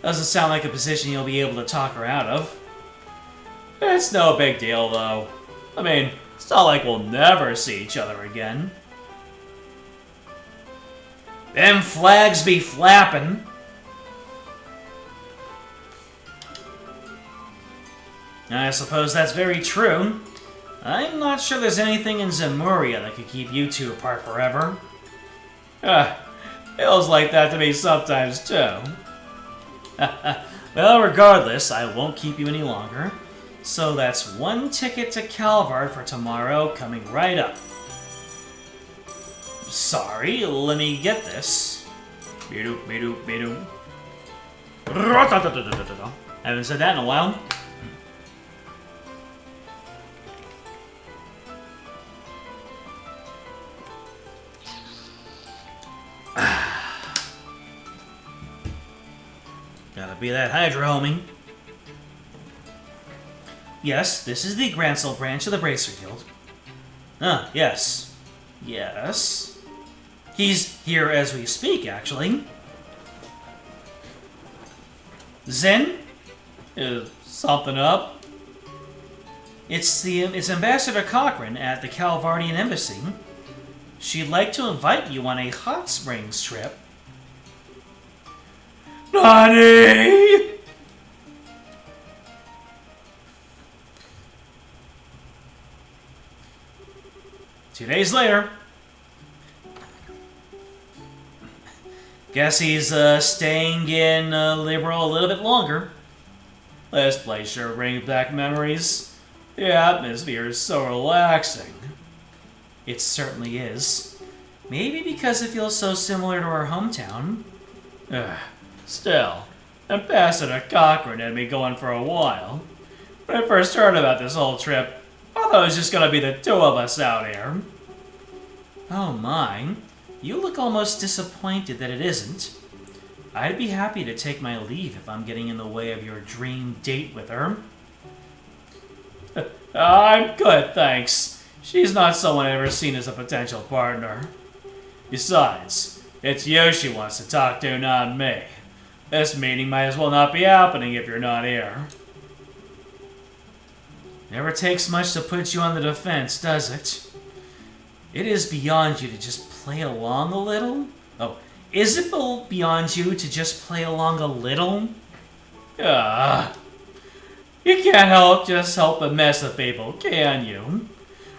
Doesn't sound like a position you'll be able to talk her out of. It's no big deal, though. I mean, it's not like we'll never see each other again. Them flags be flappin'. I suppose that's very true. I'm not sure there's anything in Zemuria that could keep you two apart forever. Feels like that to me sometimes, too. Well, regardless, I won't keep you any longer. So that's 1 ticket to Calvard for tomorrow coming right up. Sorry, let me get this. Bedoop, bedoop, bedoop. Haven't said that in a while. Gotta be that Hydra, homie. Yes, this is the Grancel branch of the Bracer Guild. Ah, yes. Yes. He's here as we speak, actually. Zen? Is something up? It's Ambassador Cochran at the Calvardian Embassy. She'd like to invite you on a hot springs trip. Nani? 2 days later. Guess he's staying in Liberal a little bit longer. This place sure brings back memories. The atmosphere is so relaxing. It certainly is. Maybe because it feels so similar to our hometown. Still, Ambassador Cochran had me going for a while. When I first heard about this whole trip, I thought it was just gonna be the 2 of us out here. Oh my, you look almost disappointed that it isn't. I'd be happy to take my leave if I'm getting in the way of your dream date with her. I'm good, thanks. She's not someone I've ever seen as a potential partner. Besides, it's you she wants to talk to, not me. This meeting might as well not be happening if you're not here. Never takes much to put you on the defense, does it? It is beyond you to just play along a little? Oh, is it beyond you to just play along a little? You can't just help but mess with people, can you?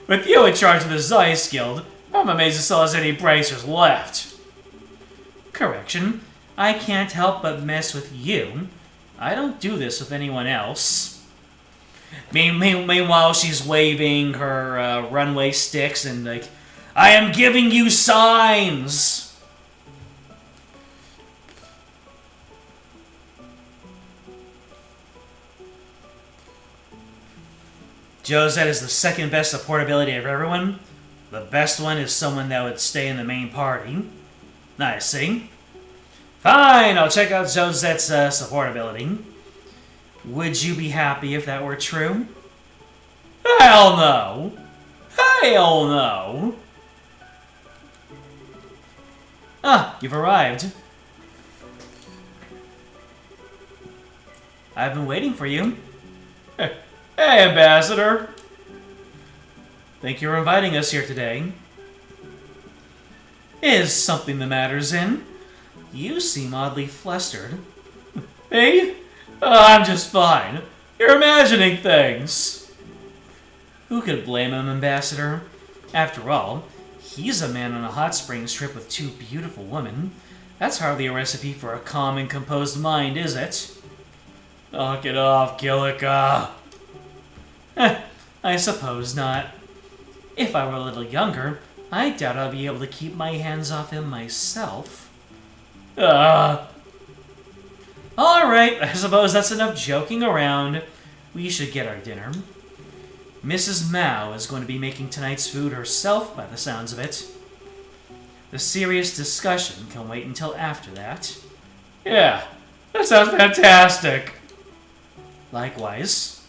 With you in charge of the Zeiss Guild, I'm amazed there still has any bracers left. Correction, I can't help but mess with you. I don't do this with anyone else. Meanwhile, she's waving her runway sticks and like, I am giving you signs! Josette is the second best support ability of everyone. The best one is someone that would stay in the main party. I see. Fine, I'll check out Josette's support ability. Would you be happy if that were true? Hell no! Hell no! Ah, you've arrived. I've been waiting for you. Hey, Ambassador! Thank you for inviting us here today. Is something the matter, Zen? You seem oddly flustered. Me? I'm just fine. You're imagining things. Who could blame him, Ambassador? After all, he's a man on a hot springs trip with 2 beautiful women. That's hardly a recipe for a calm and composed mind, is it? Knock it off, Kilika. I suppose not. If I were a little younger, I doubt I'd be able to keep my hands off him myself. Alright, I suppose that's enough joking around. We should get our dinner. Mrs. Mao is going to be making tonight's food herself, by the sounds of it. The serious discussion can wait until after that. Yeah, that sounds fantastic. Likewise.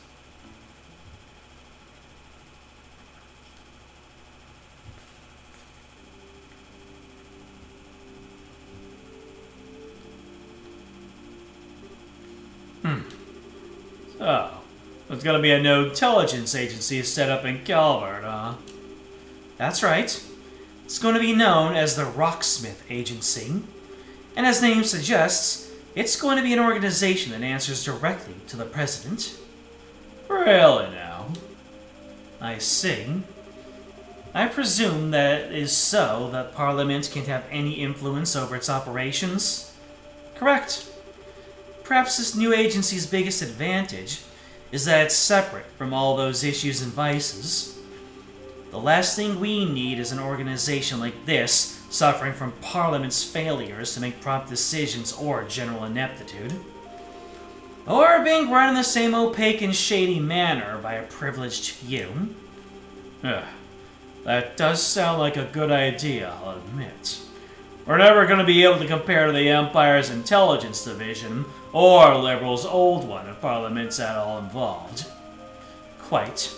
So, There's gonna be a new intelligence agency set up in Calvert, huh? That's right. It's going to be known as the Rocksmith Agency. And as the name suggests, it's going to be an organization that answers directly to the President. Really now? I see. I presume that is so that Parliament can't have any influence over its operations? Correct. Perhaps this new agency's biggest advantage is that it's separate from all those issues and vices. The last thing we need is an organization like this suffering from Parliament's failures to make prompt decisions or general ineptitude. Or being run in the same opaque and shady manner by a privileged few. That does sound like a good idea, I'll admit. We're never going to be able to compare to the Empire's Intelligence Division, or Liberal's old one if Parliament's at all involved. Quite.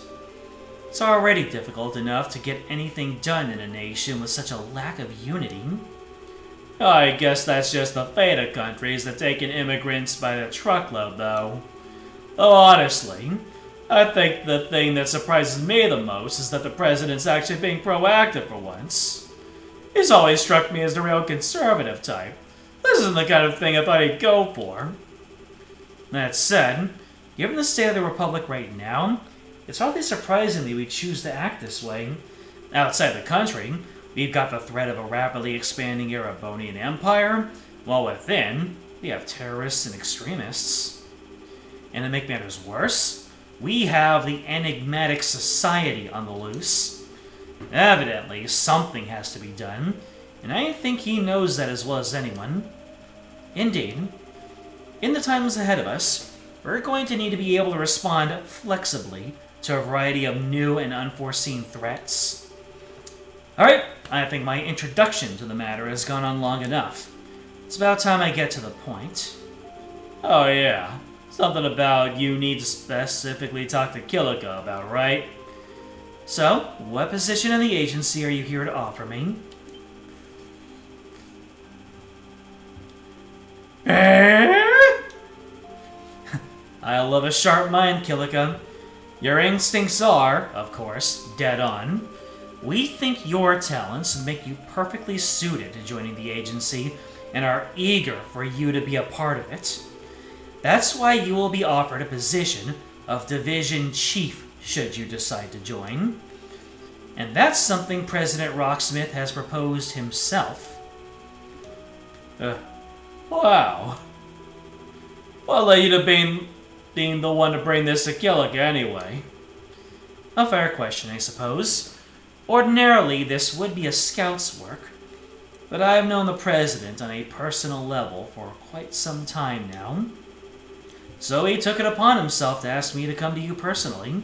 It's already difficult enough to get anything done in a nation with such a lack of unity. I guess that's just the fate of countries that take in immigrants by the truckload, though. Though honestly, I think the thing that surprises me the most is that the President's actually being proactive for once. He's always struck me as the real conservative type. This isn't the kind of thing I thought he'd go for. That said, given the state of the Republic right now, it's hardly surprising that we choose to act this way. Outside the country, we've got the threat of a rapidly expanding Erebonian Empire, while within, we have terrorists and extremists. And to make matters worse, we have the enigmatic society on the loose. Evidently, something has to be done, and I think he knows that as well as anyone. Indeed, in the times ahead of us, we're going to need to be able to respond flexibly to a variety of new and unforeseen threats. Alright, I think my introduction to the matter has gone on long enough. It's about time I get to the point. Oh yeah, something about you need to specifically talk to Kilika about, right? So, what position in the agency are you here to offer me? I love a sharp mind, Kilika. Your instincts are, of course, dead on. We think your talents make you perfectly suited to joining the agency and are eager for you to be a part of it. That's why you will be offered a position of Division Chief should you decide to join. And that's something President Rocksmith has proposed himself. Wow. What led you to being the one to bring this to Kilika anyway? A fair question, I suppose. Ordinarily, this would be a scout's work, but I've known the President on a personal level for quite some time now. So he took it upon himself to ask me to come to you personally.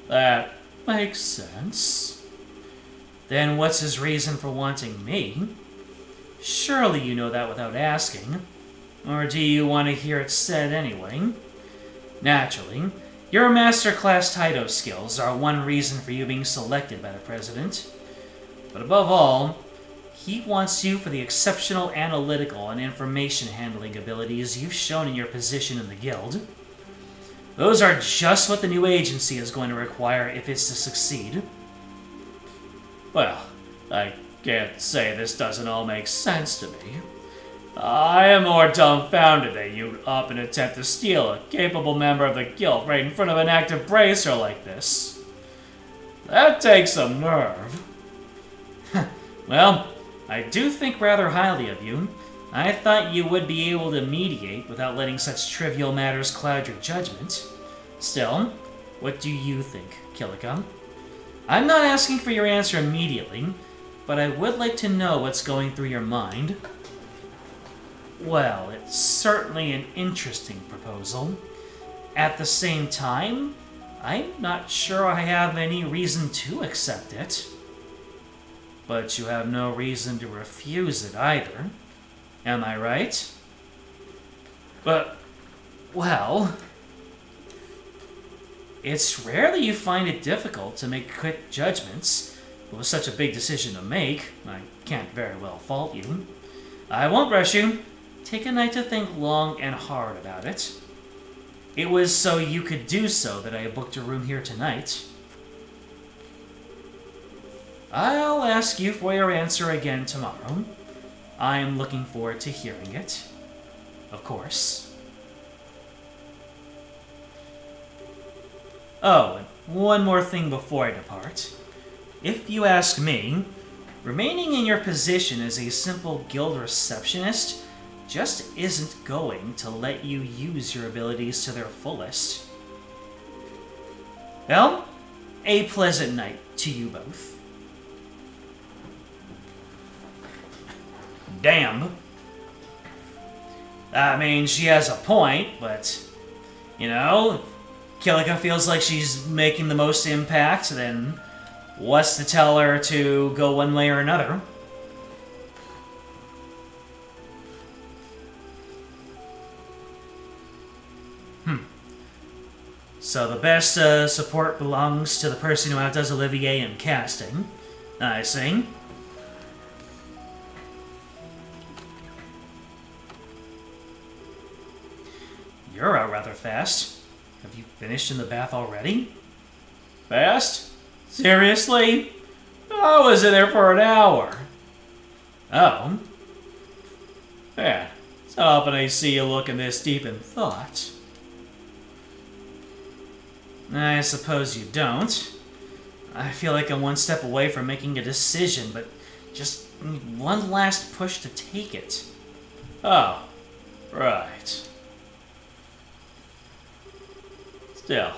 That makes sense. Then what's his reason for wanting me? Surely you know that without asking. Or do you want to hear it said anyway? Naturally, your master-class Taito skills are one reason for you being selected by the President. But above all, he wants you for the exceptional analytical and information handling abilities you've shown in your position in the Guild. Those are just what the new agency is going to require if it's to succeed. Well, I can't say this doesn't all make sense to me. I am more dumbfounded that you'd up and attempt to steal a capable member of the Guild right in front of an active bracer like this. That takes some nerve. Well, I do think rather highly of you. I thought you would be able to mediate without letting such trivial matters cloud your judgment. Still, what do you think, Kilika? I'm not asking for your answer immediately, but I would like to know what's going through your mind. Well, it's certainly an interesting proposal. At the same time, I'm not sure I have any reason to accept it. But you have no reason to refuse it either. Am I right? But, well, it's rare that you find it difficult to make quick judgments, but with such a big decision to make, I can't very well fault you. I won't rush you. Take a night to think long and hard about it. It was so you could do so that I booked a room here tonight. I'll ask you for your answer again tomorrow. I'm looking forward to hearing it. Of course. Oh, and one more thing before I depart. If you ask me, remaining in your position as a simple guild receptionist just isn't going to let you use your abilities to their fullest. Well, a pleasant night to you both. Damn. I mean, she has a point, but, you know, Kilika feels like she's making the most impact, then what's to tell her to go one way or another? So the best support belongs to the person who outdoes Olivier in casting. I see. You're out rather fast. Have you finished in the bath already? Fast? Seriously? I was in there for an hour. Oh? Yeah, it's not often I see you looking this deep in thought. I suppose you don't. I feel like I'm one step away from making a decision, but just need one last push to take it. Oh, right. Still,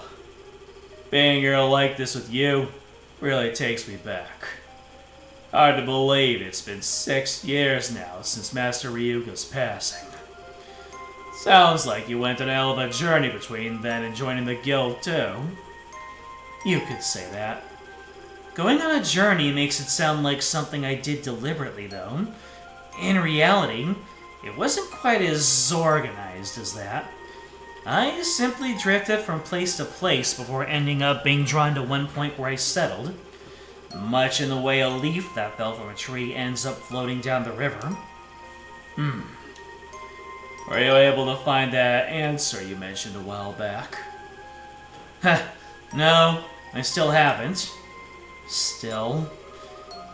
being a girl like this with you really takes me back. Hard to believe it's been 6 years now since Master Ryuga's passing. Sounds like you went on a hell of a journey between then and joining the guild, too. You could say that. Going on a journey makes it sound like something I did deliberately, though. In reality, it wasn't quite as organized as that. I simply drifted from place to place before ending up being drawn to one point where I settled. Much in the way a leaf that fell from a tree ends up floating down the river. Were you able to find that answer you mentioned a while back? No, I still haven't. Still,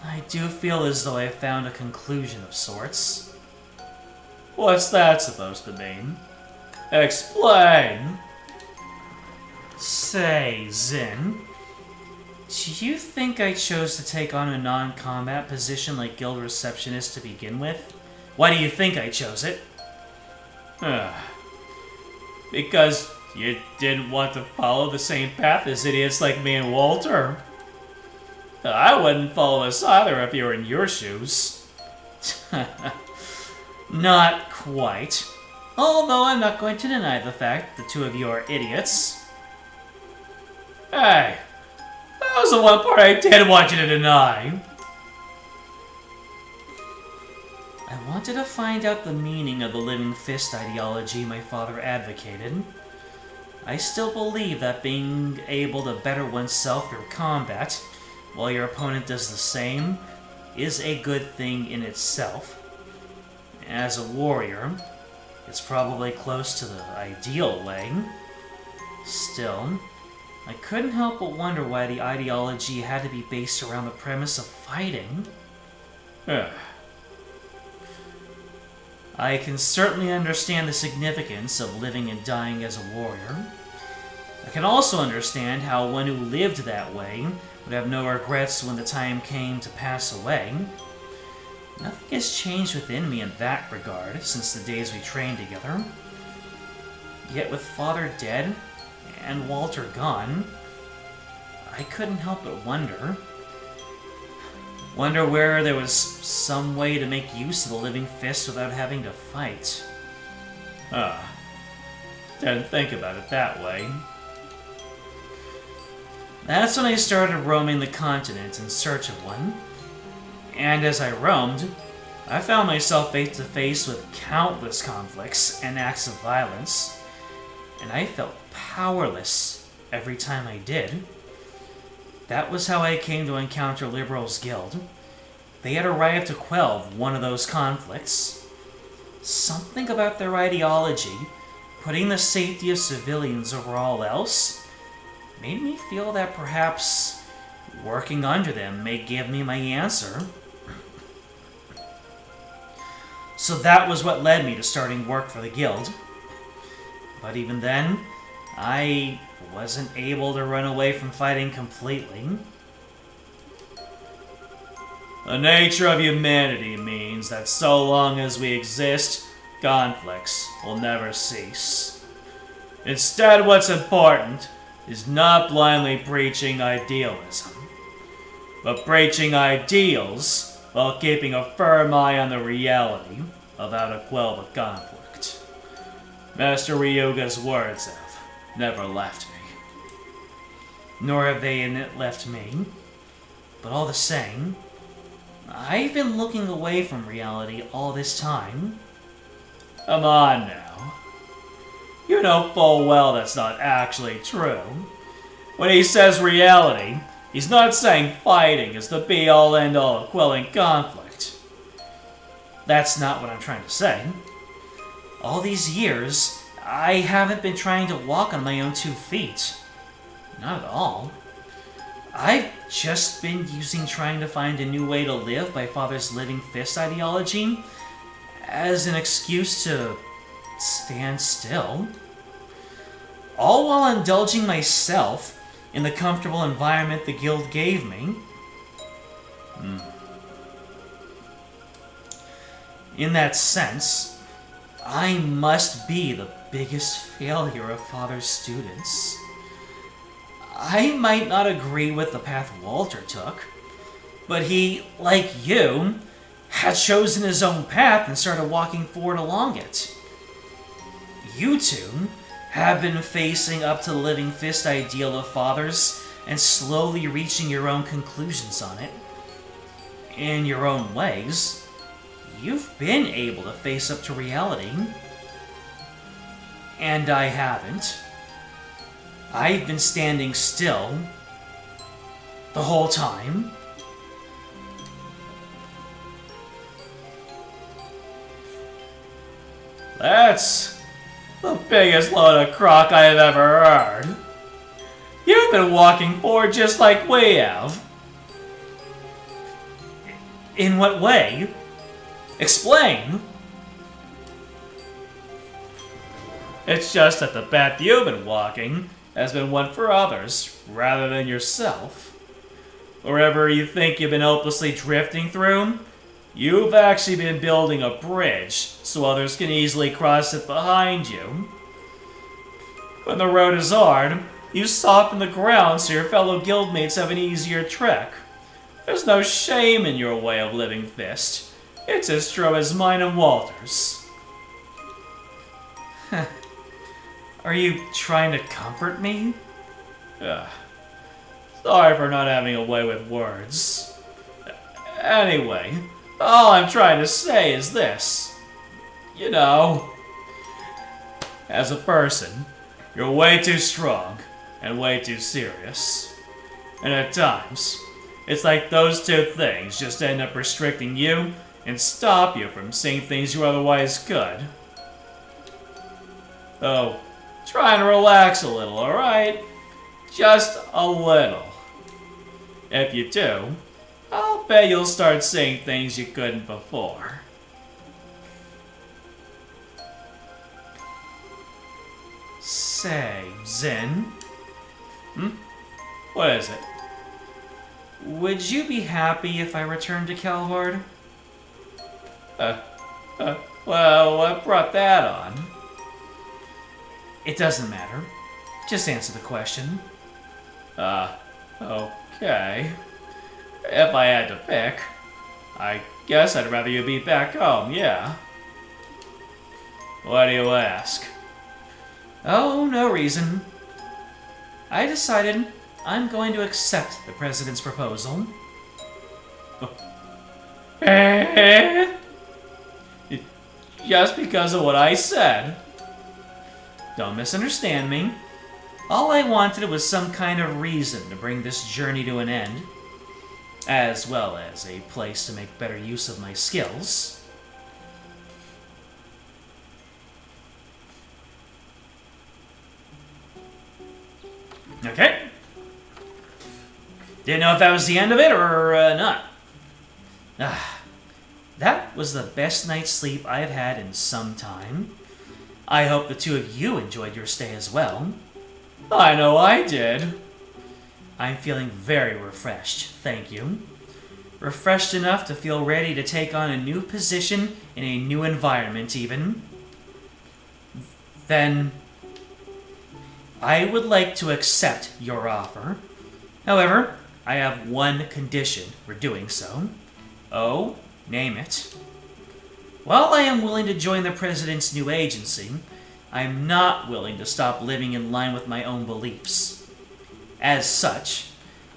I do feel as though I found a conclusion of sorts. What's that supposed to mean? Explain! Say, Zin, do you think I chose to take on a non-combat position like guild receptionist to begin with? Why do you think I chose it? Because you didn't want to follow the same path as idiots like me and Walter. I wouldn't follow us either if you were in your shoes. Not quite. Although I'm not going to deny the fact the two of you are idiots. Hey, that was the one part I did want you to deny. I wanted to find out the meaning of the living fist ideology my father advocated. I still believe that being able to better oneself through combat, while your opponent does the same, is a good thing in itself. As a warrior, it's probably close to the ideal way. Still, I couldn't help but wonder why the ideology had to be based around the premise of fighting. I can certainly understand the significance of living and dying as a warrior. I can also understand how one who lived that way would have no regrets when the time came to pass away. Nothing has changed within me in that regard since the days we trained together. Yet with Father dead and Walter gone, I couldn't help but wonder. Wonder where there was some way to make use of the living fist without having to fight. Didn't think about it that way. That's when I started roaming the continent in search of one. And as I roamed, I found myself face to face with countless conflicts and acts of violence, and I felt powerless every time I did. That was how I came to encounter Liberal's Guild. They had arrived to quell one of those conflicts. Something about their ideology putting the safety of civilians over all else made me feel that perhaps working under them may give me my answer. So that was what led me to starting work for the guild. But even then, I wasn't able to run away from fighting completely. The nature of humanity means that so long as we exist, conflicts will never cease. Instead, what's important is not blindly preaching idealism, but preaching ideals while keeping a firm eye on the reality of how to quell the conflict. Master Ryuga's words have never left me. Nor have they left me. But all the same, I've been looking away from reality all this time. Come on now. You know full well that's not actually true. When he says reality, he's not saying fighting is the be-all end-all of quelling conflict. That's not what I'm trying to say. All these years, I haven't been trying to walk on my own 2 feet. Not at all. I've just been using trying to find a new way to live by Father's living fist ideology as an excuse to stand still. All while indulging myself in the comfortable environment the guild gave me. In that sense, I must be the biggest failure of Father's students. I might not agree with the path Walter took, but he, like you, had chosen his own path and started walking forward along it. You two have been facing up to the living fist ideal of Father's and slowly reaching your own conclusions on it. In your own ways, you've been able to face up to reality. And I haven't. I've been standing still the whole time. That's the biggest load of crock I have ever heard. You've been walking forward just like we have. In what way? Explain. It's just that the path you've been walking has been one for others, rather than yourself. Wherever you think you've been hopelessly drifting through, you've actually been building a bridge so others can easily cross it behind you. When the road is hard, you soften the ground so your fellow guildmates have an easier trek. There's no shame in your way of living fist. It's as true as mine and Walter's. Are you trying to comfort me? Sorry for not having a way with words. Anyway, all I'm trying to say is this. You know, as a person, you're way too strong and way too serious. And at times, it's like those two things just end up restricting you and stop you from seeing things you otherwise could. Oh, try and relax a little, alright? Just a little. If you do, I'll bet you'll start seeing things you couldn't before. Say, Zin? What is it? Would you be happy if I returned to Calvard? Well, what brought that on? It doesn't matter. Just answer the question. Okay. If I had to pick, I guess I'd rather you be back home, yeah. Why do you ask? Oh, no reason. I decided I'm going to accept the President's proposal. Just because of what I said. Don't misunderstand me. All I wanted was some kind of reason to bring this journey to an end, as well as a place to make better use of my skills. Okay. Didn't know if that was the end of it or not. That was the best night's sleep I've had in some time. I hope the two of you enjoyed your stay as well. I know I did. I'm feeling very refreshed, thank you. Refreshed enough to feel ready to take on a new position in a new environment, even. Then, I would like to accept your offer. However, I have one condition for doing so. Oh, name it. While I am willing to join the President's new agency, I am not willing to stop living in line with my own beliefs. As such,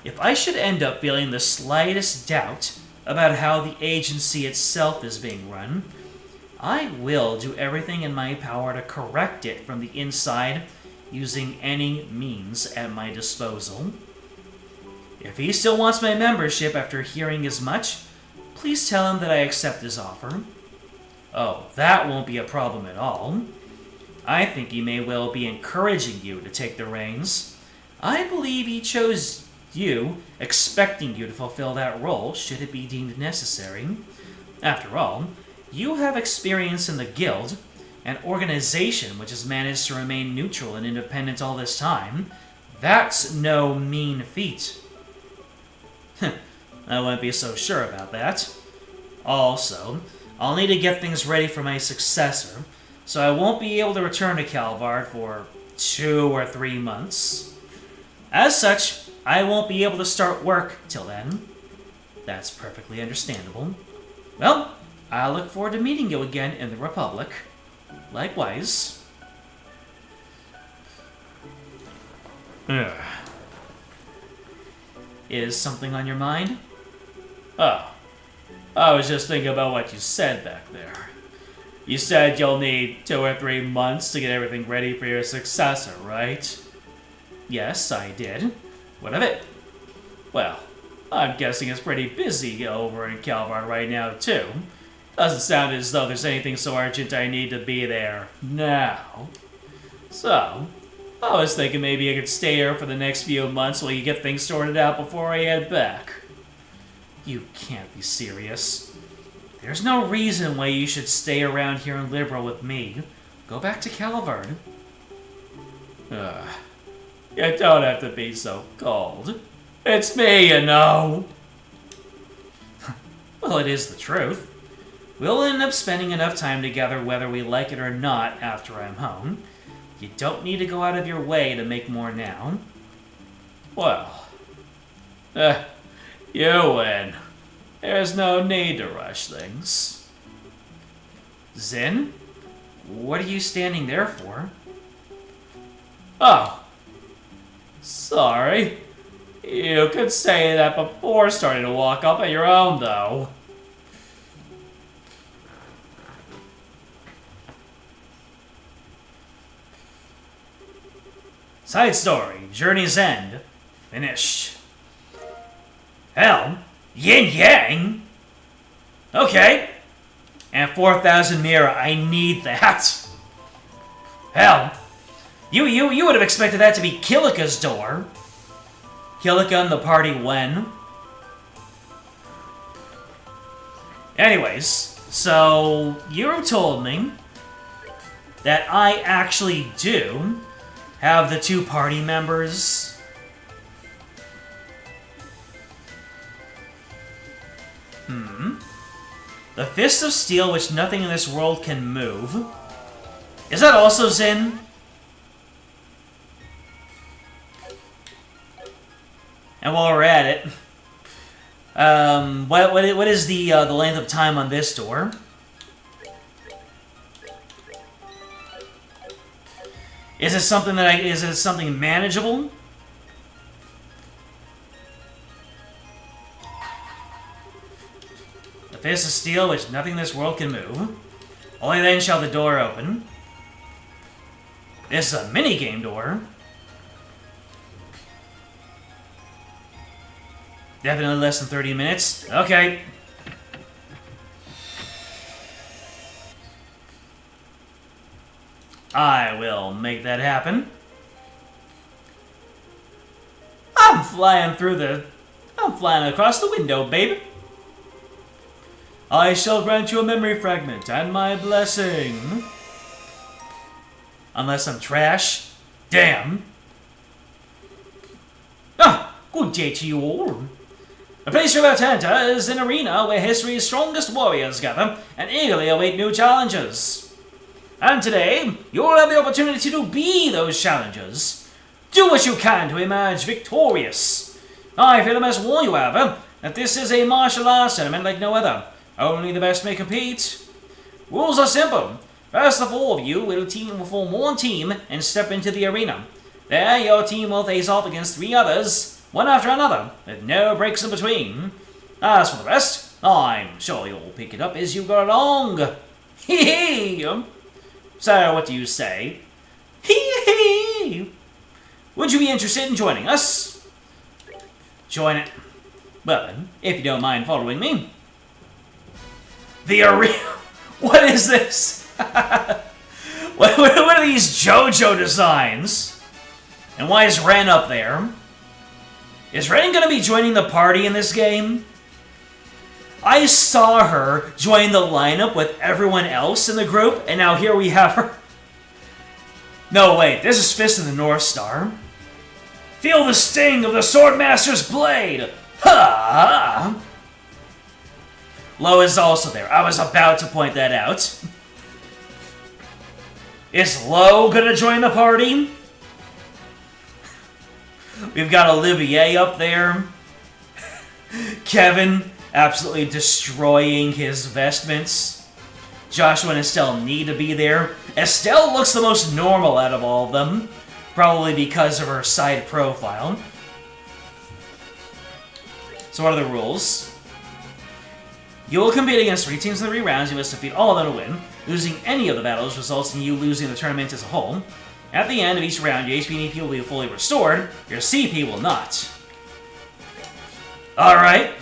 if I should end up feeling the slightest doubt about how the agency itself is being run, I will do everything in my power to correct it from the inside using any means at my disposal. If he still wants my membership after hearing as much, please tell him that I accept his offer. Oh, that won't be a problem at all. I think he may well be encouraging you to take the reins. I believe he chose you, expecting you to fulfill that role should it be deemed necessary. After all, you have experience in the Guild, an organization which has managed to remain neutral and independent all this time. That's no mean feat. I wouldn't be so sure about that. Also, I'll need to get things ready for my successor, so I won't be able to return to Calvard for 2 or 3 months. As such, I won't be able to start work till then. That's perfectly understandable. Well, I look forward to meeting you again in the Republic. Likewise. Is something on your mind? Oh, I was just thinking about what you said back there. You said you'll need 2 or 3 months to get everything ready for your successor, right? Yes, I did. What of it? Well, I'm guessing it's pretty busy over in Calvard right now, too. Doesn't sound as though there's anything so urgent I need to be there now. So, I was thinking maybe I could stay here for the next few months while you get things sorted out before I head back. You can't be serious. There's no reason why you should stay around here in Liberal with me. Go back to Calvard. You don't have to be so cold. It's me, you know. Well, it is the truth. We'll end up spending enough time together whether we like it or not after I'm home. You don't need to go out of your way to make more now. Well, you win. There's no need to rush things. Zin? What are you standing there for? Oh. Sorry. You could say that before starting to walk up on your own, though. Side story, Journey's End. Finished. Hell, yin yang? Okay. And 4,000 Mira, I need that. Hell, you would have expected that to be Kilika's door. Kilika and the party when? Anyways, so you told me that I actually do have the 2 party members. The Fist of Steel, which nothing in this world can move. Is that also Zin? And while we're at it, what is the length of time on this door? Is it something is it something manageable? The Fist of Steel, which nothing in this world can move. Only then shall the door open. This is a minigame door. Definitely less than 30 minutes. Okay. I will make that happen. flying I'm flying across the window, baby. I shall grant you a memory fragment and my blessing. Unless I'm trash. Damn. Ah, good day to you all. The place you're about to enter is an arena where history's strongest warriors gather and eagerly await new challenges. And today, you'll have the opportunity to be those challengers. Do what you can to emerge victorious. I feel I must warn you, however, that this is a martial arts tournament like no other. Only the best may compete. Rules are simple. First, the four of you will form one team and step into the arena. There, your team will face off against 3 others, one after another, with no breaks in between. As for the rest, I'm sure you'll pick it up as you go along. Hee hee! So, what do you say? Hee hee! Would you be interested in joining us? Join it. Well then, if you don't mind following me. The arena. What is this? what are these JoJo designs? And why is Ren up there? Is Ren gonna be joining the party in this game? I saw her join the lineup with everyone else in the group, and now here we have her. No, wait, this is Fist of the North Star. Feel the sting of the Swordmaster's blade! Ha! Lo is also there. I was about to point that out. Is Lo gonna join the party? We've got Olivier up there. Kevin absolutely destroying his vestments. Joshua and Estelle need to be there. Estelle looks the most normal out of all of them. Probably because of her side profile. So what are the rules? You will compete against 3 teams in 3 rounds. You must defeat all of them to win. Losing any of the battles results in you losing the tournament as a whole. At the end of each round, your HP and EP will be fully restored. Your CP will not. Alright.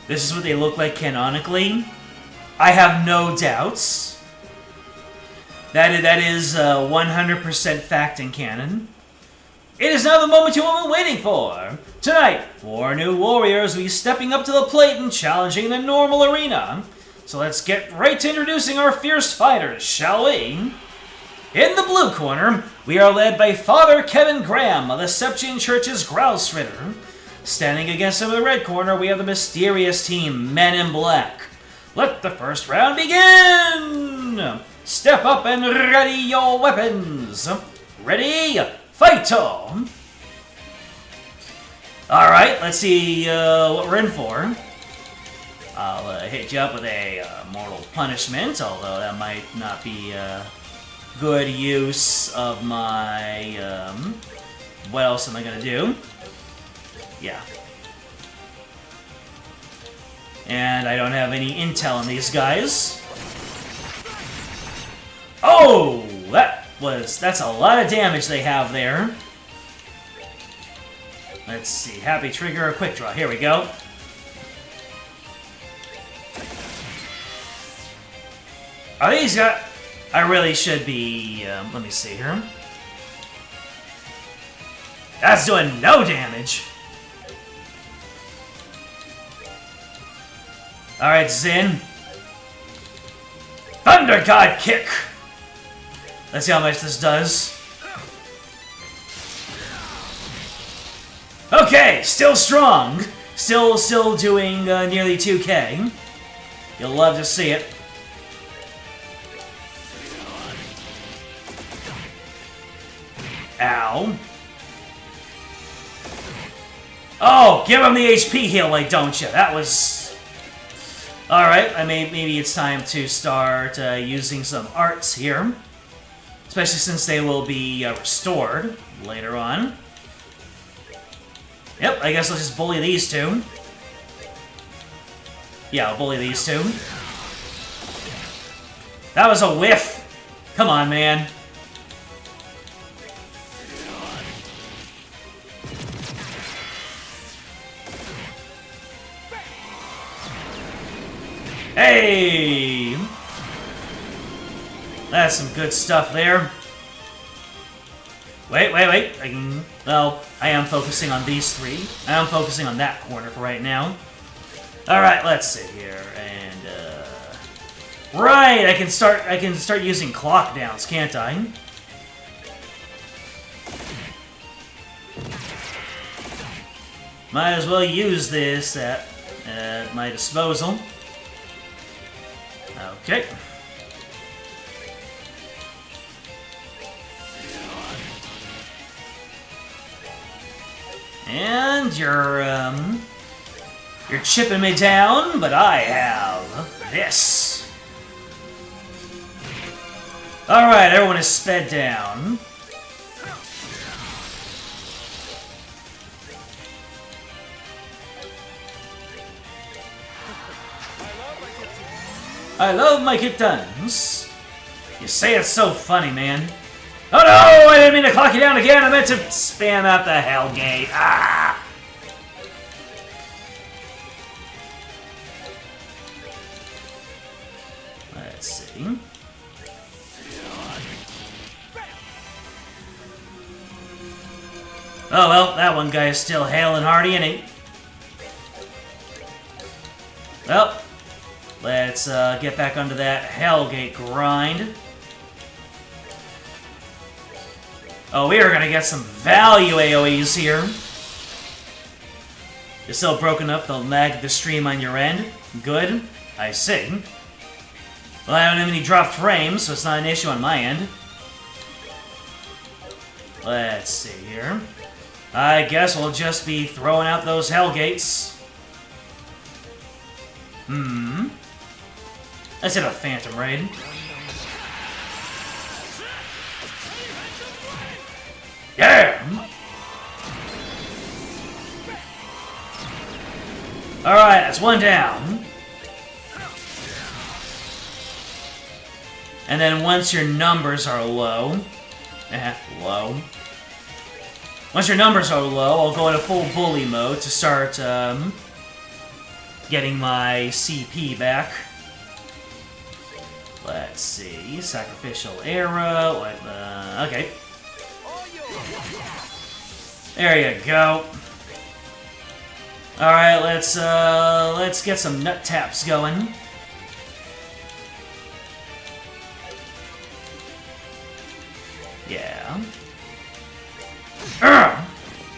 This is what they look like canonically. I have no doubts. That is 100% fact and canon. It is now the moment you have been waiting for. Tonight, 4 new warriors will be stepping up to the plate and challenging the normal arena. So let's get right to introducing our fierce fighters, shall we? In the blue corner, we are led by Father Kevin Graham of the Septian Church's Grouse Ritter. Standing against him in the red corner, we have the mysterious team, Men in Black. Let the first round begin! Step up and ready your weapons. Ready? Fight! Alright, let's see what we're in for. I'll hit you up with a mortal punishment, although that might not be good use of my... what else am I gonna do? Yeah. And I don't have any intel on these guys. Oh! That's a lot of damage they have there. Let's see, happy trigger or quick draw. Here we go. Are these guys... I really should be... let me see here. That's doing no damage. Alright, Zin. Thunder God Kick! Let's see how much this does. Okay, still strong. Still doing nearly 2k. You'll love to see it. Ow. Oh, give him the HP heal, like, don't you? That was... Alright, maybe it's time to start using some arts here. Especially since they will be restored later on. Yep, I guess I'll just bully these 2. Yeah, I'll bully these 2. That was a whiff! Come on, man. Hey! That's some good stuff there. Wait. I can... Well, I am focusing on these three. I am focusing on that corner for right now. Alright, let's see here. And, right! I can start using clock downs, can't I? Might as well use this at my disposal. Okay. And you're chipping me down, but I have this. Alright, everyone is sped down. I love my kittens. You say it's so funny, man. Oh no! I didn't mean to clock you down again. I meant to spam out the Hellgate. Ah! Let's see. Oh well, that one guy is still hale and hearty, ain't he? Well, let's get back onto that Hellgate grind. Oh, we are gonna get some value AoEs here. You're still broken up, they'll lag the stream on your end. Good. I see. Well, I don't have any dropped frames, so it's not an issue on my end. Let's see here. I guess we'll just be throwing out those Hellgates. Let's hit a Phantom Raid. Yeah! Alright, that's one down. And then once your numbers are low... low. Once your numbers are low, I'll go into full bully mode to start, getting my CP back. Let's see. Sacrificial arrow. Okay. There you go. Alright, let's get some nut taps going. Yeah.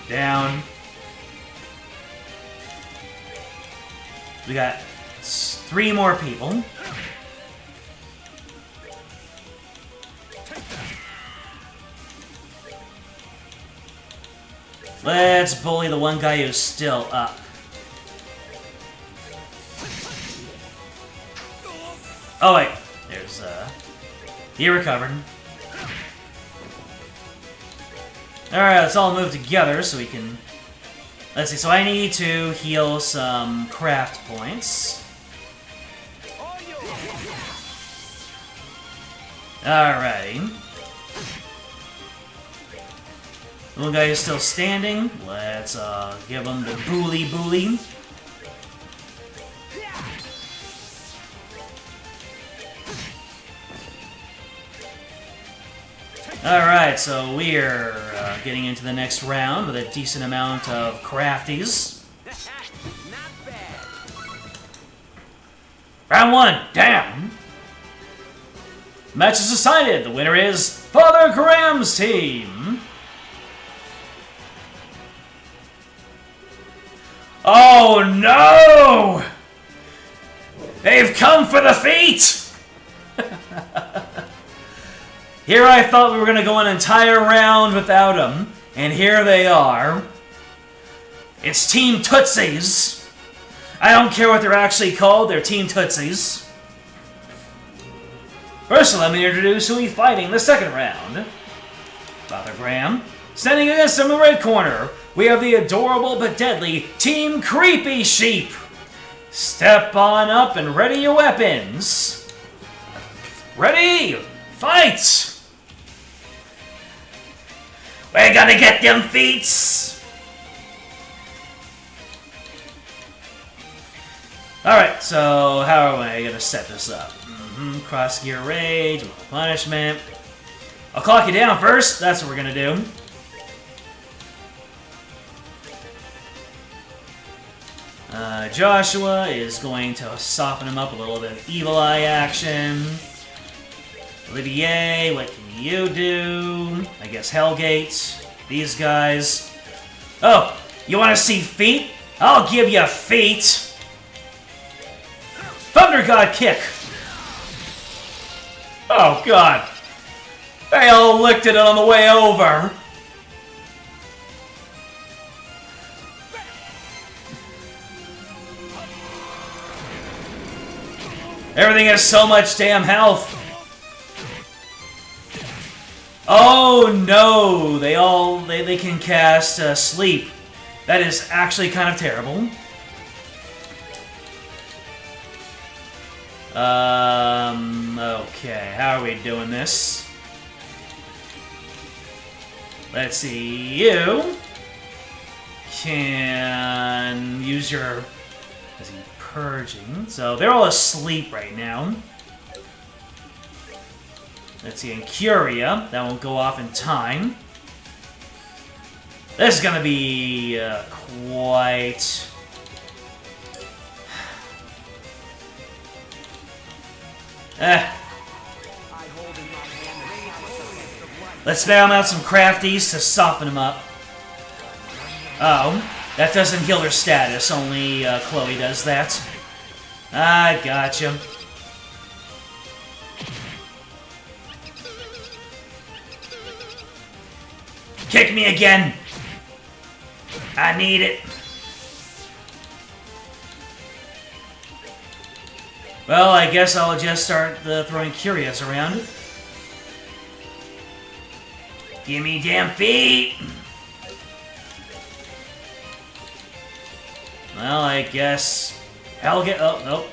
Down. We got 3 more people. Let's bully the one guy who's still up. Oh wait, there's he recovered. Alright, let's all move together so we can... Let's see, so I need to heal some craft points. Alrighty. The little guy is still standing. Let's give him the bully. Alright, so we're getting into the next round with a decent amount of crafties. Not bad. Round 1, down! Match is decided. The winner is Father Graham's team. Oh no! They've come for the feet! Here I thought we were going to go an entire round without them, and here they are. It's Team Tootsies. I don't care what they're actually called, they're Team Tootsies. First, let me introduce who we fighting in the second round. Father Graham. Standing against him in the red corner, we have the adorable but deadly Team Creepy Sheep. Step on up and ready your weapons. Ready? Fight! We're gonna get them feats! Alright, so how am I gonna set this up? Cross gear rage, punishment. I'll clock you down first, that's what we're gonna do. Joshua is going to soften him up a little bit of evil eye action. Olivier, what can you do? I guess Hellgate. These guys. Oh, you want to see feet? I'll give you feet. Thunder God kick. Oh God. They all licked it on the way over. Everything has so much damn health. Oh no! They can cast sleep. That is actually kind of terrible. Okay, how are we doing this? Let's see, you can use your... Is he purging? So they're all asleep right now. Let's see, Incuria, that won't go off in time. This is gonna be quite... Let's spam out some crafties to soften them up. Oh, that doesn't heal their status, only Chloe does that. I gotcha. Kick me again! I need it. Well, I guess I'll just start throwing curious around. Give me damn feet! Well, I guess... Hellgate... Oh, nope.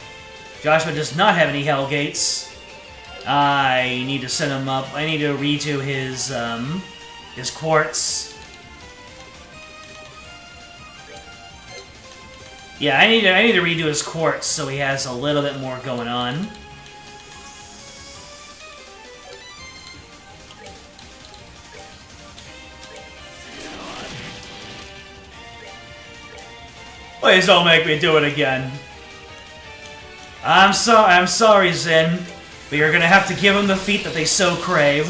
Joshua does not have any Hellgates. I need to set him up. I need to redo his quartz. Yeah, I need to redo his quartz so he has a little bit more going on. Please don't make me do it again. I'm sorry, Zen, but you're gonna have to give them the feat that they so crave.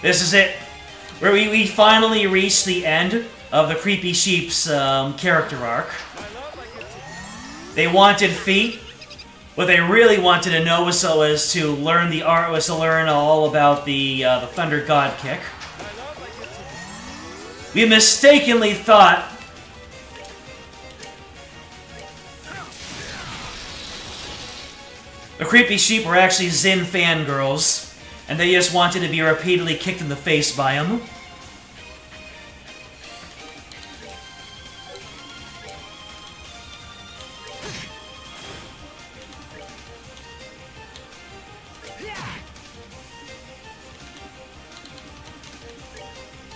This is it. Where we finally reached the end of the Creepy Sheep's character arc. They wanted feet. What they really wanted to know was to learn the art, was to learn all about the Thunder God kick. We mistakenly thought the Creepy Sheep were actually Zen fangirls, and they just wanted to be repeatedly kicked in the face by him.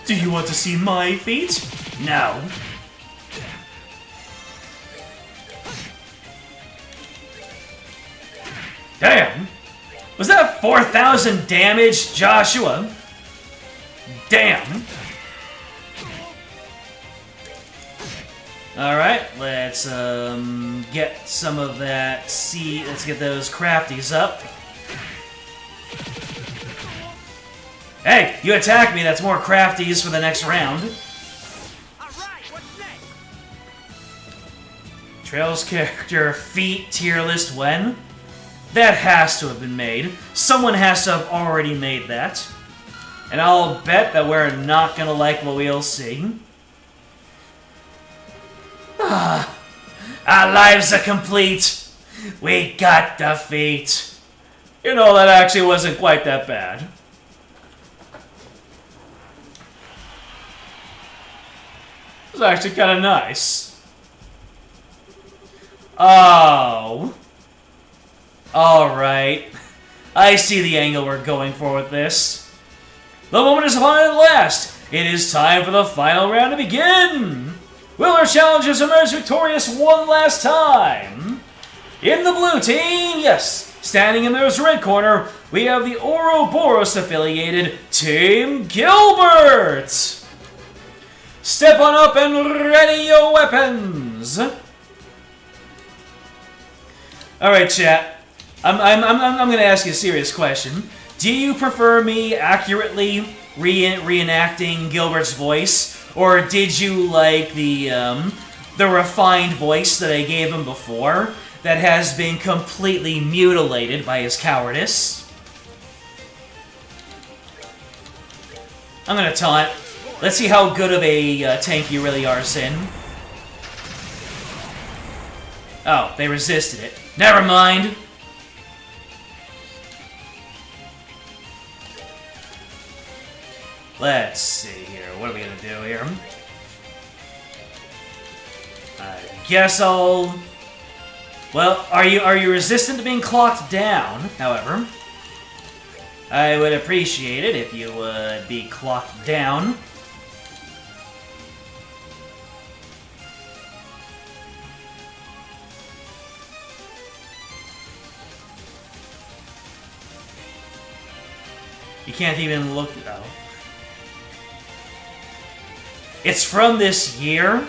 Do you want to see my feet? No. Damn! Was that 4,000 damage, Joshua? Damn! Alright, let's get some of that let's get those crafties up. Hey, you attack me, that's more crafties for the next round. Alright, what's next? Trails character feat tier list when? That has to have been made. Someone has to have already made that. And I'll bet that we're not gonna like what we'll see. Ah, our lives are complete. We got the feat. You know, that actually wasn't quite that bad. It was actually kind of nice. Oh. Alright. I see the angle we're going for with this. The moment is upon at last. It is time for the final round to begin. Will our challengers emerge victorious one last time? In the blue team, yes. Standing in this red corner, we have the Ouroboros affiliated Team Gilbert. Step on up and ready your weapons! Alright, chat. I'm gonna ask you a serious question. Do you prefer me accurately reenacting Gilbert's voice? Or did you like the refined voice that I gave him before that has been completely mutilated by his cowardice? I'm gonna taunt. Let's see how good of a tank you really are, Sin. Oh, they resisted it. Never mind. Let's see here. What are we gonna do here? I guess I'll... Well, are you resistant to being clocked down, however? I would appreciate it if you would be clocked down. You can't even look... Oh. It's from this year?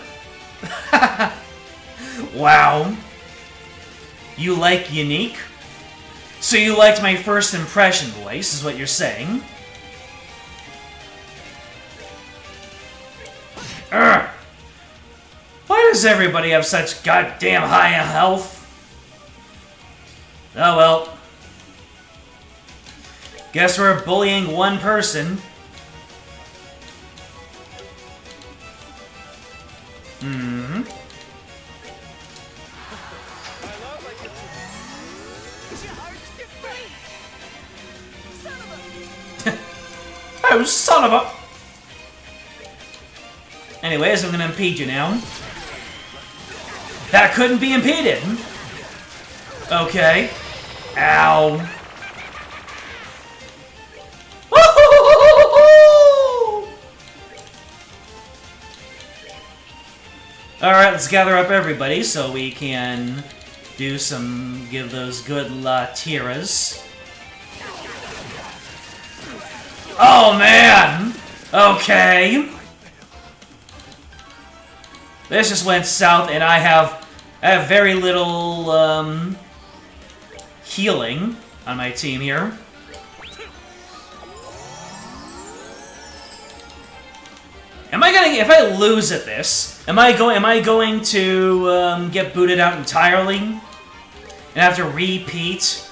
Wow. You like unique? So you liked my first impression voice, is what you're saying? Urgh. Why does everybody have such goddamn high health? Oh well. Guess we're bullying one person. Mm-hmm. Oh, son of a... Anyways, I'm gonna impede you now. That couldn't be impeded. Okay. Ow. Alright, let's gather up everybody so we can give those good tiras. Oh man! Okay. This just went south and I have very little healing on my team here. Am I gonna, if I lose at this, am I going to get booted out entirely and have to repeat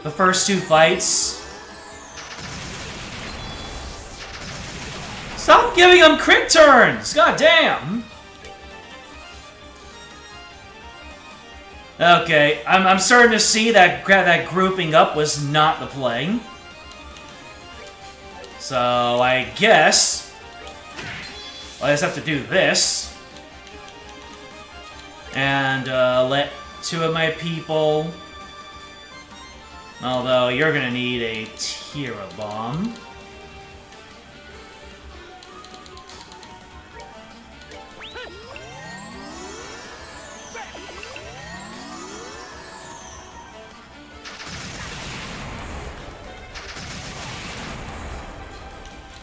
the first two fights? Stop giving them crit turns! God damn! Okay, I'm starting to see that that grouping up was not the play. So I guess I just have to do this and let two of my people. Although you're gonna need a Tira bomb.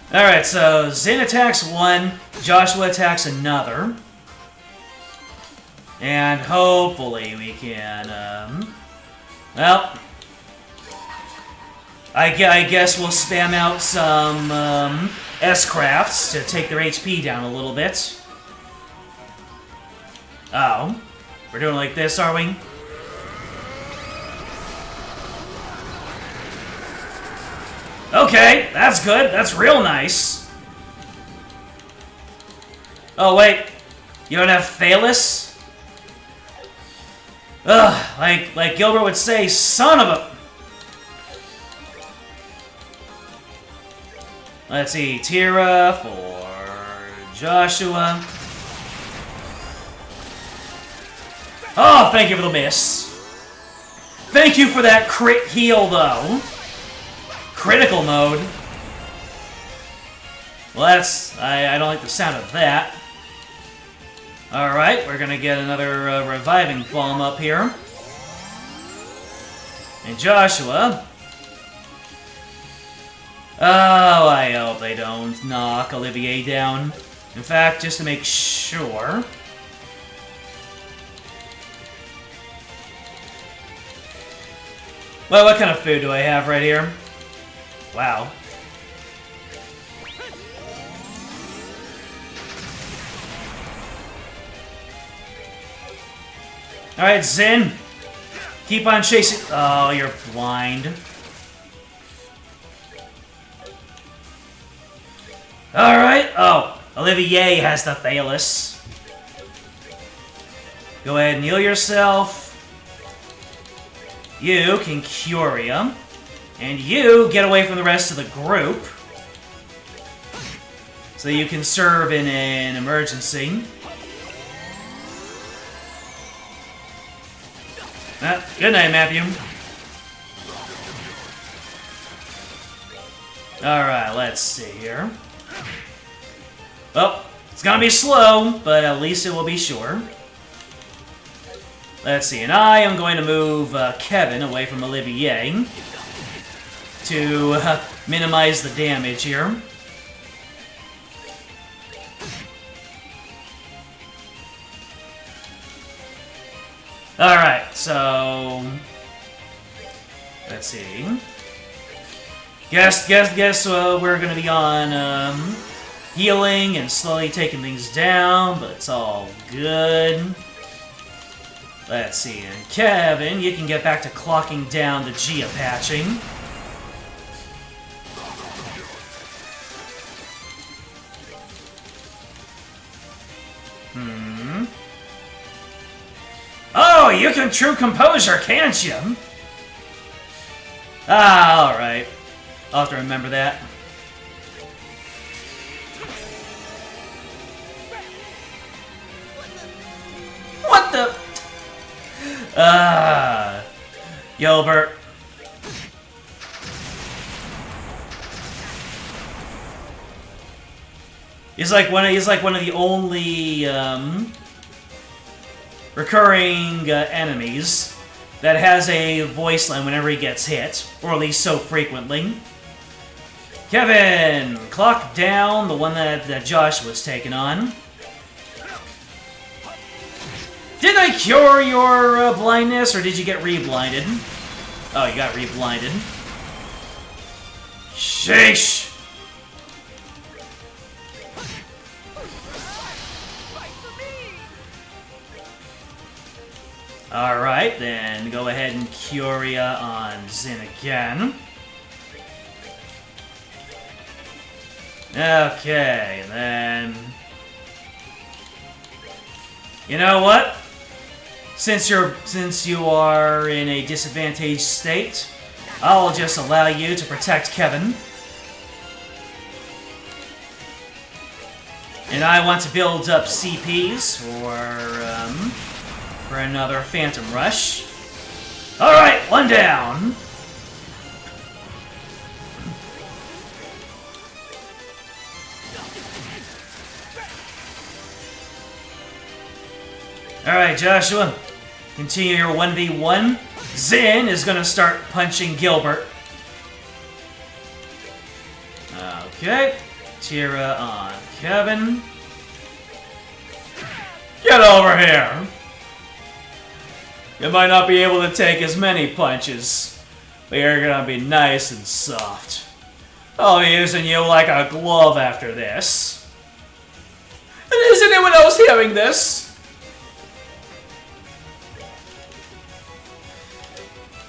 Alright, so Zin attacks one, Joshua attacks another. And hopefully we can, well, I guess we'll spam out some S-crafts to take their HP down a little bit. Oh, we're doing like this, are we? Okay, that's good. That's real nice. Oh, wait. You don't have Thalis? Ugh, like Gilbert would say, son of a... Let's see, Tira for Joshua. Oh, thank you for the miss. Thank you for that crit heal, though. Critical mode. Well, that's... I don't like the sound of that. Alright, we're gonna get another reviving bomb up here. And Joshua... Oh, I hope they don't knock Olivier down. In fact, just to make sure... Well, what kind of food do I have right here? Wow. Alright, Zin. Keep on chasing... Oh, you're blind. Alright. Oh, Olivier has the Thalus. Go ahead and heal yourself. You can Curia. And you get away from the rest of the group. So you can serve in an emergency. Good night, Matthew. Alright, let's see here. Well, it's gonna be slow, but at least it will be sure. Let's see, and I am going to move Kevin away from Olivier to minimize the damage here. Alright, so... Let's see. Guess we're gonna be on healing and slowly taking things down, but it's all good. Let's see, and Kevin, you can get back to clocking down the geopatching. Oh, you can true composure, can't you? Ah, alright. I'll have to remember that. What the? Gilbert. He's like one of the only recurring enemies that has a voice line whenever he gets hit, or at least so frequently. Kevin, clock down the one that Josh was taking on. Did I cure your blindness, or did you get re-blinded? Oh, you got re-blinded. Sheesh! Alright, then go ahead and Curia on Zin again. Okay, and then... You know what? Since you are in a disadvantaged state, I'll just allow you to protect Kevin. And I want to build up CPs for another Phantom Rush. Alright, one down! Alright, Joshua. Continue your 1v1. Zin is gonna start punching Gilbert. Okay. Tira on Kevin. Get over here! You might not be able to take as many punches, but you're gonna be nice and soft. I'll be using you like a glove after this. And is anyone else hearing this?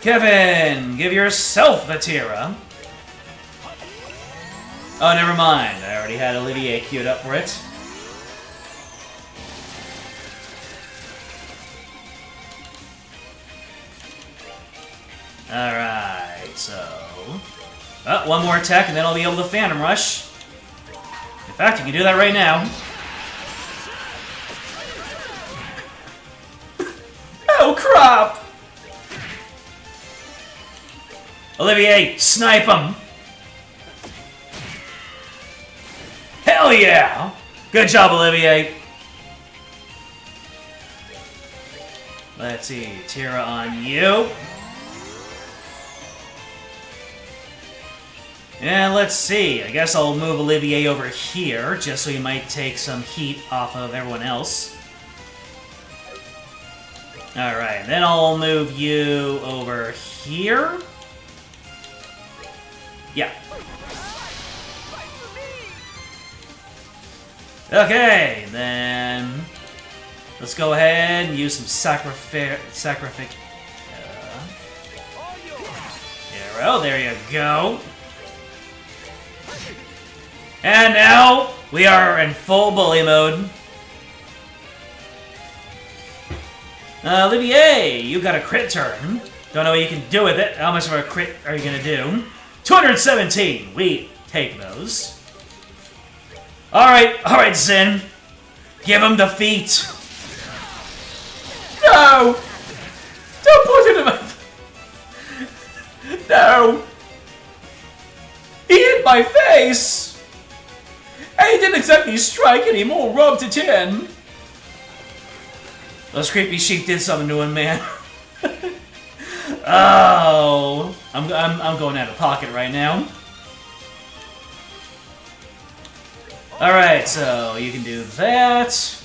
Kevin, give yourself the Tira. Oh, never mind. I already had Olivier queued up for it. Alright, so... one more attack and then I'll be able to Phantom Rush. In fact, you can do that right now. Oh, crap! Olivier, snipe him! Hell yeah! Good job, Olivier! Let's see, Tira on you. And let's see. I guess I'll move Olivier over here, just so he might take some heat off of everyone else. Alright, then I'll move you over here. Yeah. Okay, then let's go ahead and use some sacrific. Arrow, there you go. And now we are in full bully mode. Olivier, you got a crit turn. Don't know what you can do with it. How much of a crit are you gonna do? 217. We take those. Alright, Zin. Give him defeat. No! Don't put it in my... No! He hit my face! And he didn't exactly strike anymore, rubbed it in. Those creepy sheep did something to him, man. Oh, I'm going out of pocket right now. All right, so you can do that.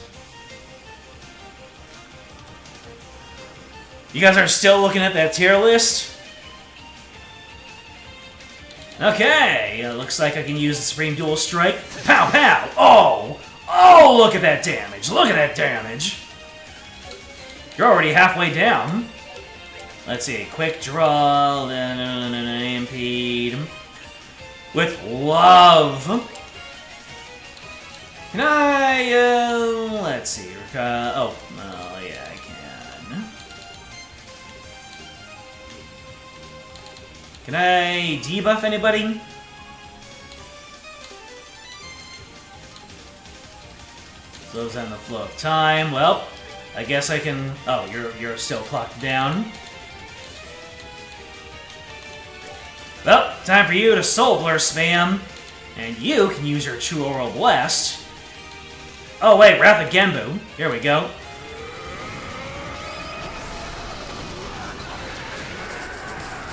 You guys are still looking at that tier list? Okay, looks like I can use the Supreme Dual Strike. Pow, pow! Oh! Oh, look at that damage! Look at that damage! You're already halfway down. Let's see, quick draw, then impede. With love. Can I, let's see, yeah, I can. Can I debuff anybody? Slows down the flow of time. Well, I guess I can... Oh, you're still clocked down. Well, time for you to Soul Blur spam. And you can use your True Oral Blast. Oh wait, Wrath of Genbu. Here we go.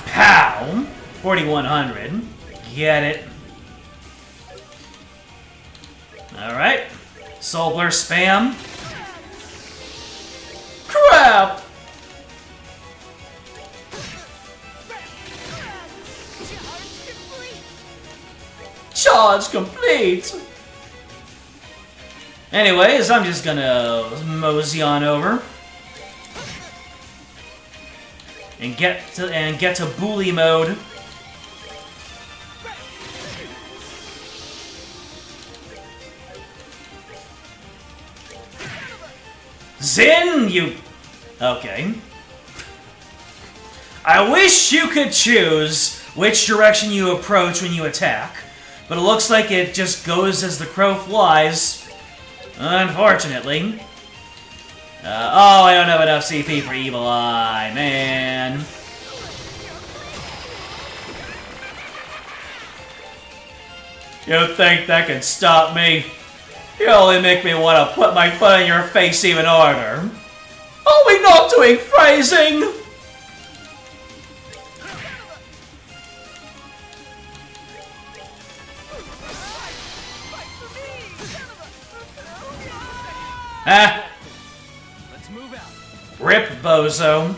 Pow! 4100. Get it. Alright. Soul Blur spam. Crap! Charge complete! Anyways, I'm just gonna mosey on over. And get to bully mode. Zin, you... Okay. I wish you could choose which direction you approach when you attack, but it looks like it just goes as the crow flies. Unfortunately. Oh, I don't have enough CP for Evil Eye, man. You think that can stop me? You only make me want to put my foot in your face even harder. Are we not doing phrasing? Ah. Let's move out. Rip, bozo.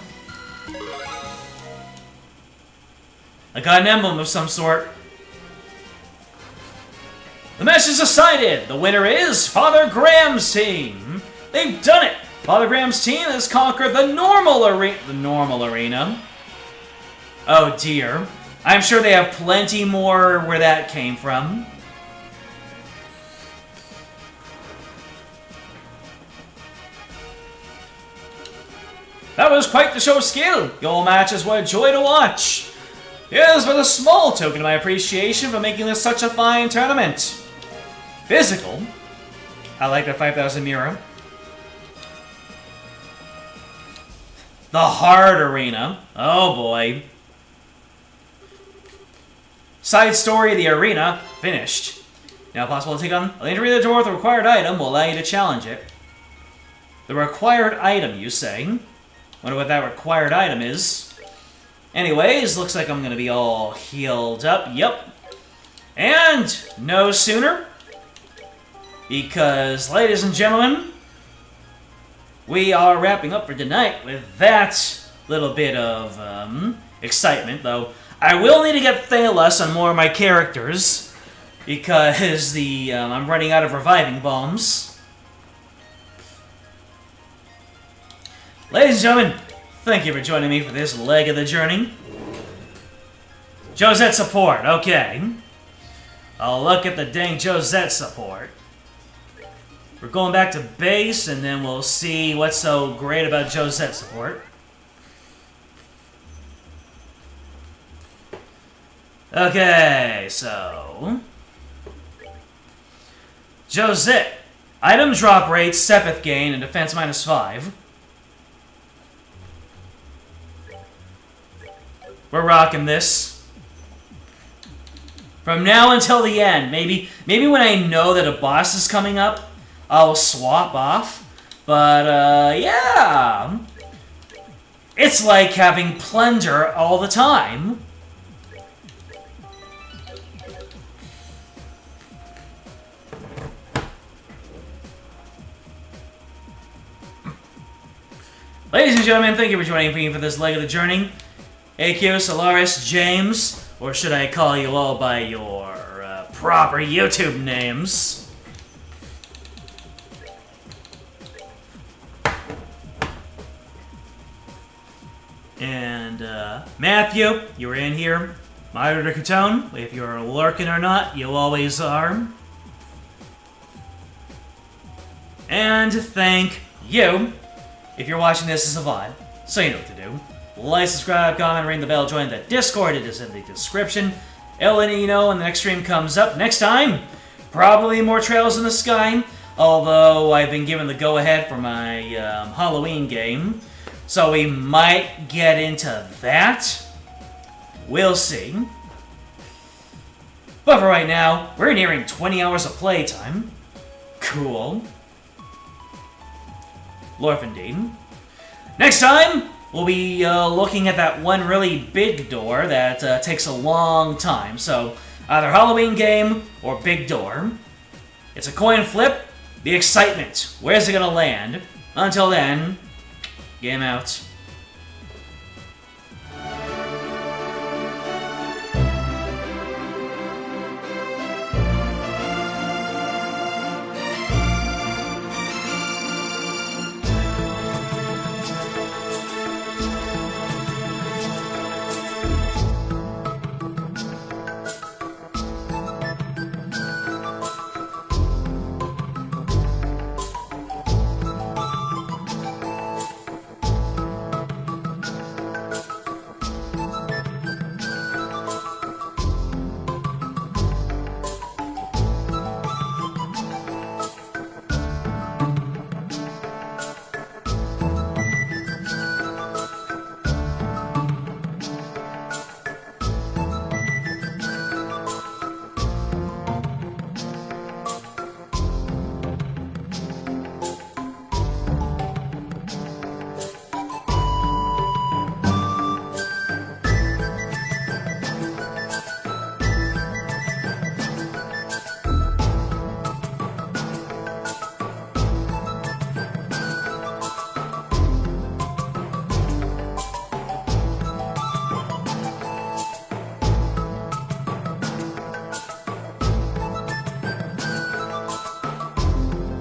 I got an emblem of some sort. The match is decided. The winner is Father Graham's team. They've done it. Father Graham's team has conquered the normal arena. Oh dear. I'm sure they have plenty more where that came from. That was quite the show of skill. Your matches were a joy to watch. Here's but a small token of my appreciation for making this such a fine tournament. Physical. I like the 5,000 Mira. The hard arena. Oh boy. Side story of the arena. Finished. Now possible to take on a entry the door with the required item will allow you to challenge it. The required item, you say? Wonder what that required item is. Anyways, looks like I'm gonna be all healed up. Yep. no sooner. Because, ladies and gentlemen, we are wrapping up for tonight with that little bit of excitement, though I will need to get Thalos on more of my characters because I'm running out of reviving bombs. Ladies and gentlemen, thank you for joining me for this leg of the journey. Josette support, okay. I'll look at the dang Josette support. We're going back to base, and then we'll see what's so great about Josette support. Okay, so... Josette. Item drop rate, Sepith gain, and defense -5. We're rocking this. From now until the end. Maybe when I know that a boss is coming up, I'll swap off. But, yeah. It's like having plunder all the time. Ladies and gentlemen, thank you for joining me for this leg of the journey. AQ, Solaris, James, or should I call you all by your proper YouTube names? And Matthew, you were in here. Monitor Catone, if you're lurking or not, you always are. And thank you. If you're watching this as a VOD, so you know what to do. Like, subscribe, comment, ring the bell, join the Discord, it is in the description. I'll let you know when the next stream comes up. Next time, probably more Trails in the Sky, although I've been given the go-ahead for my Halloween game, so we might get into that. We'll see. But for right now, we're nearing 20 hours of playtime. Cool. Lorfindine. Next time, we'll be looking at that one really big door that takes a long time. So, either Halloween game or big door. It's a coin flip. The excitement. Where's it gonna land? Until then, game out.